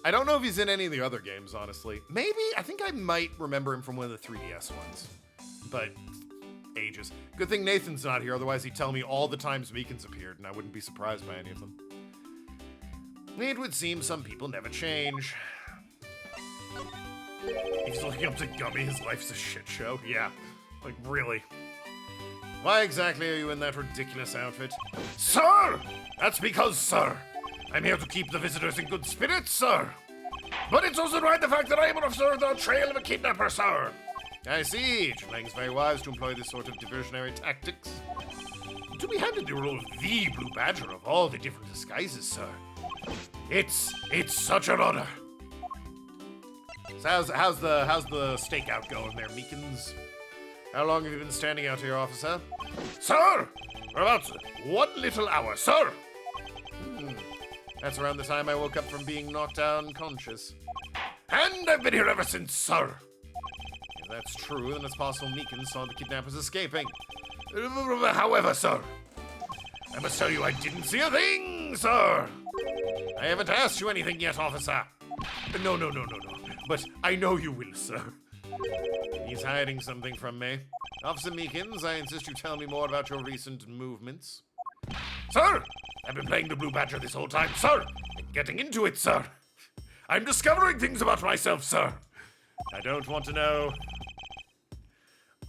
I don't know if he's in any of the other games, honestly. Maybe, I think I might remember him from one of the 3DS ones. But, ages. Good thing Nathan's not here, otherwise he'd tell me all the times Meekins appeared, and I wouldn't be surprised by any of them. It would seem some people never change. He's looking up to Gummy, his life's a shit show. Yeah, like really. Why exactly are you in that ridiculous outfit? Sir! That's because, sir, I'm here to keep the visitors in good spirits, sir. But it's also right the fact that I am an officer on the trail of a kidnapper, sir. I see. Chulang's very wise to employ this sort of diversionary tactics. To be handed the role of the Blue Badger of all the different disguises, sir. It's such an honor. So how's the stakeout going there, Meekins? How long have you been standing out here, officer? Sir! For about 1 little hour, sir! That's around the time I woke up from being knocked out unconscious. And I've been here ever since, sir! If that's true, then it's possible Meekins saw the kidnappers escaping. However, sir, I must tell you I didn't see a thing, sir! I haven't asked you anything yet, officer. No. But I know you will, sir. He's hiding something from me. Officer Meekins, I insist you tell me more about your recent movements. Sir! I've been playing the Blue Badger this whole time, sir! And getting into it, sir! I'm discovering things about myself, sir! I don't want to know.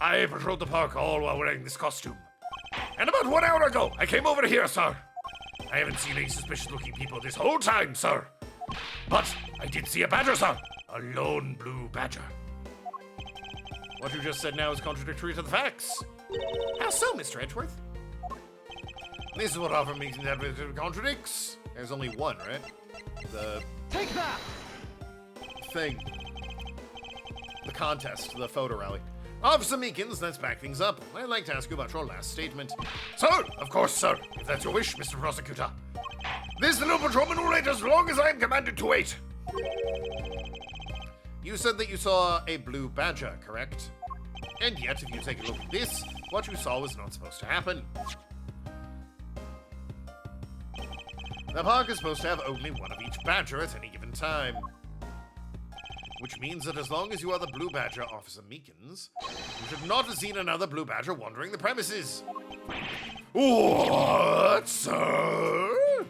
I patrolled the park all while wearing this costume. And about 1 hour ago, I came over here, sir! I haven't seen any suspicious-looking people this whole time, sir! But I did see a badger, sir. A lone blue badger. What you just said now is contradictory to the facts. How so, Mr. Edgeworth? This is what often makes it contradicts. There's only one, right? The Take that! thing. The contest, the photo rally. Officer Meekins, let's back things up. I'd like to ask you about your last statement. Sir, of course, sir. If that's your wish, Mr. Prosecutor. This little patrolman will wait as long as I am commanded to wait. You said that you saw a blue badger, correct? And yet, if you take a look at this, what you saw was not supposed to happen. The park is supposed to have only one of each badger at any given time. Which means that as long as you are the blue badger, Officer Meekins, you should not have seen another blue badger wandering the premises. What, sir?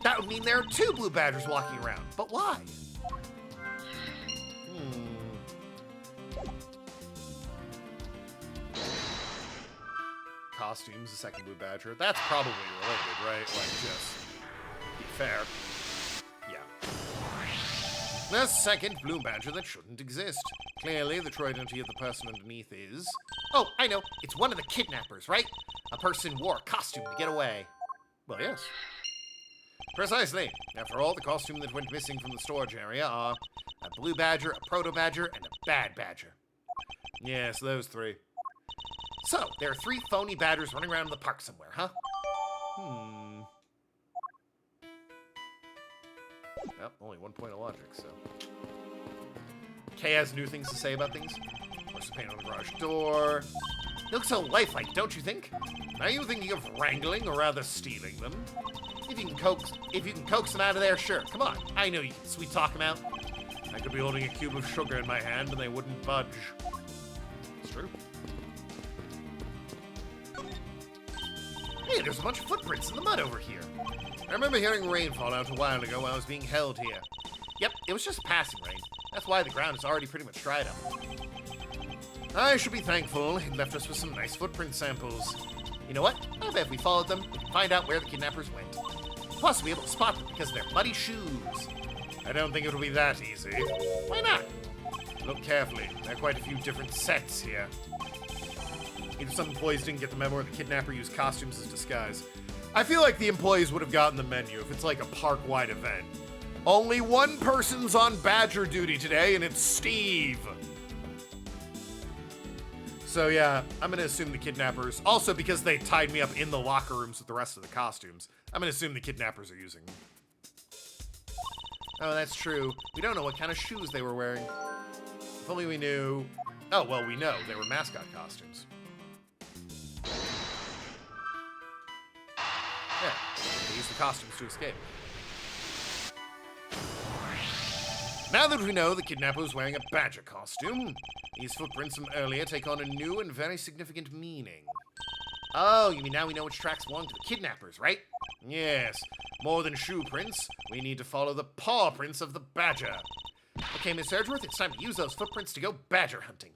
That would mean there are 2 blue badgers walking around. But why? Costumes, the second blue badger. That's probably related, right? Like, just be fair. Yeah. The second blue badger that shouldn't exist. Clearly, the true identity of the person underneath is... Oh, I know. It's one of the kidnappers, right? A person wore a costume to get away. Well, yes. Precisely. After all, the costume that went missing from the storage area are a blue badger, a proto badger, and a bad badger. Yes, those 3. So, there are 3 phony badgers running around in the park somewhere, huh? Well, only 1 point of logic, so... Kay has new things to say about things. What's the paint on the garage door? They look so lifelike, don't you think? Are you thinking of wrangling or rather stealing them? If you can coax them out of there, sure. Come on. I know you can sweet talk them out. I could be holding a cube of sugar in my hand and they wouldn't budge. It's true. Hey, there's a bunch of footprints in the mud over here. I remember hearing rainfall out a while ago while I was being held here. Yep, it was just passing rain. That's why the ground is already pretty much dried up. I should be thankful it left us with some nice footprint samples. You know what? I bet if we followed them, we can find out where the kidnappers went. Plus, we'll be able to spot them because of their muddy shoes. I don't think it'll be that easy. Why not? Look carefully. There are quite a few different sets here. Either some employees didn't get the memo or the kidnapper used costumes as disguise. I feel like the employees would have gotten the menu if it's like a park-wide event. Only one person's on badger duty today, and it's Steve. So yeah, I'm gonna assume the kidnappers, also because they tied me up in the locker rooms with the rest of the costumes, I'm gonna assume the kidnappers are using them. Oh, that's true. We don't know what kind of shoes they were wearing. If only we knew... Oh, well, we know. They were mascot costumes. Yeah, they used the costumes to escape. Now that we know the kidnapper was wearing a badger costume, these footprints from earlier take on a new and very significant meaning. Oh, you mean now we know which tracks belong to the kidnappers, right? Yes, more than shoe prints, we need to follow the paw prints of the badger. Okay, Miss Edgeworth, it's time to use those footprints to go badger hunting.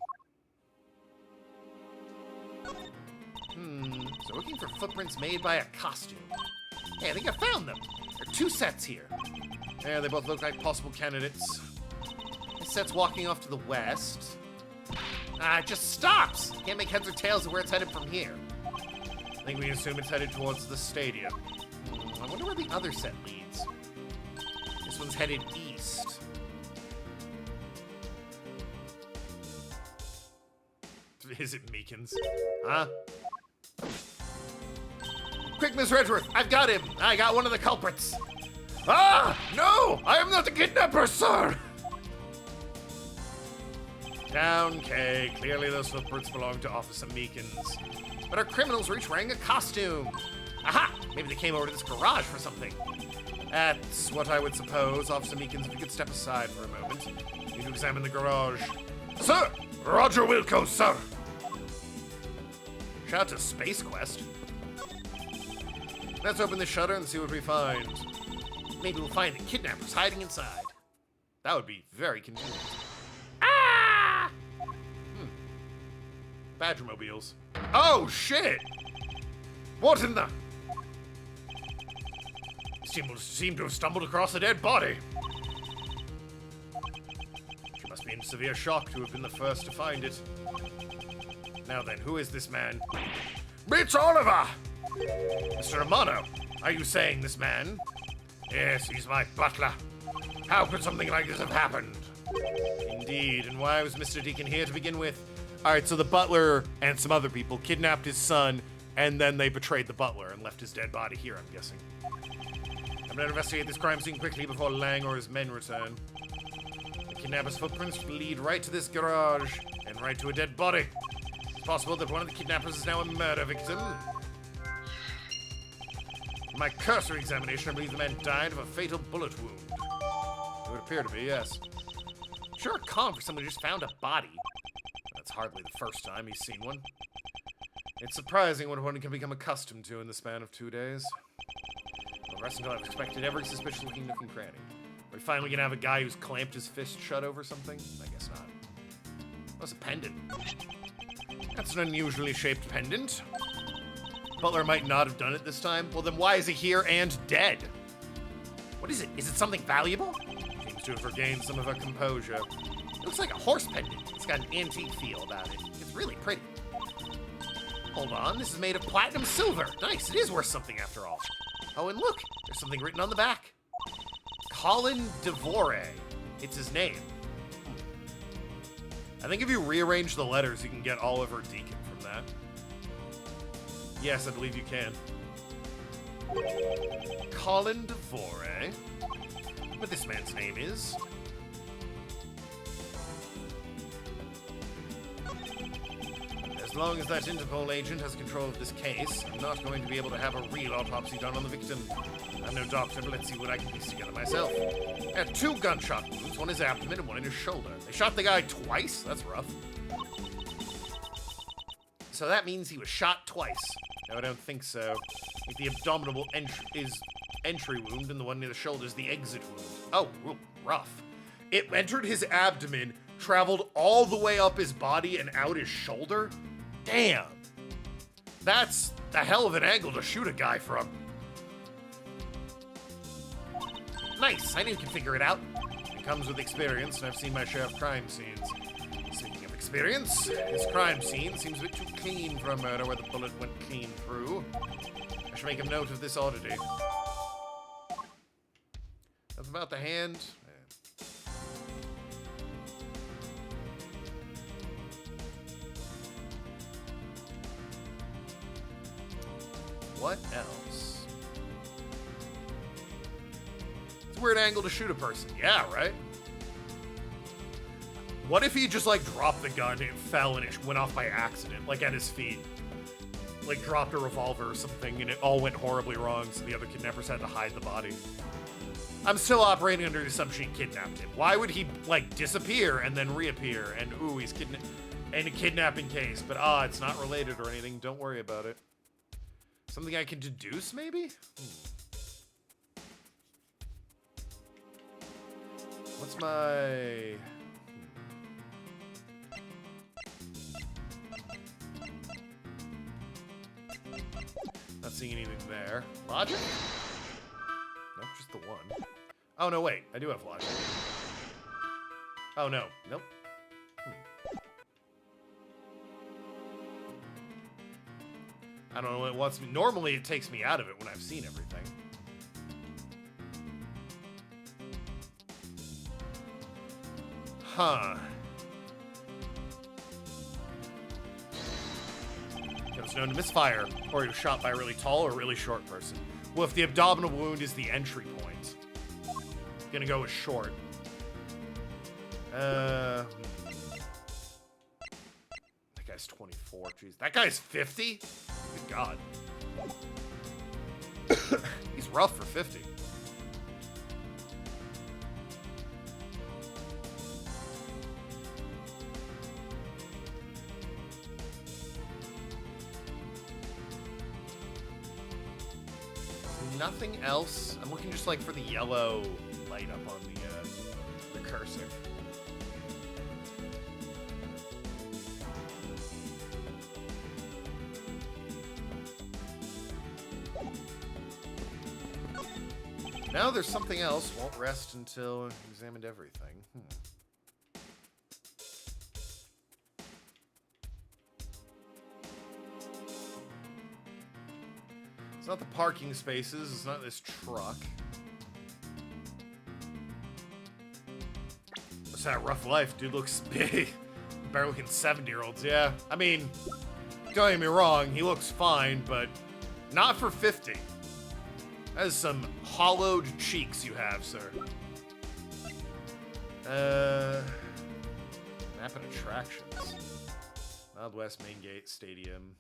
So looking for footprints made by a costume. Hey, I think I found them. There are 2 sets here. Yeah, they both look like possible candidates. This set's walking off to the west. It just stops. Can't make heads or tails of where it's headed from here. I think we assume it's headed towards the stadium. I wonder where the other set leads. This one's headed east. Is it Meekins? Huh? Quick, Miss Edgeworth, I've got him. I got one of the culprits. Ah! No! I am not the kidnapper, sir! Down, Kay. Clearly those footprints belong to Officer Meekins. But our criminals were each wearing a costume. Aha! Maybe they came over to this garage for something. That's what I would suppose. Officer Meekins, if you could step aside for a moment. You need to examine the garage. Sir! Roger Wilco, sir! Shout out to Space Quest. Let's open the shutter and see what we find. Maybe we'll find the kidnappers hiding inside. That would be very convenient. Ah! Badgermobiles. Oh, shit! What in the... seem to have stumbled across a dead body. She must be in severe shock to have been the first to find it. Now then, who is this man? It's Oliver! Mr. Amano, are you saying this man? Yes, he's my butler. How could something like this have happened? Indeed, and why was Mr. Deacon here to begin with? Alright, so the butler and some other people kidnapped his son, and then they betrayed the butler and left his dead body here, I'm guessing. I'm gonna investigate this crime scene quickly before Lang or his men return. The kidnapper's footprints lead right to this garage, and right to a dead body. It's possible that one of the kidnappers is now a murder victim. In my cursory examination, I believe the man died of a fatal bullet wound. It would appear to be, yes. Sure, calm for someone who just found a body. That's hardly the first time he's seen one. It's surprising what one can become accustomed to in the span of 2 days. Well, rest until I've expected every suspicious-looking nook and cranny. Are we finally gonna have a guy who's clamped his fist shut over something? I guess not. What's a pendant? That's an unusually shaped pendant. Butler might not have done it this time. Well, then why is he here and dead? What is it? Is it something valuable? Seems to have regained some of her composure. It looks like a horse pendant. It's got an antique feel about it. It's really pretty. Hold on, this is made of platinum silver. Nice, it is worth something after all. Oh, and look, there's something written on the back. Colin Devore. It's his name. I think if you rearrange the letters, you can get Oliver Deacon from that. Yes, I believe you can. Colin Devore. What this man's name is. As long as that Interpol agent has control of this case, I'm not going to be able to have a real autopsy done on the victim. I'm no doctor, but let's see what I can piece together myself. I had 2 gunshot wounds, one in his abdomen and one in his shoulder. They shot the guy twice? That's rough. So that means he was shot twice. No, I don't think so. I think the abdominal entry wound and the one near the shoulder is the exit wound. Oh, rough. It entered his abdomen, traveled all the way up his body and out his shoulder? Damn. That's a hell of an angle to shoot a guy from. Nice, I knew you could figure it out. It comes with experience, and I've seen my share of crime scenes. Speaking of experience, this crime scene seems a bit too clean for a murder where the bullet went clean through. I should make a note of this oddity. That's about the hand. What else? It's a weird angle to shoot a person. Yeah, right? What if he just, like, dropped the gun, it fell, and it went off by accident, like, at his feet? Like, dropped a revolver or something, and it all went horribly wrong, so the other kidnappers had to hide the body. I'm still operating under the assumption he kidnapped him. Why would he, like, disappear and then reappear? And, ooh, he's in a kidnapping case. But, it's not related or anything. Don't worry about it. Something I can deduce, maybe? What's my... Not seeing anything there. Logic? Nope, just the one. Oh, no, wait. I do have logic. Oh, no. Nope. I don't know what it wants me. Normally, it takes me out of it when I've seen everything. Huh. It was known to misfire, or he was shot by a really tall or really short person. Well, if the abdominal wound is the entry point, I'm gonna go with short. That guy's 24. Jeez, that guy's 50? Good God. He's rough for 50. Nothing else. I'm looking just like for the yellow light up on the cursor. Now there's something else. Won't rest until examined everything. It's not the parking spaces. It's not this truck. What's that rough life? Dude looks big. Better looking 70-year-olds, yeah. I mean, don't get me wrong. He looks fine, but not for 50. That is some hollowed cheeks you have, sir. Map and attractions. Wild West Main Gate Stadium.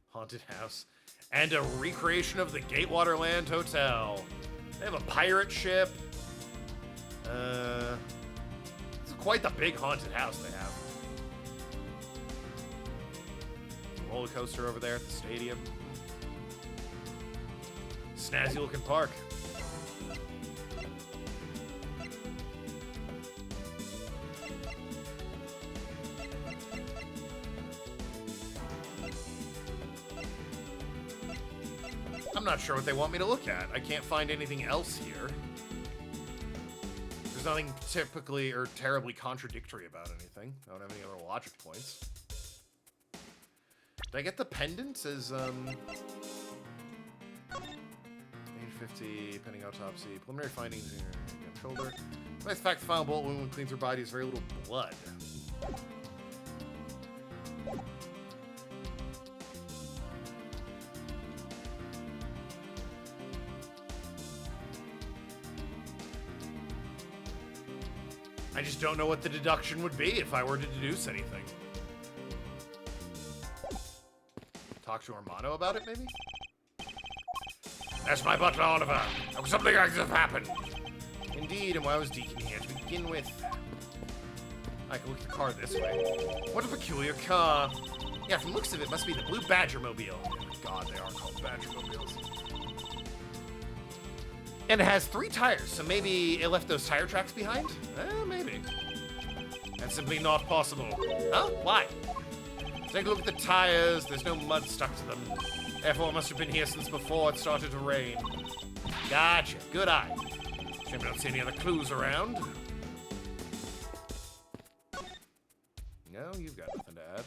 Haunted House. And a recreation of the Gatewaterland Hotel. They have a pirate ship. It's quite the big haunted house they have. Roller coaster over there at the stadium. Snazzy looking park. I'm not sure what they want me to look at. I can't find anything else here. There's nothing typically or terribly contradictory about anything. I don't have any other logic points. Did I get the pendant as, 850, pending autopsy, preliminary findings in your shoulder. Nice fact, the final bullet wound when cleans her body is very little blood. I just don't know what the deduction would be if I were to deduce anything. Talk to Armano about it, maybe? That's my butler, Oliver. Something like this happened. Indeed, and why was Deacon here to begin with? I can look at the car this way. What a peculiar car. Yeah, from the looks of it, must be the Blue Badger Mobile. God, they are called Badger Mobiles. And it has 3 tires, so maybe it left those tire tracks behind? Maybe. That's simply not possible. Huh? Why? Take a look at the tires. There's no mud stuck to them. Therefore, it must have been here since before it started to rain. Gotcha. Good eye. Shame I don't see any other clues around. No, you've got nothing to add.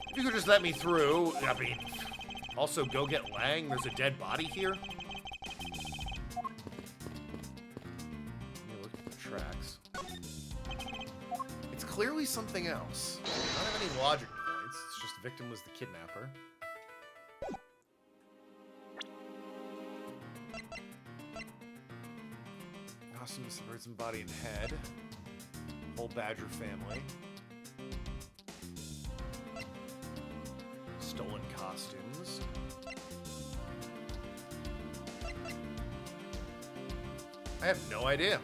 If you could just let me through, I mean, also go get Lang. There's a dead body here. Look at the tracks. It's clearly something else. I don't have any logic points. It's just the victim was the kidnapper. Awesome birds and body and head. Whole Badger family. Stolen costumes. I have no idea.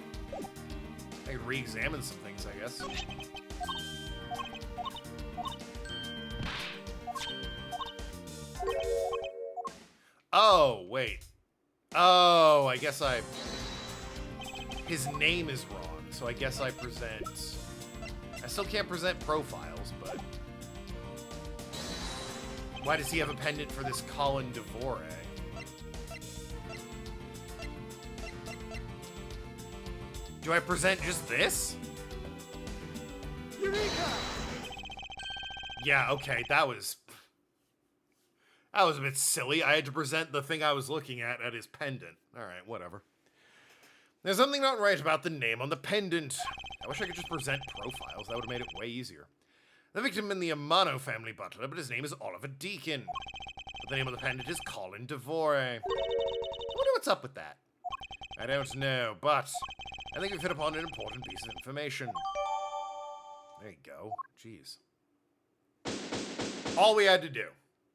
I could re-examine some things, I guess. Oh, wait. Oh, I guess his name is wrong, so I guess I still can't present profiles, but... Why does he have a pendant for this Colin Devore? Do I present just this? Eureka! Yeah, okay, that was a bit silly. I had to present the thing I was looking at his pendant. Alright, whatever. There's something not right about the name on the pendant. I wish I could just present profiles. That would have made it way easier. The victim in the Amano family butler, but his name is Oliver Deacon. But the name of the pendant is Colin Devore. I wonder what's up with that. I don't know, but I think we've hit upon an important piece of information. There you go. Jeez. All we had to do.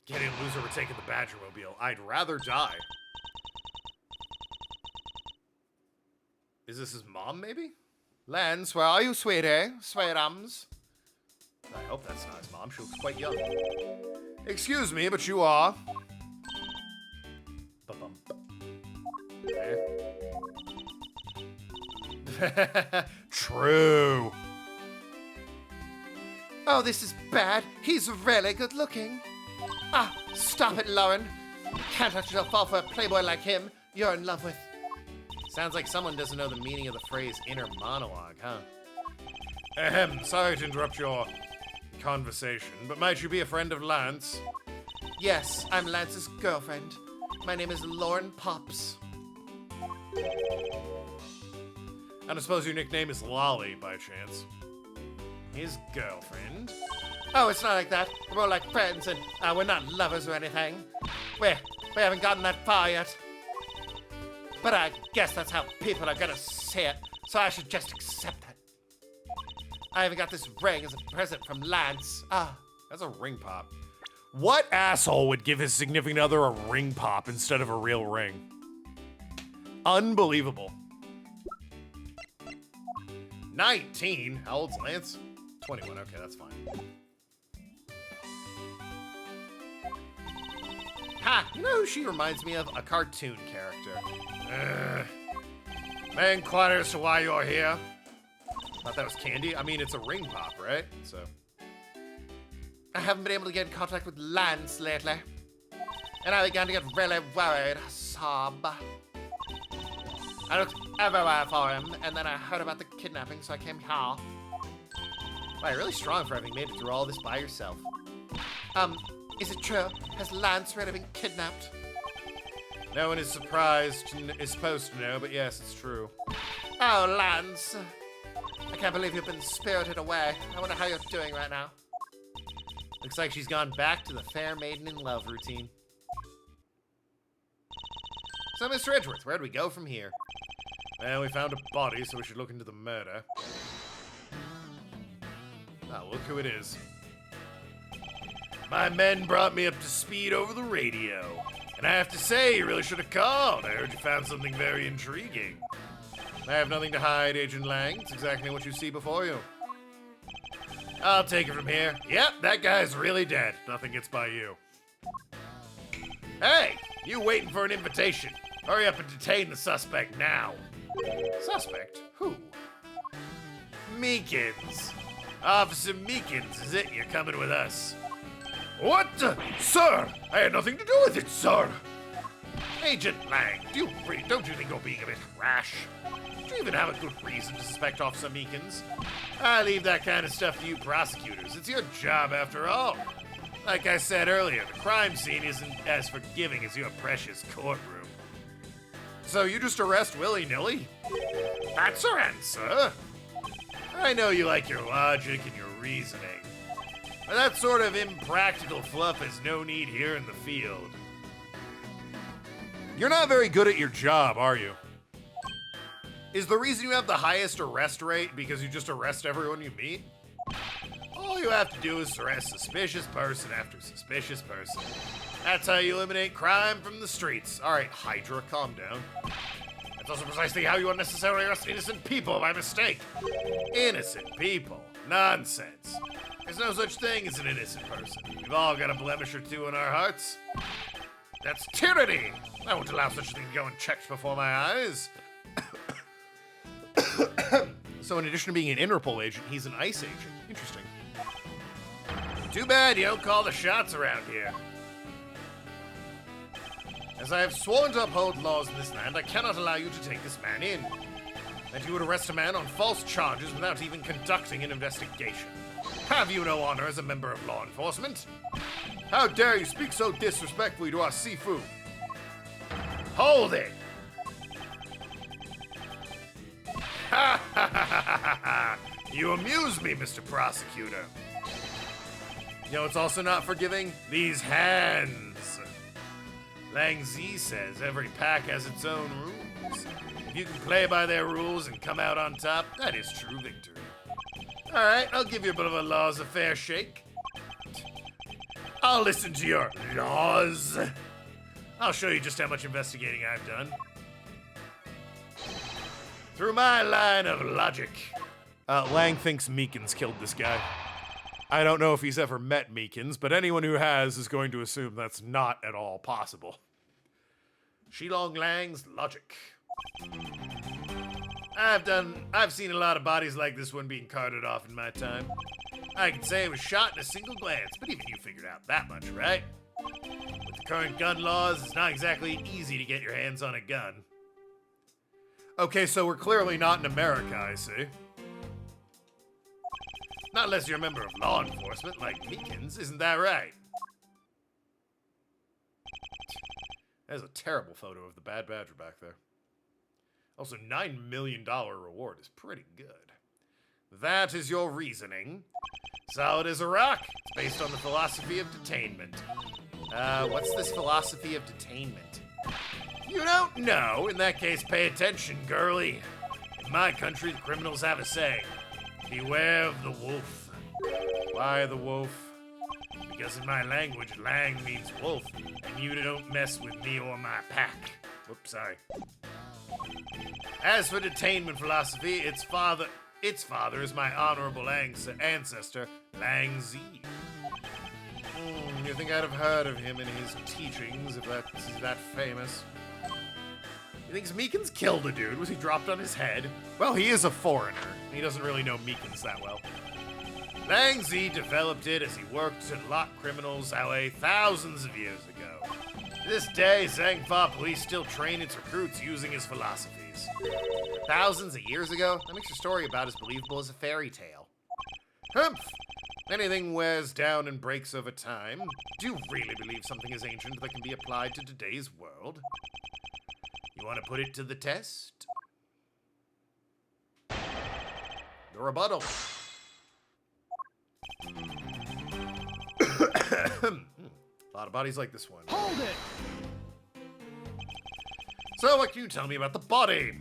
Can't even lose overtaking the Badger Mobile. I'd rather die. Is this his mom, maybe? Lance, where are you, sweetie? Sweetums. I hope that's not his mom. She looks quite young. Excuse me, but you are. Ba-bum. True. Oh, this is bad. He's really good looking. Ah, stop it, Lauren. Can't let yourself fall for a playboy like him you're in love with. Sounds like someone doesn't know the meaning of the phrase inner monologue, huh? Ahem, sorry to interrupt your conversation, but might you be a friend of Lance? Yes, I'm Lance's girlfriend. My name is Lauren Pops. And I suppose your nickname is Lolly, by chance. His girlfriend? Oh, it's not like that. We're more like friends, and we're not lovers or anything. We haven't gotten that far yet. But I guess that's how people are gonna say it, so I should just accept it. I even got this ring as a present from Lance. That's a ring pop. What asshole would give his significant other a ring pop instead of a real ring? Unbelievable. 19? How old's Lance? 21, okay, that's fine. Ha! You know who she reminds me of? A cartoon character. May I inquire as to why you're here? Thought that was candy? I mean, it's a ring pop, right? So. I haven't been able to get in contact with Lance lately. And I began to get really worried. Sob. I looked everywhere for him, and then I heard about the kidnapping, so I came here. Wow, you're really strong for having made it through all this by yourself. Is it true? Has Lance really been kidnapped? No one is supposed to know, but yes, it's true. Oh, Lance. I can't believe you've been spirited away. I wonder how you're doing right now. Looks like she's gone back to the fair maiden in love routine. So, Mr. Edgeworth, where do we go from here? Well, we found a body, so we should look into the murder. Oh, look who it is. My men brought me up to speed over the radio. And I have to say, you really should have called. I heard you found something very intriguing. I have nothing to hide, Agent Lang. It's exactly what you see before you. I'll take it from here. Yep, that guy's really dead. Nothing gets by you. Hey, you waiting for an invitation. Hurry up and detain the suspect now. Suspect? Who? Meekins. Officer Meekins, is it? You're coming with us. What? Sir! I had nothing to do with it, sir! Agent Lang, don't you think you're being a bit rash? Do you even have a good reason to suspect Officer Meekins? I leave that kind of stuff to you prosecutors. It's your job after all. Like I said earlier, the crime scene isn't as forgiving as your precious courtroom. So you just arrest willy-nilly? That's your answer. I know you like your logic and your reasoning. But that sort of impractical fluff has no need here in the field. You're not very good at your job, are you? Is the reason you have the highest arrest rate because you just arrest everyone you meet? All you have to do is arrest suspicious person after suspicious person. That's how you eliminate crime from the streets. All right, Hydra, calm down. That's also precisely how you unnecessarily arrest innocent people by mistake. Innocent people. Nonsense. There's no such thing as an innocent person. We've all got a blemish or two in our hearts. That's tyranny. I won't allow such a thing to go unchecked before my eyes. So in addition to being an Interpol agent, he's an ICE agent. Interesting. Too bad you don't call the shots around here. As I have sworn to uphold laws in this land, I cannot allow you to take this man in. That you would arrest a man on false charges without even conducting an investigation. Have you no honor as a member of law enforcement? How dare you speak so disrespectfully to our Sifu? Hold it! Ha ha ha ha ha! You amuse me, Mr. Prosecutor. You know, it's also not forgiving these hands. Lang Z says every pack has its own rules. If you can play by their rules and come out on top, that is true victory. All right, I'll give you a bit of a laws a fair shake. I'll listen to your laws. I'll show you just how much investigating I've done. Through my line of logic. Lang thinks Meekins killed this guy. I don't know if he's ever met Meekins, but anyone who has is going to assume that's not at all possible. Shilong Lang's logic. I've seen a lot of bodies like this one being carted off in my time. I can say it was shot in a single glance, but even you figured out that much, right? With the current gun laws, it's not exactly easy to get your hands on a gun. Okay, so we're clearly not in America, I see. Not unless you're a member of law enforcement like Meekins, isn't that right? That is a terrible photo of the Bad Badger back there. Also, $9 million reward is pretty good. That is your reasoning. Solid as a rock. It's based on the philosophy of detainment. What's this philosophy of detainment? You don't know? In that case, pay attention, girlie. In my country, the criminals have a saying. Beware of the wolf. Why the wolf? Because in my language, lang means wolf, and you don't mess with me or my pack. Whoops, sorry. As for detainment philosophy, its father is my honorable ancestor, Lang Z. You think I'd have heard of him and his teachings if he's that famous? You think Meekins killed a dude? Was he dropped on his head? Well, he is a foreigner. He doesn't really know Meekins that well. Lang Z developed it as he worked to lock criminals away thousands of years ago. To this day, Zangfa police still train its recruits using his philosophies. Thousands of years ago? That makes your story about as believable as a fairy tale. Humph! Anything wears down and breaks over time. Do you really believe something is ancient that can be applied to today's world? You want to put it to the test? The rebuttal. A lot of bodies like this one. Hold it! So what can you tell me about the body?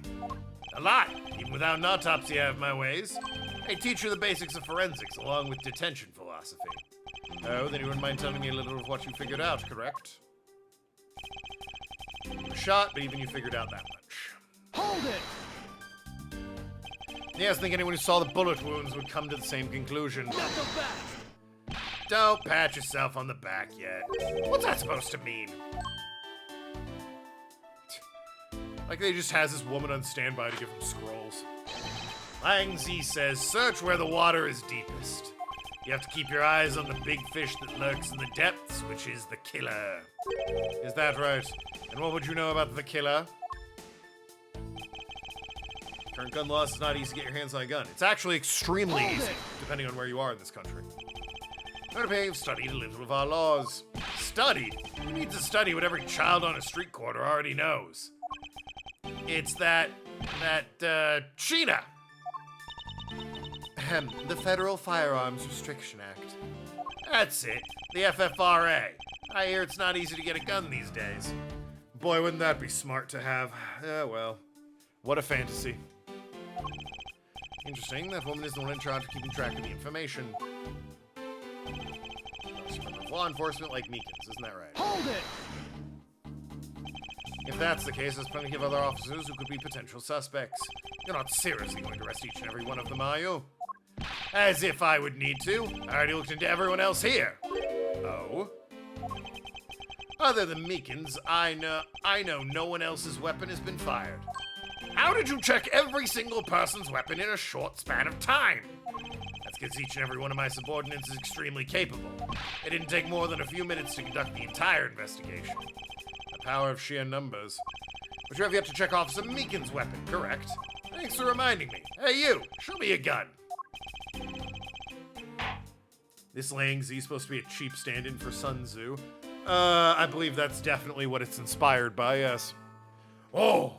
A lot. Even without an autopsy, I have my ways. I teach you the basics of forensics along with detention philosophy. Oh, then you wouldn't mind telling me a little of what you figured out, correct? You were shot, but even you figured out that much. Hold it! Yes, I think anyone who saw the bullet wounds would come to the same conclusion. Not so fast! Don't pat yourself on the back yet. What's that supposed to mean? Like they just has this woman on standby to give him scrolls. Lang Z says, search where the water is deepest. You have to keep your eyes on the big fish that lurks in the depths, which is the killer. Is that right? And what would you know about the killer? Current gun laws, it's not easy to get your hands on a gun. It's actually extremely Hold easy, it. depending on where you are in this country. You've studied a little of our laws. Studied? Who needs to study what every child on a street corner already knows? It's that Sheena. The Federal Firearms Restriction Act. That's it. The FFRA. I hear it's not easy to get a gun these days. Boy, wouldn't that be smart to have. Well. What a fantasy. Interesting, that woman is the one in charge of keeping track of the information. She's a member of law enforcement like Meekins, isn't that right? Hold it! If that's the case, there's plenty of other officers who could be potential suspects. You're not seriously going to arrest each and every one of them, are you? As if I would need to. I already looked into everyone else here. Oh? Other than Meekins, I know no one else's weapon has been fired. How did you check every single person's weapon in a short span of time? That's because each and every one of my subordinates is extremely capable. It didn't take more than a few minutes to conduct the entire investigation. The power of sheer numbers. But you have yet to check Officer Meekins' weapon, correct? Thanks for reminding me. Hey, you! Show me a gun. This Lang Z is supposed to be a cheap stand-in for Sun Tzu. I believe that's definitely what it's inspired by, yes. Oh!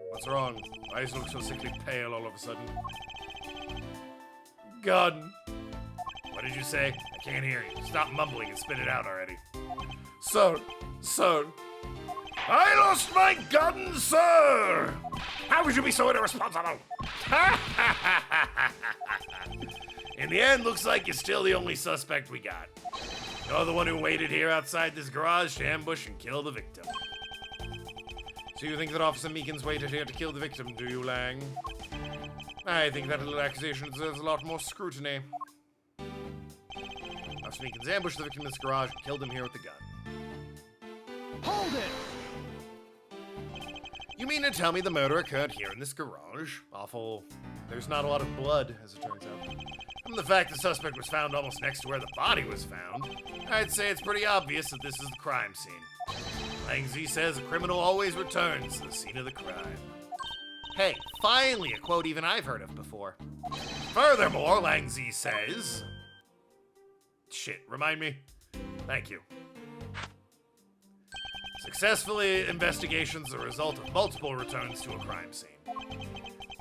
What's wrong? Why does he look so sickly pale all of a sudden? Gun. What did you say? I can't hear you. Stop mumbling and spit it out already. Sir! I lost my gun, sir! How could you be so irresponsible? In the end, looks like you're still the only suspect we got. You're the one who waited here outside this garage to ambush and kill the victim. So you think that Officer Meekins waited here to kill the victim, do you, Lang? I think that little accusation deserves a lot more scrutiny. Officer Meekins ambushed the victim in this garage and killed him here with the gun. Hold it! You mean to tell me the murder occurred here in this garage? Awful. There's not a lot of blood, as it turns out. From the fact the suspect was found almost next to where the body was found, I'd say it's pretty obvious that this is the crime scene. Lang Z says a criminal always returns to the scene of the crime. Hey, finally a quote even I've heard of before. Furthermore, Lang Z says... Shit, remind me? Thank you. Successfully investigations are a result of multiple returns to a crime scene.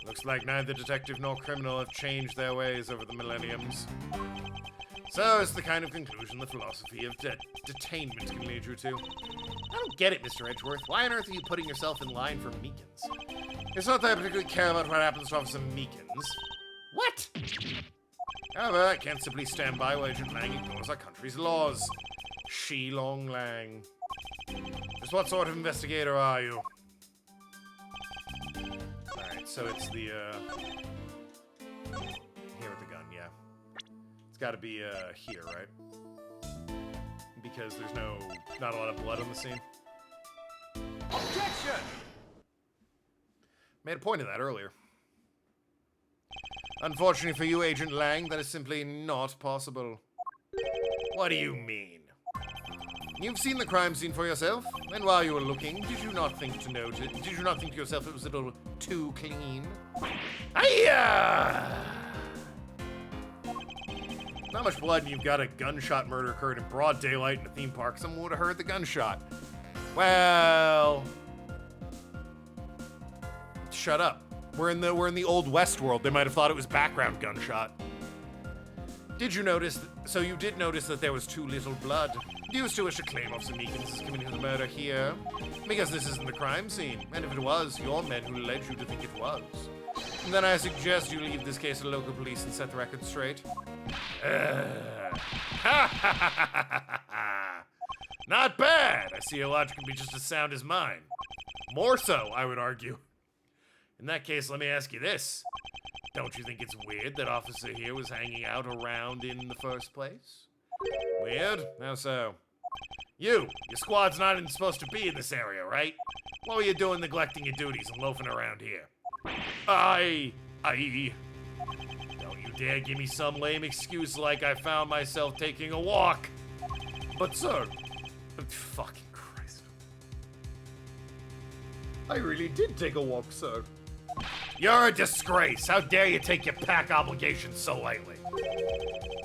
Looks like neither detective nor criminal have changed their ways over the millenniums. So it's the kind of conclusion the philosophy of detainment can lead you to. I don't get it, Mr. Edgeworth. Why on earth are you putting yourself in line for Meekins? It's not that I particularly care about what happens to Officer Meekins. What? However, I can't simply stand by while Agent Lang ignores our country's laws. Shilong Lang. Just what sort of investigator are you? Alright, so it's the, here with the gun, yeah. It's gotta be, here, right? Because there's not a lot of blood on the scene. Objection! Made a point of that earlier. Unfortunately for you, Agent Lang, that is simply not possible. What do you mean? You've seen the crime scene for yourself, and while you were looking, did you not think to yourself it was a little too clean? Hiya! Not much blood, and you've got a gunshot murder occurred in broad daylight in a theme park. Someone would have heard the gunshot. Well, shut up. We're in the old West world. They might have thought it was background gunshot. Did you notice? So you did notice that there was too little blood. Do you still wish to claim Officer Meekins is committing the murder here? Because this isn't the crime scene, and if it was, your men who led you to think it was. And then I suggest you leave this case to local police and set the record straight. Not bad. I see your logic can be just as sound as mine. More so, I would argue. In that case, let me ask you this. Don't you think it's weird that Officer here was hanging out around in the first place? Weird? How so? Your squad's not even supposed to be in this area, right? What were you doing neglecting your duties and loafing around here? Don't you dare give me some lame excuse like I found myself taking a walk. But sir, fucking Christ. I really did take a walk, sir. You're a disgrace. How dare you take your pack obligations so lightly?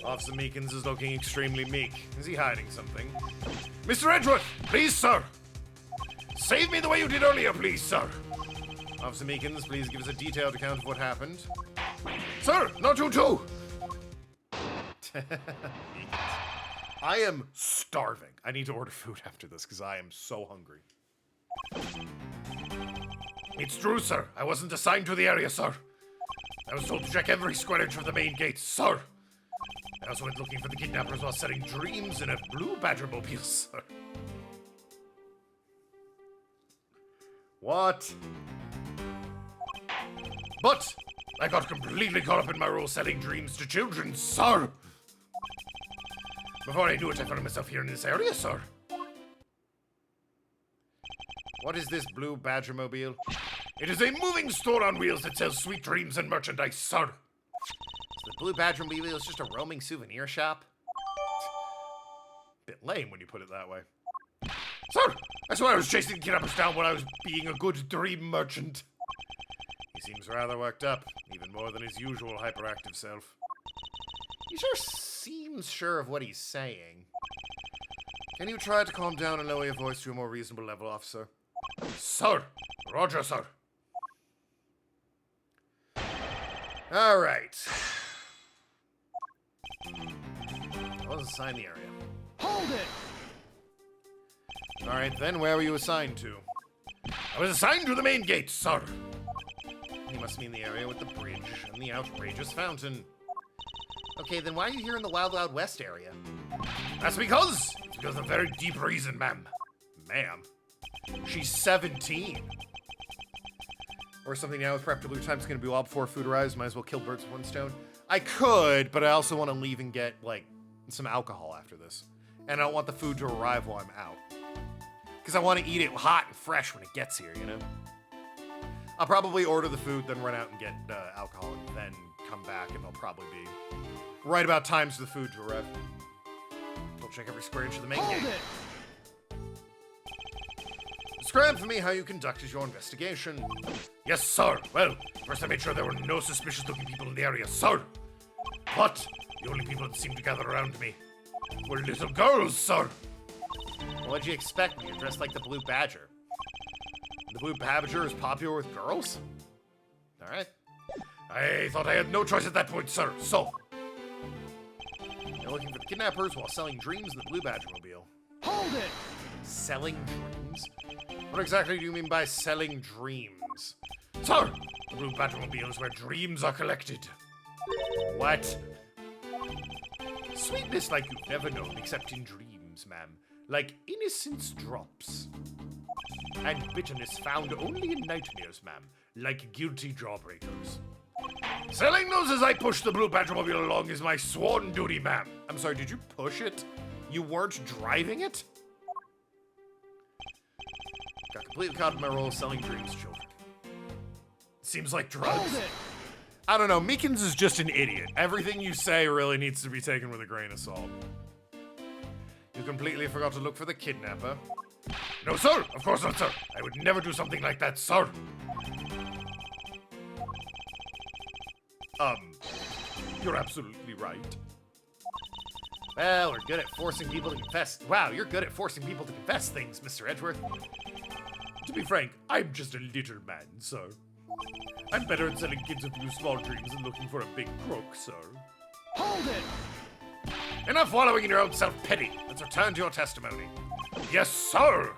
Officer Meekins is looking extremely meek. Is he hiding something? Mr. Edgeworth, please, sir. Save me the way you did earlier, please, sir. Officer Meekins, please give us a detailed account of what happened. Sir, not you too. I am starving. I need to order food after this because I am so hungry. It's true, sir. I wasn't assigned to the area, sir. I was told to check every square inch of the main gate, sir. I also went looking for the kidnappers while setting dreams in a blue Badger-mobile, sir. What? But I got completely caught up in my role selling dreams to children, sir. Before I knew it, I found myself here in this area, sir. What is this blue Badger-mobile? It is a moving store on wheels that sells sweet dreams and merchandise, sir. The Blue Badger-mobile is just a roaming souvenir shop? Bit lame when you put it that way. Sir, I swear I was chasing the kidnappers down when I was being a good dream merchant. He seems rather worked up, even more than his usual hyperactive self. He sure seems sure of what he's saying. Can you try to calm down and lower your voice to a more reasonable level, officer? Sir! Roger, sir. All right. I'll assign the area. Hold it! All right, then where were you assigned to? I was assigned to the main gate, sir. You must mean the area with the bridge and the outrageous fountain. Okay, then why are you here in the Wild Wild West area? That's because of a very deep reason, ma'am. Ma'am? She's 17. Or something now with prep to lose time's gonna be a while before food arrives. Might as well kill birds with one stone. I could, but I also want to leave and get, like, some alcohol after this. And I don't want the food to arrive while I'm out. Because I want to eat it hot and fresh when it gets here, you know? I'll probably order the food, then run out and get alcohol, and then come back, and they'll probably be right about times for the food to arrive. They'll check every square inch of the main Hold gate. it! Describe for me how you conducted your investigation. Yes, sir. Well, first I made sure there were no suspicious-looking people in the area, sir. But the only people that seemed to gather around me were little girls, sir. What'd you expect when you're dressed like the Blue Badger? The Blue Badger is popular with girls? Alright. I thought I had no choice at that point, sir. So, You're looking for the kidnappers while selling dreams in the Blue Badger mobile. Hold it! Selling dreams? What exactly do you mean by selling dreams? sir, the Blue Badgermobile is where dreams are collected. What? Sweetness like you've never known except in dreams, ma'am. Like innocence drops. And bitterness found only in nightmares, ma'am. Like guilty jawbreakers. Selling those as I push the Blue Badgermobile along is my sworn duty, ma'am. I'm sorry, did you push it? You weren't driving it? Got completely caught in my role of selling dreams to children. Seems like Hold drugs. it! I don't know, Meekins is just an idiot. Everything you say really needs to be taken with a grain of salt. You completely forgot to look for the kidnapper. No, sir. Of course not, sir. I would never do something like that, sir. You're absolutely right. Well, we're good at forcing people to confess. Wow, you're good at forcing people to confess things, Mr. Edgeworth. To be frank, I'm just a little man, sir. I'm better at selling kids a few small dreams than looking for a big crook, sir. Hold it! Enough wallowing in your own self-pity. Let's return to your testimony. Yes, sir.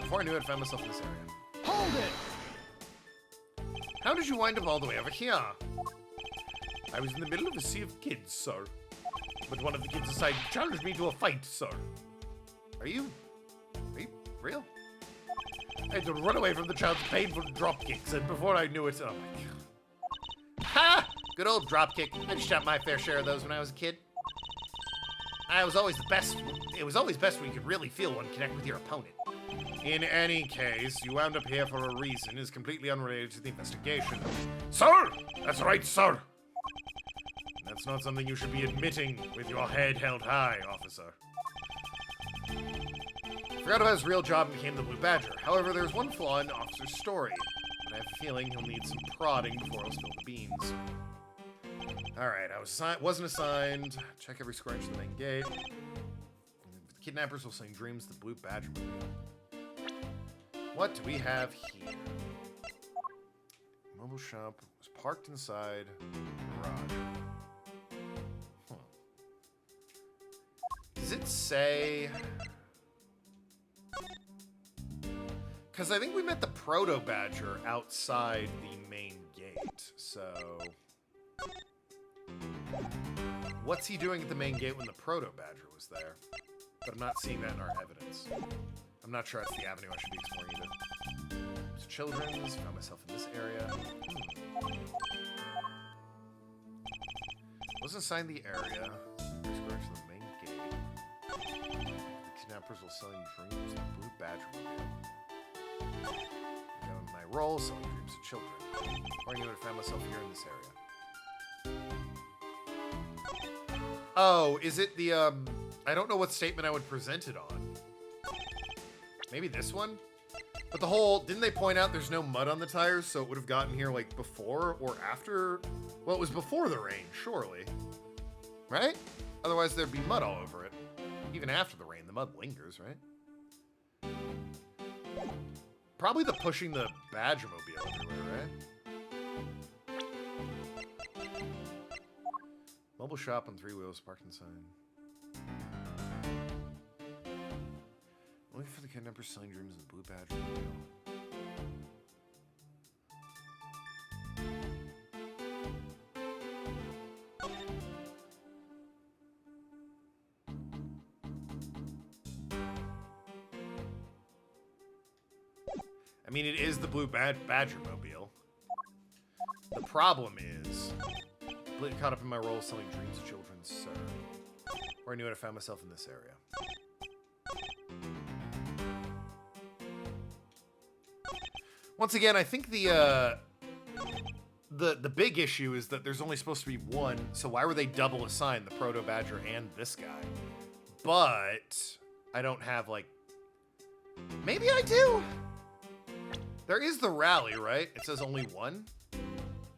Before I knew it, I found myself in this area. Hold it! How did you wind up all the way over here? I was in the middle of a sea of kids, sir. But one of the kids decided to challenge me to a fight, sir. Are you real? I had to run away from the child's painful drop kicks, and before I knew it, oh my god. Ha! Good old dropkick. I shot my fair share of those when I was a kid. I was always the best. It was always best when you could really feel one connect with your opponent. In any case, you wound up here for a reason is completely unrelated to the investigation. Sir! That's right, sir. That's not something you should be admitting with your head held high, officer. Forgot about his real job and became the Blue Badger. However, there's one flaw in the officer's story. And I have a feeling he'll need some prodding before he'll spill the beans. Alright, wasn't assigned. Check every square inch of the main gate. The kidnappers will sing dreams to the Blue Badger mobile. What do we have here? Mobile shop was parked inside the garage. Huh. Does it say... Because I think we met the Proto Badger outside the main gate, so... What's he doing at the main gate when the Proto Badger was there? But I'm not seeing that in our evidence. I'm not sure that's the avenue I should be exploring either. There's children's, found myself in this area. Wasn't assigned the area. Square to the main gate. The kidnappers will selling dreams to the Blue Badger mobile. Now in my role, selling dreams to children. Or I knew I found myself here in this area. Oh, is it the, I don't know what statement I would present it on. Maybe this one? But the whole, didn't they point out there's no mud on the tires, so it would have gotten here, like, before or after? Well, it was before the rain, surely. Right? Otherwise, there'd be mud all over it. Even after the rain, the mud lingers, right? Probably the pushing the Badgermobile everywhere, right? Mobile shop on 3 wheels parked inside. Looking for the kidnappers selling dreams in the Blue Badger mobile. I mean, it is the Blue Badger mobile. The problem is, completely caught up in my role selling dreams to children, sir. Or I knew it, I found myself in this area. Once again, I think the the big issue is that there's only supposed to be one, so why were they double assigned, the Proto Badger and this guy? But I don't have, like... Maybe I do? There is the rally, right? It says only one?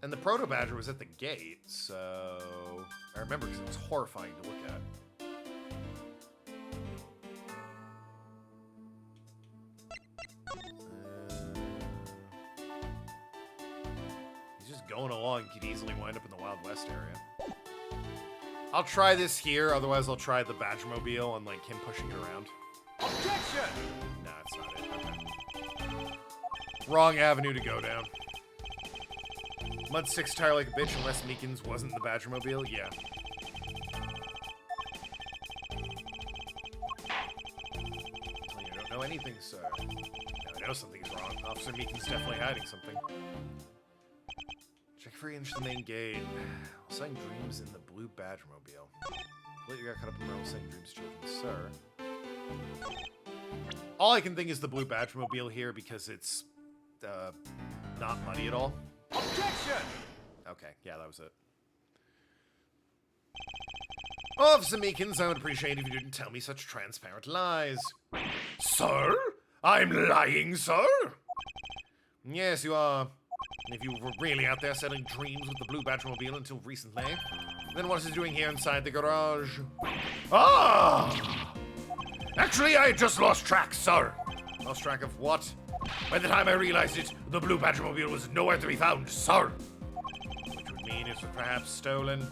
And the Proto Badger was at the gate, so... I remember because it was horrifying to look at. He's just going along. He could easily wind up in the Wild West area. I'll try this here, otherwise I'll try the Badgermobile and, like, him pushing it around. Objection! Nah, that's not it. Okay. Wrong avenue to go down. Mud 6 tire like a bitch unless Meekins wasn't the Badgermobile? Yeah. I don't know anything, sir. I know something's wrong. Officer Meekins definitely hiding something. Check for inch the main gate. I'll sign dreams in the blue Badgermobile. Completely got caught up in my saying dreams, children, sir. All I can think is the blue Badgermobile here because it's not muddy at all. Objection! Okay, yeah, that was it. Officer Meekins, I would appreciate if you didn't tell me such transparent lies. Sir? I'm lying, sir? Yes, you are. If you were really out there selling dreams with the blue Badgermobile until recently, then what is it doing here inside the garage? Ah! Actually, I just lost track, sir. Lost track of what? By the time I realized it, the blue Badgermobile was nowhere to be found, sir. Which would mean it was perhaps stolen.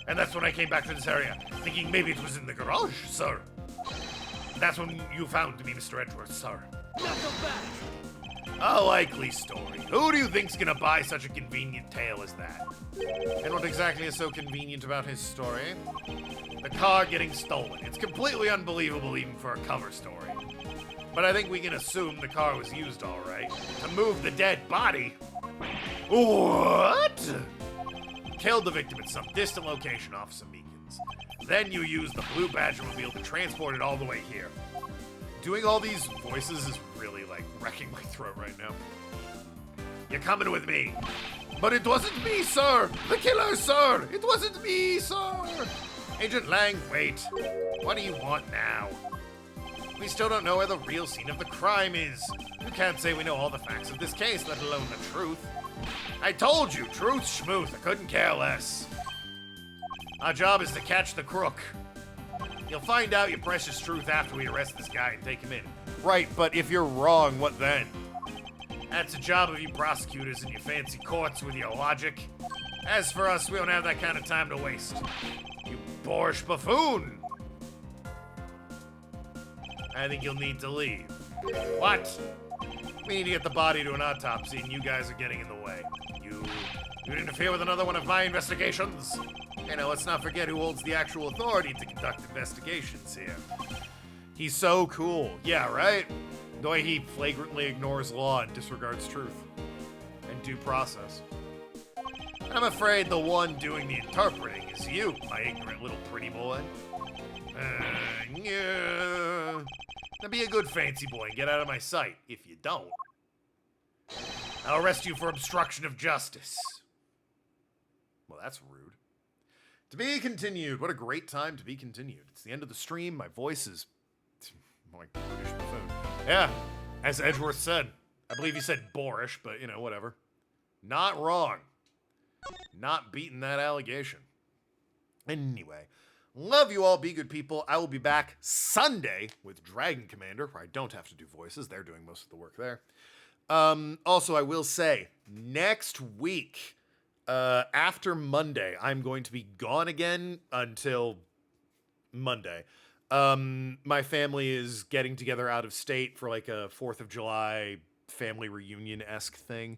And that's when I came back to this area, thinking maybe it was in the garage, sir. That's when you found me, Mr. Edgeworth, sir. Not so fast! A likely story. Who do you think's gonna buy such a convenient tale as that? And what exactly is so convenient about his story? The car getting stolen. It's completely unbelievable even for a cover story. But I think we can assume the car was used all right to move the dead body. What? Killed the victim at some distant location, Officer Meekins. Then you used the blue Badgermobile to transport it all the way here. Doing all these voices is really, like, wrecking my throat right now. You're coming with me. But it wasn't me, sir! The killer, sir! It wasn't me, sir! Agent Lang, wait. What do you want now? We still don't know where the real scene of the crime is. You can't say we know all the facts of this case, let alone the truth. I told you, truth, schmooth, I couldn't care less. Our job is to catch the crook. You'll find out your precious truth after we arrest this guy and take him in. Right, but if you're wrong, what then? That's the job of you prosecutors in your fancy courts with your logic. As for us, we don't have that kind of time to waste. You boorish buffoon! I think you'll need to leave. What? We need to get the body to an autopsy, and you guys are getting in the way. You'd interfere with another one of my investigations? You know, let's not forget who holds the actual authority to conduct investigations here. He's so cool. Yeah, right? The way he flagrantly ignores law and disregards truth. And due process. I'm afraid the one doing the interpreting is you, my ignorant little pretty boy. Yeah. Now be a good fancy boy and get out of my sight. If you don't, I'll arrest you for obstruction of justice. Well, that's rude. To be continued. What a great time to be continued. It's the end of the stream. My voice is like British buffoon. Yeah, as Edgeworth said. I believe he said boorish, but, you know, whatever. Not wrong. Not beating that allegation. Anyway, love you all. Be good people. I will be back Sunday with Dragon Commander, where I don't have to do voices. They're doing most of the work there. Also, I will say, next week, after Monday, I'm going to be gone again until Monday. My family is getting together out of state for like a 4th of July family reunion-esque thing.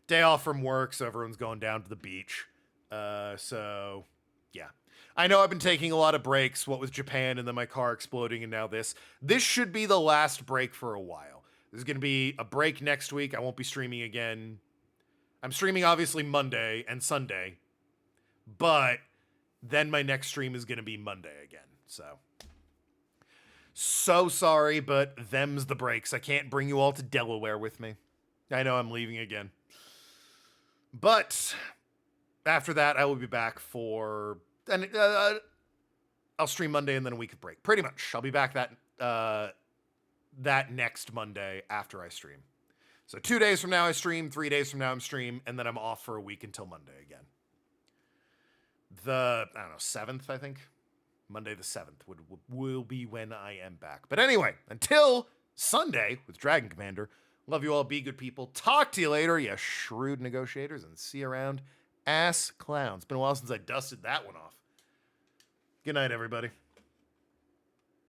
Day off from work, so everyone's going down to the beach. So, yeah. I know I've been taking a lot of breaks, what with Japan and then my car exploding and now this. This should be the last break for a while. There's going to be a break next week. I won't be streaming again. I'm streaming, obviously, Monday and Sunday. But then my next stream is going to be Monday again. So sorry, but them's the breaks. I can't bring you all to Delaware with me. I know I'm leaving again. But after that, I will be back for... And I'll stream Monday and then a week of break. Pretty much. I'll be back that next Monday after I stream. So 2 days from now I stream, 3 days from now I'm stream, and then I'm off for a week until Monday again. The, I don't know, 7th, I think. Monday the 7th will be when I am back. But anyway, until Sunday with Dragon Commander, love you all, be good people. Talk to you later, you shrewd negotiators, and see you around, ass clowns. Been a while since I dusted that one off. Good night, everybody.